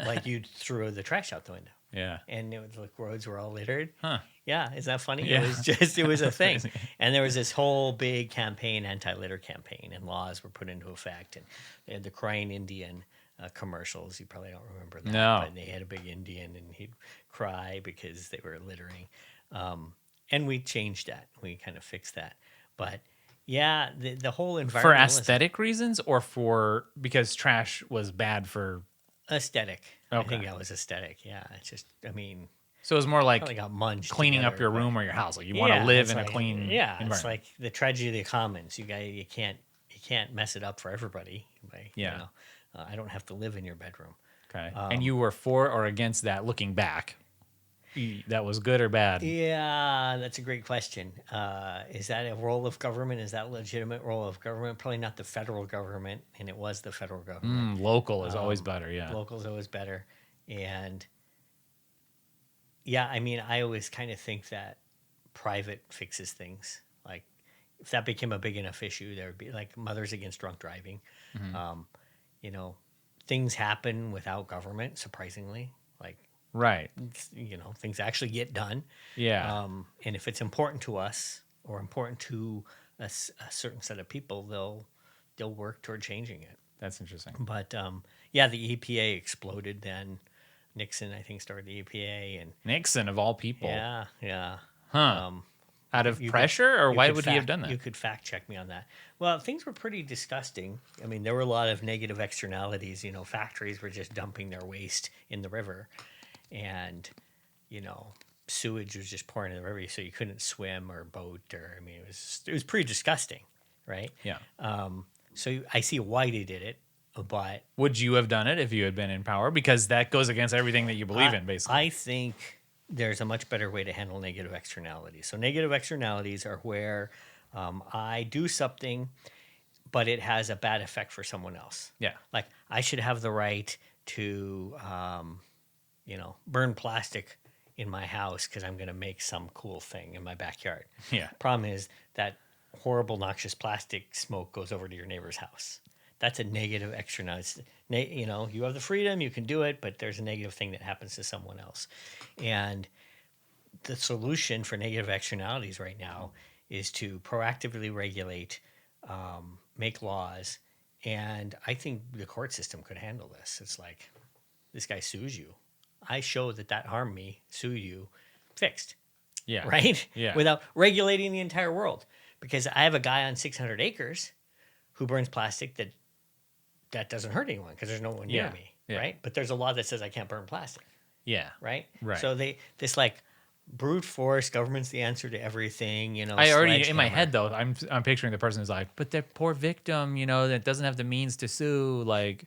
Like you threw the trash out the window. Yeah. And it was like roads were all littered. Huh. Yeah, is that funny? Yeah. It was a thing. And there was this whole big campaign, anti-litter campaign, and laws were put into effect. And they had the crying Indian commercials. You probably don't remember that. No. But they had a big Indian, and he'd cry because they were littering. And we changed that. We kind of fixed that. But yeah, the whole environment. For aesthetic reasons, or because trash was bad for aesthetic. I Okay. think that was aesthetic. Yeah, it's just, So it was more like probably got munched cleaning up together, your but- room or your house. Like you want to live it's in a like- clean environment. it's like the tragedy of the commons. You can't mess it up for everybody. Yeah. I don't have to live in your bedroom. Okay. And you were for or against that looking back? That was good or bad? Yeah, that's a great question. Is that a role of government? Is that a legitimate role of government? Probably not the federal government, and it was the federal government. Local is always better, yeah. Local's always better. And yeah, I always kind of think that private fixes things. Like if that became a big enough issue, there would be like Mothers Against Drunk Driving. Things happen without government, surprisingly. Like, Right. things actually get done. Yeah. And if it's important to us or important to a certain set of people, they'll work toward changing it. That's interesting. But the EPA exploded then. Nixon, I think, started the EPA, and Nixon of all people. yeah. Huh. Out of You pressure, or you why could would he have done that? You could fact check me on that. Well, things were pretty disgusting. There were a lot of negative externalities. Factories were just dumping their waste in the river, and sewage was just pouring in the river, so you couldn't swim or boat, or it was pretty disgusting, right? Yeah. So I see why they did it, but Would you have done it if you had been in power? Because that goes against everything that you believe in, basically. I think there's a much better way to handle negative externalities. So negative externalities are where I do something, but it has a bad effect for someone else. Yeah. Like I should have the right to, burn plastic in my house because I'm going to make some cool thing in my backyard. Yeah. Problem is that horrible, noxious plastic smoke goes over to your neighbor's house. That's a negative externality. You have the freedom, you can do it, but there's a negative thing that happens to someone else. And the solution for negative externalities right now is to proactively regulate, make laws, and I think the court system could handle this. It's like, this guy sues you. I show that harmed me, sue you, fixed. Yeah. Right? Yeah. Without regulating the entire world. Because I have a guy on 600 acres who burns plastic that doesn't hurt anyone because there's no one near Yeah. me, Yeah. right? But there's a law that says I can't burn plastic, Yeah. right? Right. So this like brute force, government's the answer to everything, I already in my sledgehammer. head though. I'm picturing the person who's like, but that poor victim, that doesn't have the means to sue. Like,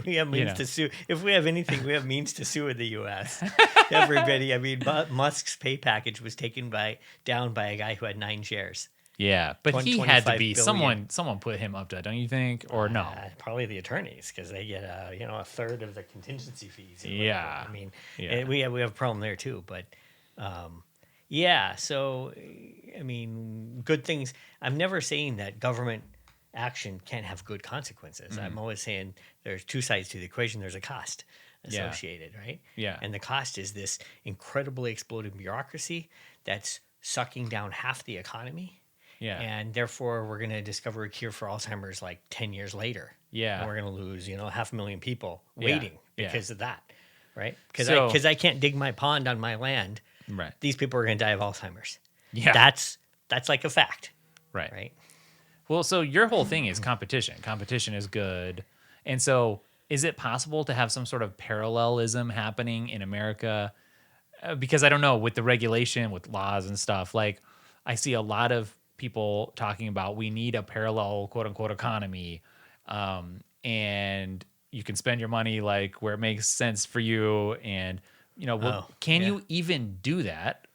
We have means know. to sue. If we have anything, we have means to sue in the U.S. Everybody. Musk's pay package was taken down by a guy who had 9 shares. Yeah, but 20, he had to 25 be billion. someone put him up to that, don't you think? Or no? Probably the attorneys because they get a third of the contingency fees. Or whatever. Yeah. I mean, Yeah. we have a problem there too. But yeah, so I mean, good things. I'm never saying that government action can't have good consequences. I'm always saying there's two sides to the equation. There's a cost Yeah. associated, right? Yeah. And the cost is this incredibly exploded bureaucracy that's sucking down half the economy. Yeah. And therefore, we're going to discover a cure for Alzheimer's like 10 years later. Yeah. And we're going to lose, 500,000 people Yeah. waiting Yeah. because of that, right? Because So- I can't dig my pond on my land. Right. These people are going to die of Alzheimer's. Yeah. That's like a fact, Right. right? Well, so your whole thing is competition. Competition is good. And so is it possible to have some sort of parallelism happening in America? Because I don't know, with the regulation, with laws and stuff, like I see a lot of people talking about we need a parallel quote unquote economy. And you can spend your money like where it makes sense for you. And, can you even do that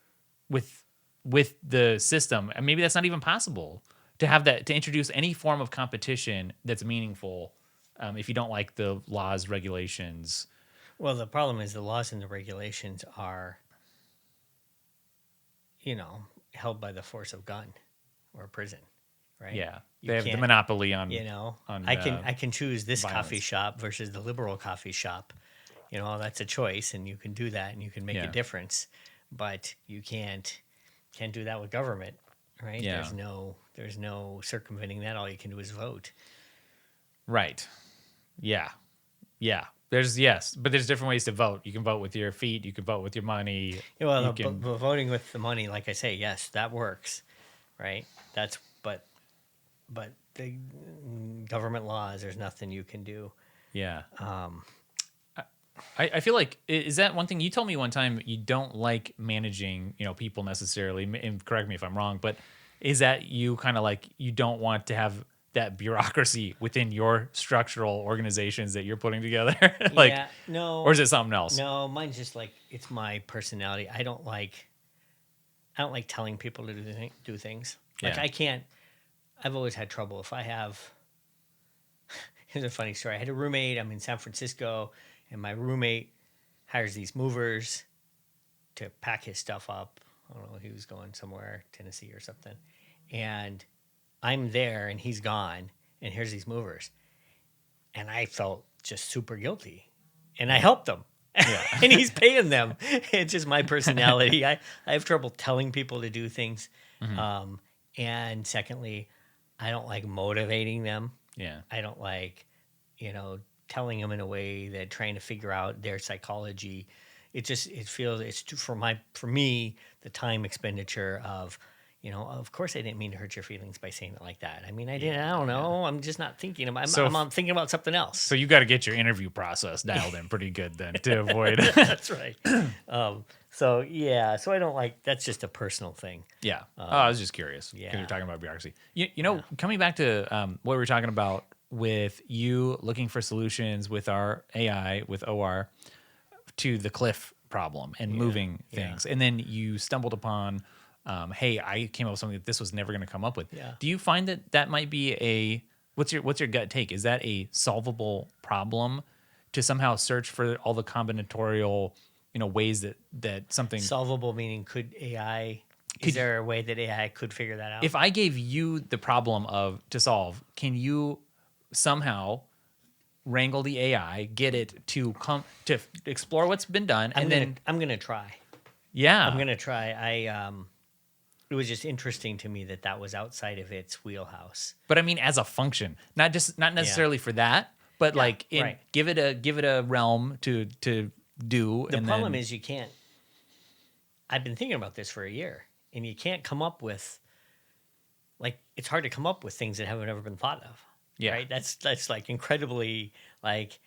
with the system? And maybe that's not even possible to have that, to introduce any form of competition that's meaningful. If you don't like the laws, regulations. Well, the problem is the laws and the regulations are, held by the force of gun or prison, right? Yeah. You They have the can't- monopoly on, I can choose this coffee violence. shop versus the liberal coffee shop. That's a choice, and you can do that, and you can make Yeah. a difference. But you can't do that with government, right? Yeah. There's no circumventing that. All you can do is vote. right. Yeah. Yeah. But there's different ways to vote. You can vote with your feet. You can vote with your money. Well, you can, but voting with the money, like I say, yes, that works, right? But the government laws, there's nothing you can do. yeah. I feel like, is that one thing you told me one time? You don't like managing, people necessarily, and correct me if I'm wrong, but is that you kind of like, you don't want to have that bureaucracy within your structural organizations that you're putting together? Like, Yeah, no. or is it something else? No, mine's just like it's my personality. I don't like telling people to do things. Like Yeah. I've always had trouble if I have. Here's a funny story. I had a roommate. I'm in San Francisco, and my roommate hires these movers to pack his stuff up. I don't know. He was going somewhere, Tennessee or something, and I'm there, and he's gone. And here's these movers, and I felt just super guilty, and I helped them. Yeah. And he's paying them. It's just my personality. I have trouble telling people to do things. Mm-hmm. And secondly, I don't like motivating them. Yeah. I don't like, telling them in a way that trying to figure out their psychology. It feels it's too, for me, the time expenditure of, of course I didn't mean to hurt your feelings by saying it like that. I mean, I don't know. I'm just not thinking about, I'm thinking about something else. So you got to get your interview process dialed in pretty good then to avoid. That's right. So I don't like, that's just a personal thing. Yeah. I was just curious because yeah. you're talking about bureaucracy. Coming back to what we were talking about with you looking for solutions with our AI, with OR, to the cliff problem and moving things. And then you stumbled upon, hey, I came up with something that this was never going to come up with. Yeah. Do you find that might be what's your gut take? Is that a solvable problem to somehow search for all the combinatorial, ways that something Solvable meaning is there a way that AI could figure that out? if I gave you the problem to solve, can you somehow wrangle the AI, get it to come to explore what's been done, I'm then gonna try. yeah, I'm gonna try. It was just interesting to me that was outside of its wheelhouse. But I mean, as a function, not necessarily for that, but like right. give it a realm to do. The problem is you can't. I've been thinking about this for a year, and you can't come up with. Like, it's hard to come up with things that haven't ever been thought of. Yeah. Right. That's like incredibly like,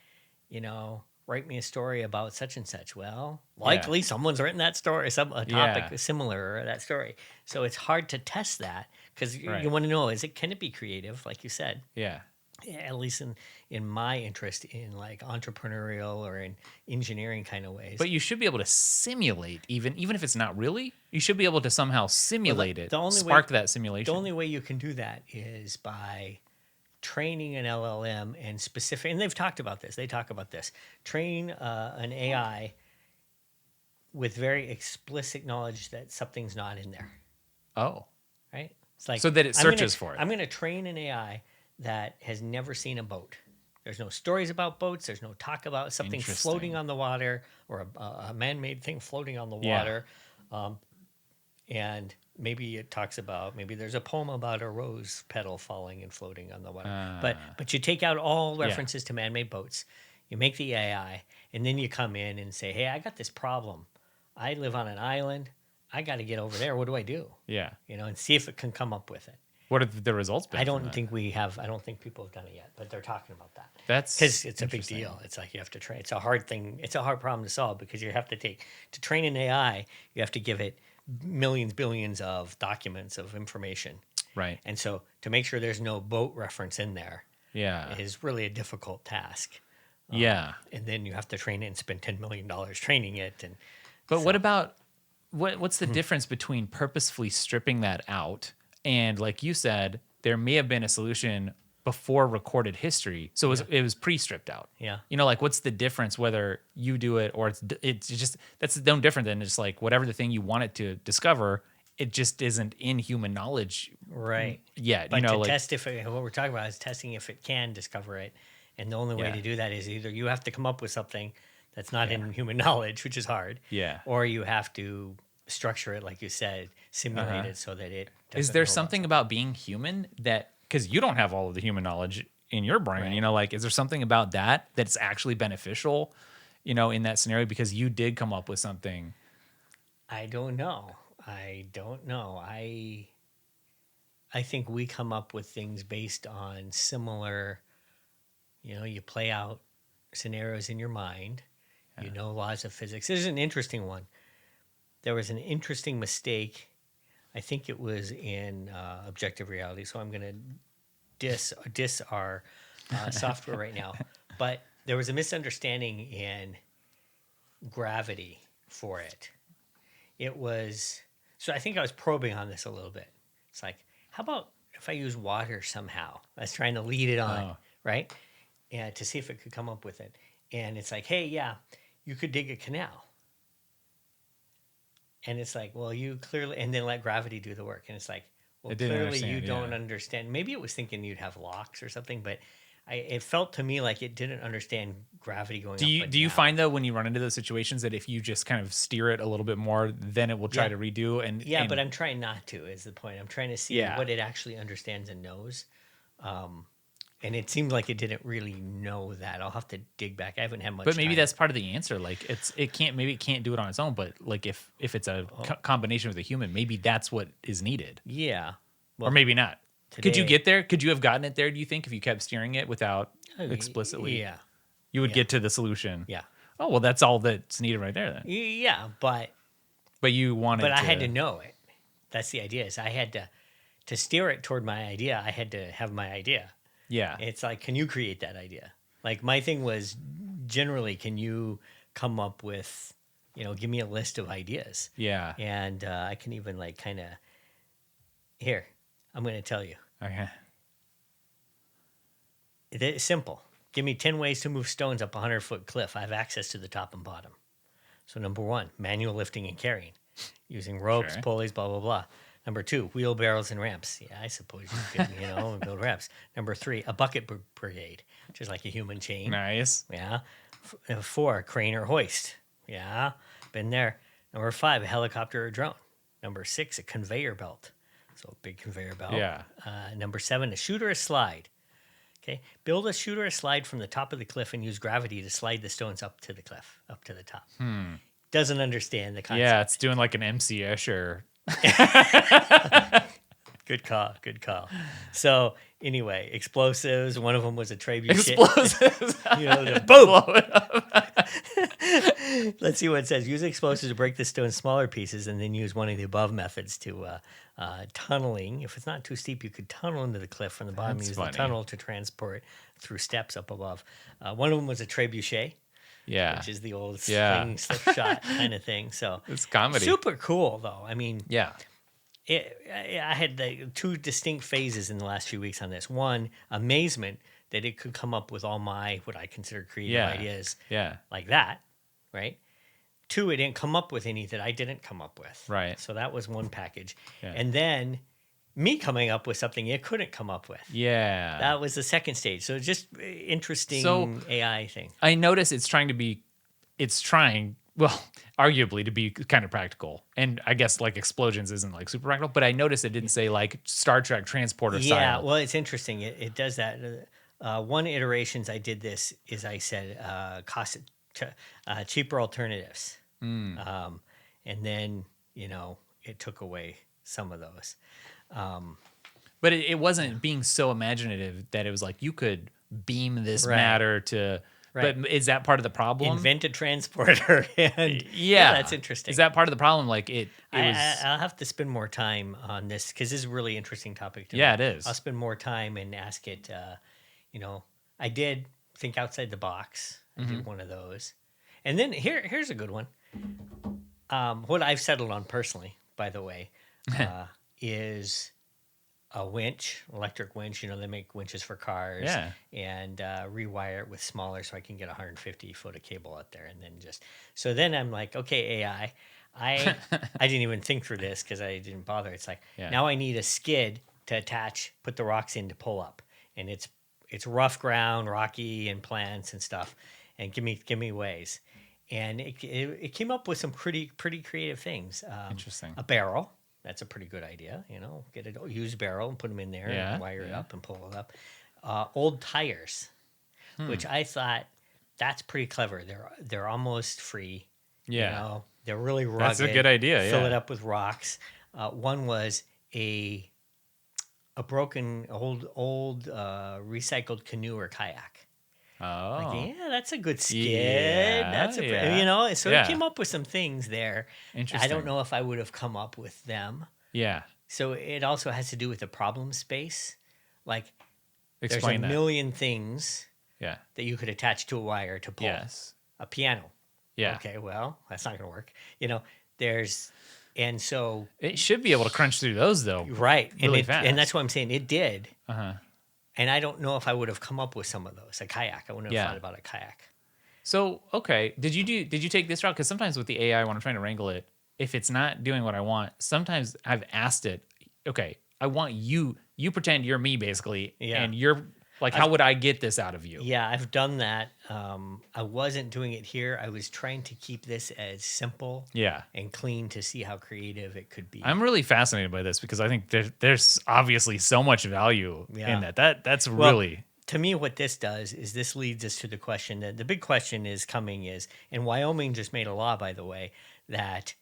write me a story about such and such. Well, likely someone's written that story, a topic similar to that story. So it's hard to test that because Right. you want to know, can it be creative, like you said? Yeah. at least in my interest in like entrepreneurial or in engineering kind of ways. But you should be able to simulate, even if it's not really. You should be able to somehow simulate it, spark that simulation. The only way you can do that is by training an LLM and specific. And they've talked about this. They talk about this. Train an AI with very explicit knowledge that something's not in there. Oh, right. It's like so that it searches for it. I'm going to train an AI that has never seen a boat. There's no stories about boats. There's no talk about something floating on the water or a man-made thing floating on the water. And maybe it talks about, maybe there's a poem about a rose petal falling and floating on the water. But you take out all references to man-made boats. You make the AI, and then you come in and say, hey, I got this problem. I live on an island. I got to get over there. What do I do? Yeah. And see if it can come up with it. What have the results been? I don't think people have done it yet, but they're talking about that. That's because it's a big deal. It's like you have to train. It's a hard thing. It's a hard problem to solve because you have to train an AI, you have to give it millions, billions of documents of information. Right. And so to make sure there's no boat reference in there is really a difficult task. And then you have to train it and spend $10 million training it. But what about, what's the difference between purposefully stripping that out and, like you said, there may have been a solution before recorded history, so it was pre-stripped out. Yeah. Like, what's the difference whether you do it or it's just, that's no different than just like whatever the thing you want it to discover, it just isn't in human knowledge yet. But to test what we're talking about is testing if it can discover it, and the only way to do that is either you have to come up with something that's not in human knowledge, which is hard, or you have to structure it, like you said, simulate it so that it doesn't. Is there something about being human that, because you don't have all of the human knowledge in your brain, like, is there something about that that's actually beneficial, in that scenario, because you did come up with something? I don't know. I think we come up with things based on similar, you play out scenarios in your mind, laws of physics. This is an interesting one. There was an interesting mistake. I think it was in objective reality. So I'm going to diss our software right now. But there was a misunderstanding in gravity for it. It was, so I think I was probing on this a little bit. It's like, how about if I use water somehow? I was trying to lead it on, right? And to see if it could come up with it. And it's like, hey, you could dig a canal. And it's like, well, you clearly, and then let gravity do the work. And it's like, well, clearly you don't understand. Maybe it was thinking you'd have locks or something, but it felt to me like it didn't understand gravity going up. Do you find, though, when you run into those situations that if you just kind of steer it a little bit more, then it will try to redo? But I'm trying not to, is the point. I'm trying to see what it actually understands and knows. And it seemed like it didn't really know that. I'll have to dig back. I haven't had much But maybe time. that's part of the answer. Like, it can't do it on its own, but like if it's a combination with a human, maybe that's what is needed. Yeah. Well, or maybe not. Could you get there? Could you have gotten it there, do you think, if you kept steering it without explicitly? Yeah. You would get to the solution. Yeah. Oh, well, that's all that's needed right there then. Yeah, but you wanted But I had to know it. That's the idea. Is I had to steer it toward my idea, I had to have my idea. Yeah. It's like, can you create that idea? Like, my thing was, generally, can you come up with, give me a list of ideas? Yeah. And I can even, like, kind of, here, I'm going to tell you. Okay. It's simple. Give me 10 ways to move stones up a 100-foot cliff. I have access to the top and bottom. So, number 1, manual lifting and carrying, using ropes, pulleys, blah, blah, blah. Number 2, wheelbarrows and ramps. Yeah, I suppose you could, build ramps. Number 3, a bucket brigade, which is like a human chain. Nice. Yeah. 4, crane or hoist. Yeah, been there. Number 5, a helicopter or drone. Number 6, a conveyor belt. So a big conveyor belt. Yeah. Number 7, a chute or a slide. Okay. Build a chute or a slide from the top of the cliff and use gravity to slide the stones up to the cliff, up to the top. Doesn't understand the concept. Yeah, it's doing like an MC Escher. Good call. So anyway, explosives. One of them was a trebuchet. Explosives. boom. Blow it up. Let's see what it says. Use explosives to break the stone in smaller pieces, and then use one of the above methods to tunneling. If it's not too steep, you could tunnel into the cliff from the bottom. That's Use funny. the tunnel to transport through steps up above. One of them was a trebuchet, Yeah. which is the old Yeah. sling slipshot kind of thing. So It's comedy. super cool, though. I mean, Yeah. I had the two distinct phases in the last few weeks on this. One, amazement that it could come up with all my what I consider creative Yeah. ideas Yeah. like that, right? Two, it didn't come up with any that I didn't come up with. Right. So that was one package. Yeah. And then me coming up with something it couldn't come up with. Yeah. That was the second stage. So just interesting So- AI thing. I notice it's trying, well, arguably to be kind of practical. And I guess like explosions isn't like super practical, but I noticed it didn't say like Star Trek transporter Yeah, style. well, it's interesting. It does that. One iterations I did this is I said cost cheaper alternatives, and then it took away some of those. But it wasn't being so imaginative that it was like you could beam this Right. matter to. Right. But is that part of the problem? Invent a transporter, and Yeah. that's interesting. Is that part of the problem? Like it was. I'll have to spend more time on this because this is a really interesting topic to Yeah, me. it is. I'll spend more time and ask it. I did think outside the box. I Mm-hmm. did one of those, and then here's a good one. What I've settled on personally, by the way, is a winch, electric winch. They make winches for cars. Yeah. And rewire it with smaller so I can get 150 foot of cable out there, and then so then I'm like, okay, AI. I didn't even think through this because I didn't bother. It's like Yeah. now I need a skid to attach, put the rocks in to pull up, and it's rough ground, rocky, and plants and stuff, and give me ways, and it came up with some pretty creative things. Interesting. A barrel. That's a pretty good idea. Get a used barrel and put them in there Yeah, and wire it yeah. up and pull it up. Old tires, which I thought that's pretty clever. They're almost free. Yeah. They're really rugged. That's a good idea, Fill yeah. it up with rocks. One was a broken old recycled canoe or kayak. Oh. Like, yeah, that's a good skid. Yeah, That's yeah. So Yeah. it came up with some things there. I Interesting. don't know if I would have come up with them. Yeah. So it also has to do with the problem space. Like Explain there's a that. million things Yeah. that you could attach to a wire to pull. Yes. A piano. Yeah. Okay, well, that's not going to work. And so It should be able to crunch through those though. right, Really and fast. that's what I'm saying. It did, Uh-huh. and I don't know if I would have come up with some of those. A kayak, I wouldn't have Yeah. thought about a kayak. So, okay, did you take this route? Because sometimes with the AI, when I'm trying to wrangle it, if it's not doing what I want, sometimes I've asked it, okay, I want you pretend you're me basically, Yeah. and you're like, how would I get this out of you? Yeah, I've done that. I wasn't doing it here. I was trying to keep this as simple Yeah. and clean to see how creative it could be. I'm really fascinated by this because I think there's obviously so much value Yeah. in that. That's Well, really to me, what this does is this leads us to the question that the big question is coming is, and Wyoming just made a law, by the way, that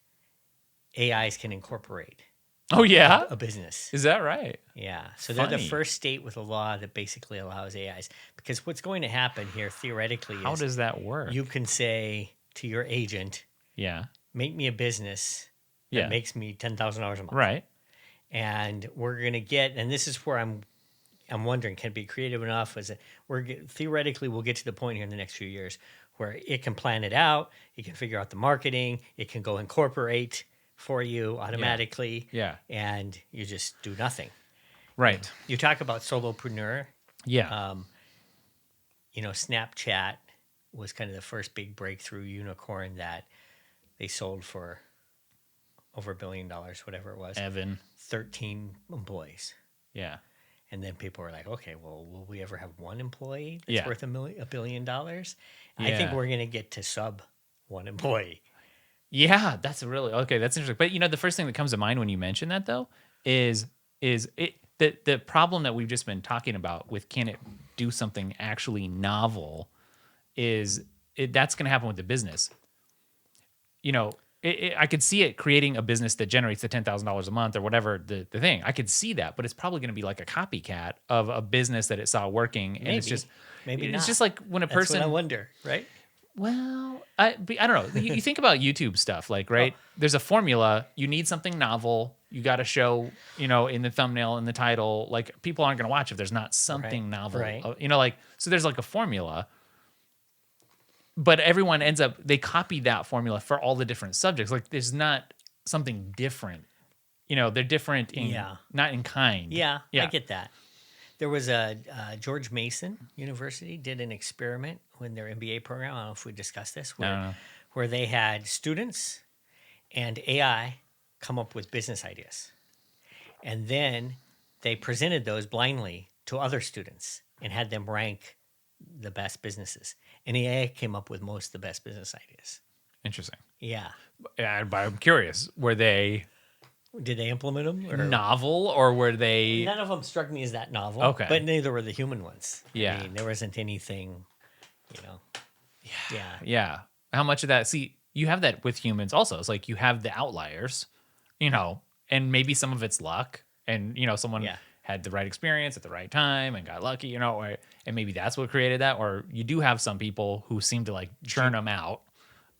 AIs can incorporate Oh yeah, a business. is that right? Yeah. So they're the Funny. first state with a law that basically allows AIs. Because what's going to happen here theoretically How is does that work? you can say to your agent, Yeah, make me a business that Yeah. makes me $10,000 a month. right. And we're going to get, and this is where I'm wondering, can it be creative enough? Theoretically, we'll get to the point here in the next few years where it can plan it out, it can figure out the marketing, it can go incorporate for you automatically, Yeah. and you just do nothing. Right. You talk about solopreneur. Yeah. Snapchat was kind of the first big breakthrough unicorn that they sold for over $1 billion, whatever it was, Evan. 13 employees. Yeah. And then people were like, okay, well, will we ever have one employee that's Yeah. worth $1 billion? I think Yeah. we're going to get to sub one employee. Yeah, that's interesting. But the first thing that comes to mind when you mention that though is the problem that we've just been talking about with can it do something actually novel is that's going to happen with the business. I could see it creating a business that generates the $10,000 a month or whatever the thing. I could see that, but it's probably going to be like a copycat of a business that it saw working, and it's just Maybe it's not. just like when a That's person what I wonder, right? Well, I don't know. You think about YouTube stuff, like, right? There's a formula. You need something novel. You got to show, in the thumbnail, in the title. Like, people aren't going to watch if there's not something novel. right. Like, so there's like a formula, but everyone ends up, they copy that formula for all the different subjects. Like, there's not something different. They're different in, not in kind. Yeah, I get that. There was a George Mason University did an experiment when their MBA program. I don't know if we discussed this, where they had students and AI come up with business ideas, and then they presented those blindly to other students and had them rank the best businesses. And AI came up with most of the best business ideas. Interesting. Yeah. But I'm curious, were they Did they implement them? Or? novel, or were they? None of them struck me as that novel. Okay. But neither were the human ones. Yeah. I mean, there wasn't anything, Yeah. How much of that? See, you have that with humans also. It's like you have the outliers, and maybe some of it's luck, and someone had the right experience at the right time and got lucky, and maybe that's what created that. Or you do have some people who seem to like churn them out,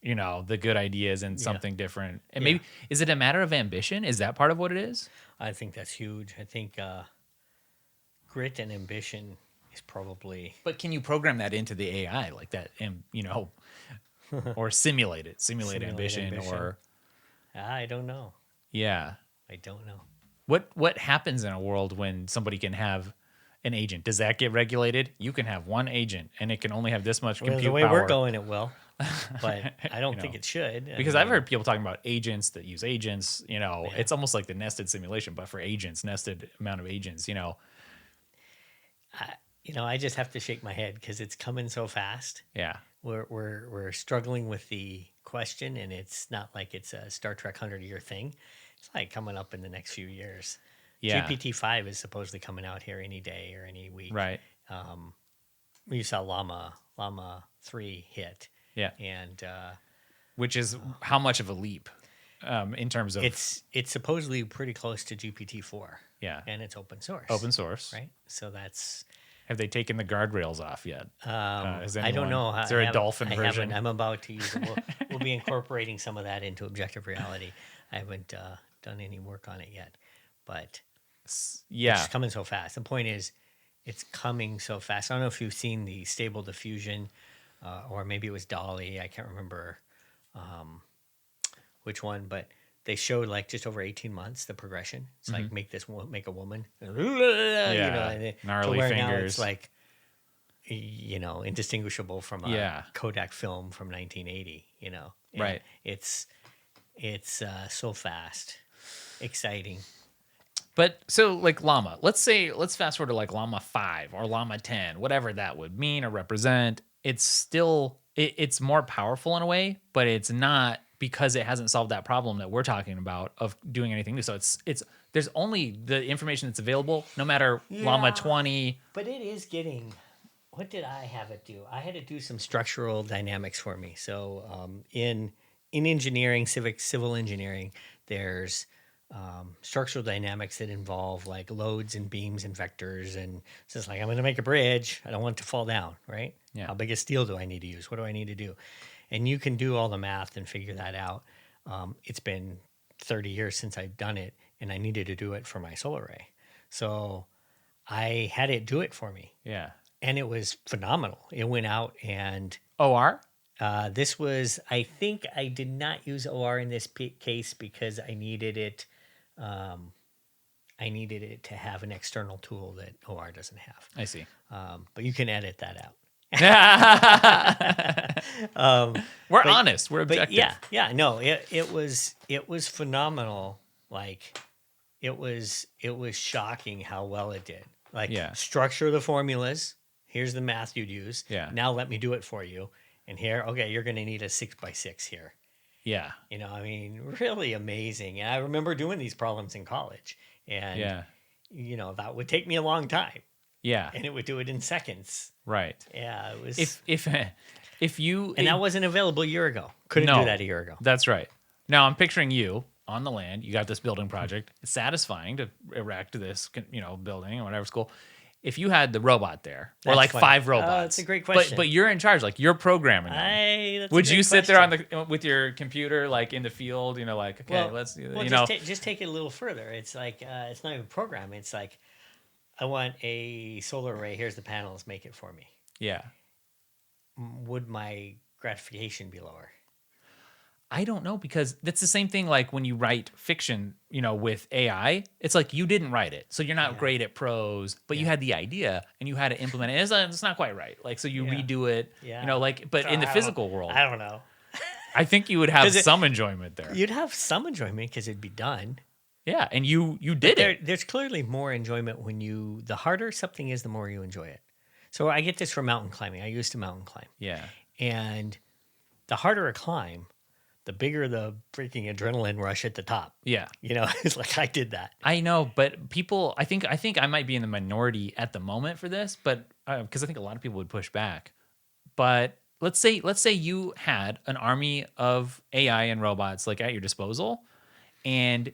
the good ideas and something different. And maybe, is it a matter of ambition? Is that part of what it is? I think that's huge. I think grit and ambition is probably. But can you program that into the AI like that, and or simulate ambition, or? I don't know. Yeah. I don't know. What happens in a world when somebody can have an agent? Does that get regulated? You can have one agent, and it can only have this much compute The way power. we're going, it will. But I don't think it should. Because I've heard people talking about agents that use agents. It's almost like the nested simulation, but for agents, nested amount of agents. I just have to shake my head because it's coming so fast. Yeah. We're struggling with the question, and it's not like it's a Star Trek 100-year thing. It's like coming up in the next few years. Yeah. GPT-5 is supposedly coming out here any day or any week. Right. We saw Llama 3 hit. Yeah. And which is how much of a leap in terms of it's supposedly pretty close to GPT-4. Yeah. And it's open source. Open source. Right. So that's. Have they taken the guardrails off yet? I don't know. Is there a dolphin I version? I'm about to use it. We'll be incorporating some of that into objective reality. I haven't done any work on it yet, but it's coming so fast. The point is, it's coming so fast. I don't know if you've seen the Stable Diffusion, or maybe it was Dolly. I can't remember which one, but they showed like just over 18 months the progression. It's like make a woman, gnarly to where fingers. now it's like indistinguishable from a Kodak film from 1980. And right. It's so fast, exciting. But so like Llama, let's fast forward to like Llama 5 or Llama 10, whatever that would mean or represent. It's still, it's more powerful in a way, but it's not, because it hasn't solved that problem that we're talking about of doing anything new. So there's only the information that's available, no matter Llama 20. But it is getting, what did I have it do? I had it do some structural dynamics for me. So in engineering, civil engineering, there's structural dynamics that involve like loads and beams and vectors. And it's just like, I'm going to make a bridge. I don't want it to fall down, right? Yeah. How big a steel do I need to use? What do I need to do? And you can do all the math and figure that out. It's been 30 years since I've done it, and I needed to do it for my solar array. So I had it do it for me. Yeah. And it was phenomenal. It went out and... OR? This was, I think I did not use OR in this case because I needed it. I needed it to have an external tool that OR doesn't have. I see. But you can edit that out. We're honest. We're objective. Yeah. No, it was phenomenal. Like it was shocking how well it did. Like structure the formulas. Here's the math you'd use. Yeah. Now let me do it for you. And here, okay, you're going to need a 6x6 here. Yeah. I mean, really amazing. And I remember doing these problems in college, and that would take me a long time. Yeah. And it would do it in seconds. Right. Yeah, it was. If you that wasn't available a year ago. Couldn't do that a year ago. That's right. Now I'm picturing you on the land. You got this building project. It's satisfying to erect this, building or whatever school. if you had the robot there, or That's like funny. 5 Oh, robots, that's a great question. But you're in charge, like you're programming them. That's a Would great you sit there question. with your computer, like in the field, like, okay, let's, just take it a little further. It's like it's not even program. It's like I want a solar array. Here's the panels. Make it for me. yeah. Would my gratification be lower? I don't know, because that's the same thing like when you write fiction, with AI. It's like you didn't write it. So you're not great at prose, but you had the idea and you had to implement it. It's not quite right. Like, so you redo it, but in the physical world, I don't know. I think you would have some enjoyment there. You'd have some enjoyment because it'd be done. Yeah. And you did it. There's clearly more enjoyment when the harder something is, the more you enjoy it. So I get this from mountain climbing. I used to mountain climb. Yeah. And the harder a climb, the bigger the freaking adrenaline rush at the top. Yeah. It's like I did that. I know, but people, I think I might be in the minority at the moment for this, but because I think a lot of people would push back. But let's say you had an army of AI and robots like at your disposal, and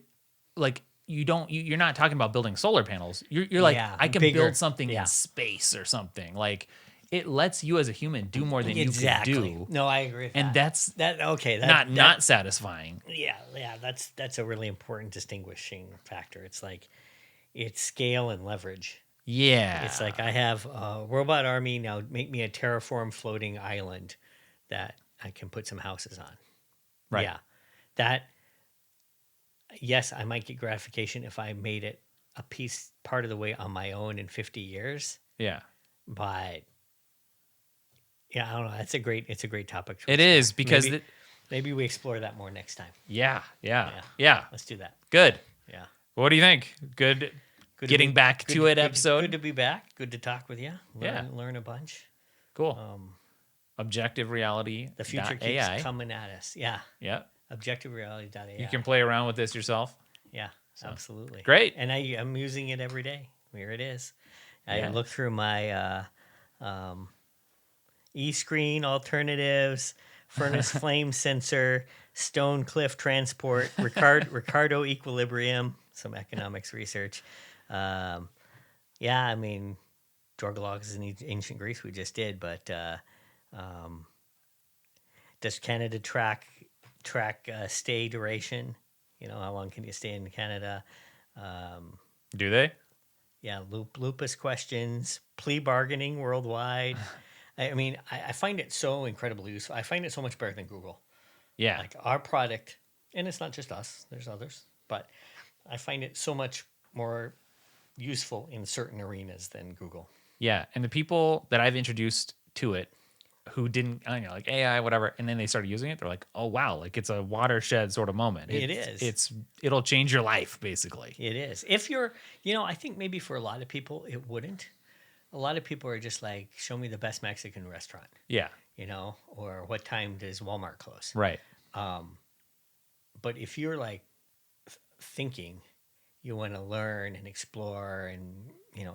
like you're not talking about building solar panels. You're like, I can build something in space or something. Like, it lets you as a human do more than you can do. No, I agree with and that. that's okay. Not satisfying. Yeah. That's a really important distinguishing factor. It's like it's scale and leverage. Yeah. It's like I have a robot army, now make me a terraform floating island that I can put some houses on. Right. Yeah. Yes, I might get gratification if I made it part of the way on my own in 50 years. Yeah. But yeah, I don't know. It's a great topic. It is, because maybe we explore that more next time. Yeah. Let's do that. Good. Yeah. What do you think? Good getting back to it episode. Good to be back. Good to talk with you. Learn a bunch. Cool. Objective reality. The future keeps coming at us. Yeah. Yeah. Objectivereality.ai. You can play around with this yourself. Yeah, absolutely. Great. And I'm using it every day. Here it is. I look through my e-screen alternatives, furnace flame sensor, stone cliff transport, Ricardo equilibrium, some economics research. Drug logs in ancient Greece we just did, but does Canada track stay duration? How long can you stay in Canada? Do they? Yeah, lupus questions, plea bargaining worldwide. I find it so incredibly useful. I find it so much better than Google. Yeah. Like our product, and it's not just us, there's others, but I find it so much more useful in certain arenas than Google. Yeah. And the people that I've introduced to it who didn't, like AI, whatever, and then they started using it, they're like, oh, wow, like it's a watershed sort of moment. It'll change your life, basically. It is. If you're, I think maybe for a lot of people, it wouldn't. A lot of people are just like, show me the best Mexican restaurant. Yeah. Or what time does Walmart close? Right. But if you're like thinking, you want to learn and explore and,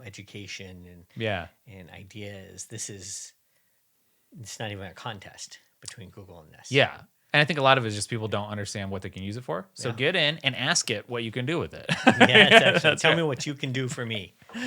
education and ideas, it's not even a contest between Google and this. Yeah. And I think a lot of it is just people don't understand what they can use it for. So get in and ask it what you can do with it. Yeah, tell me what you can do for me.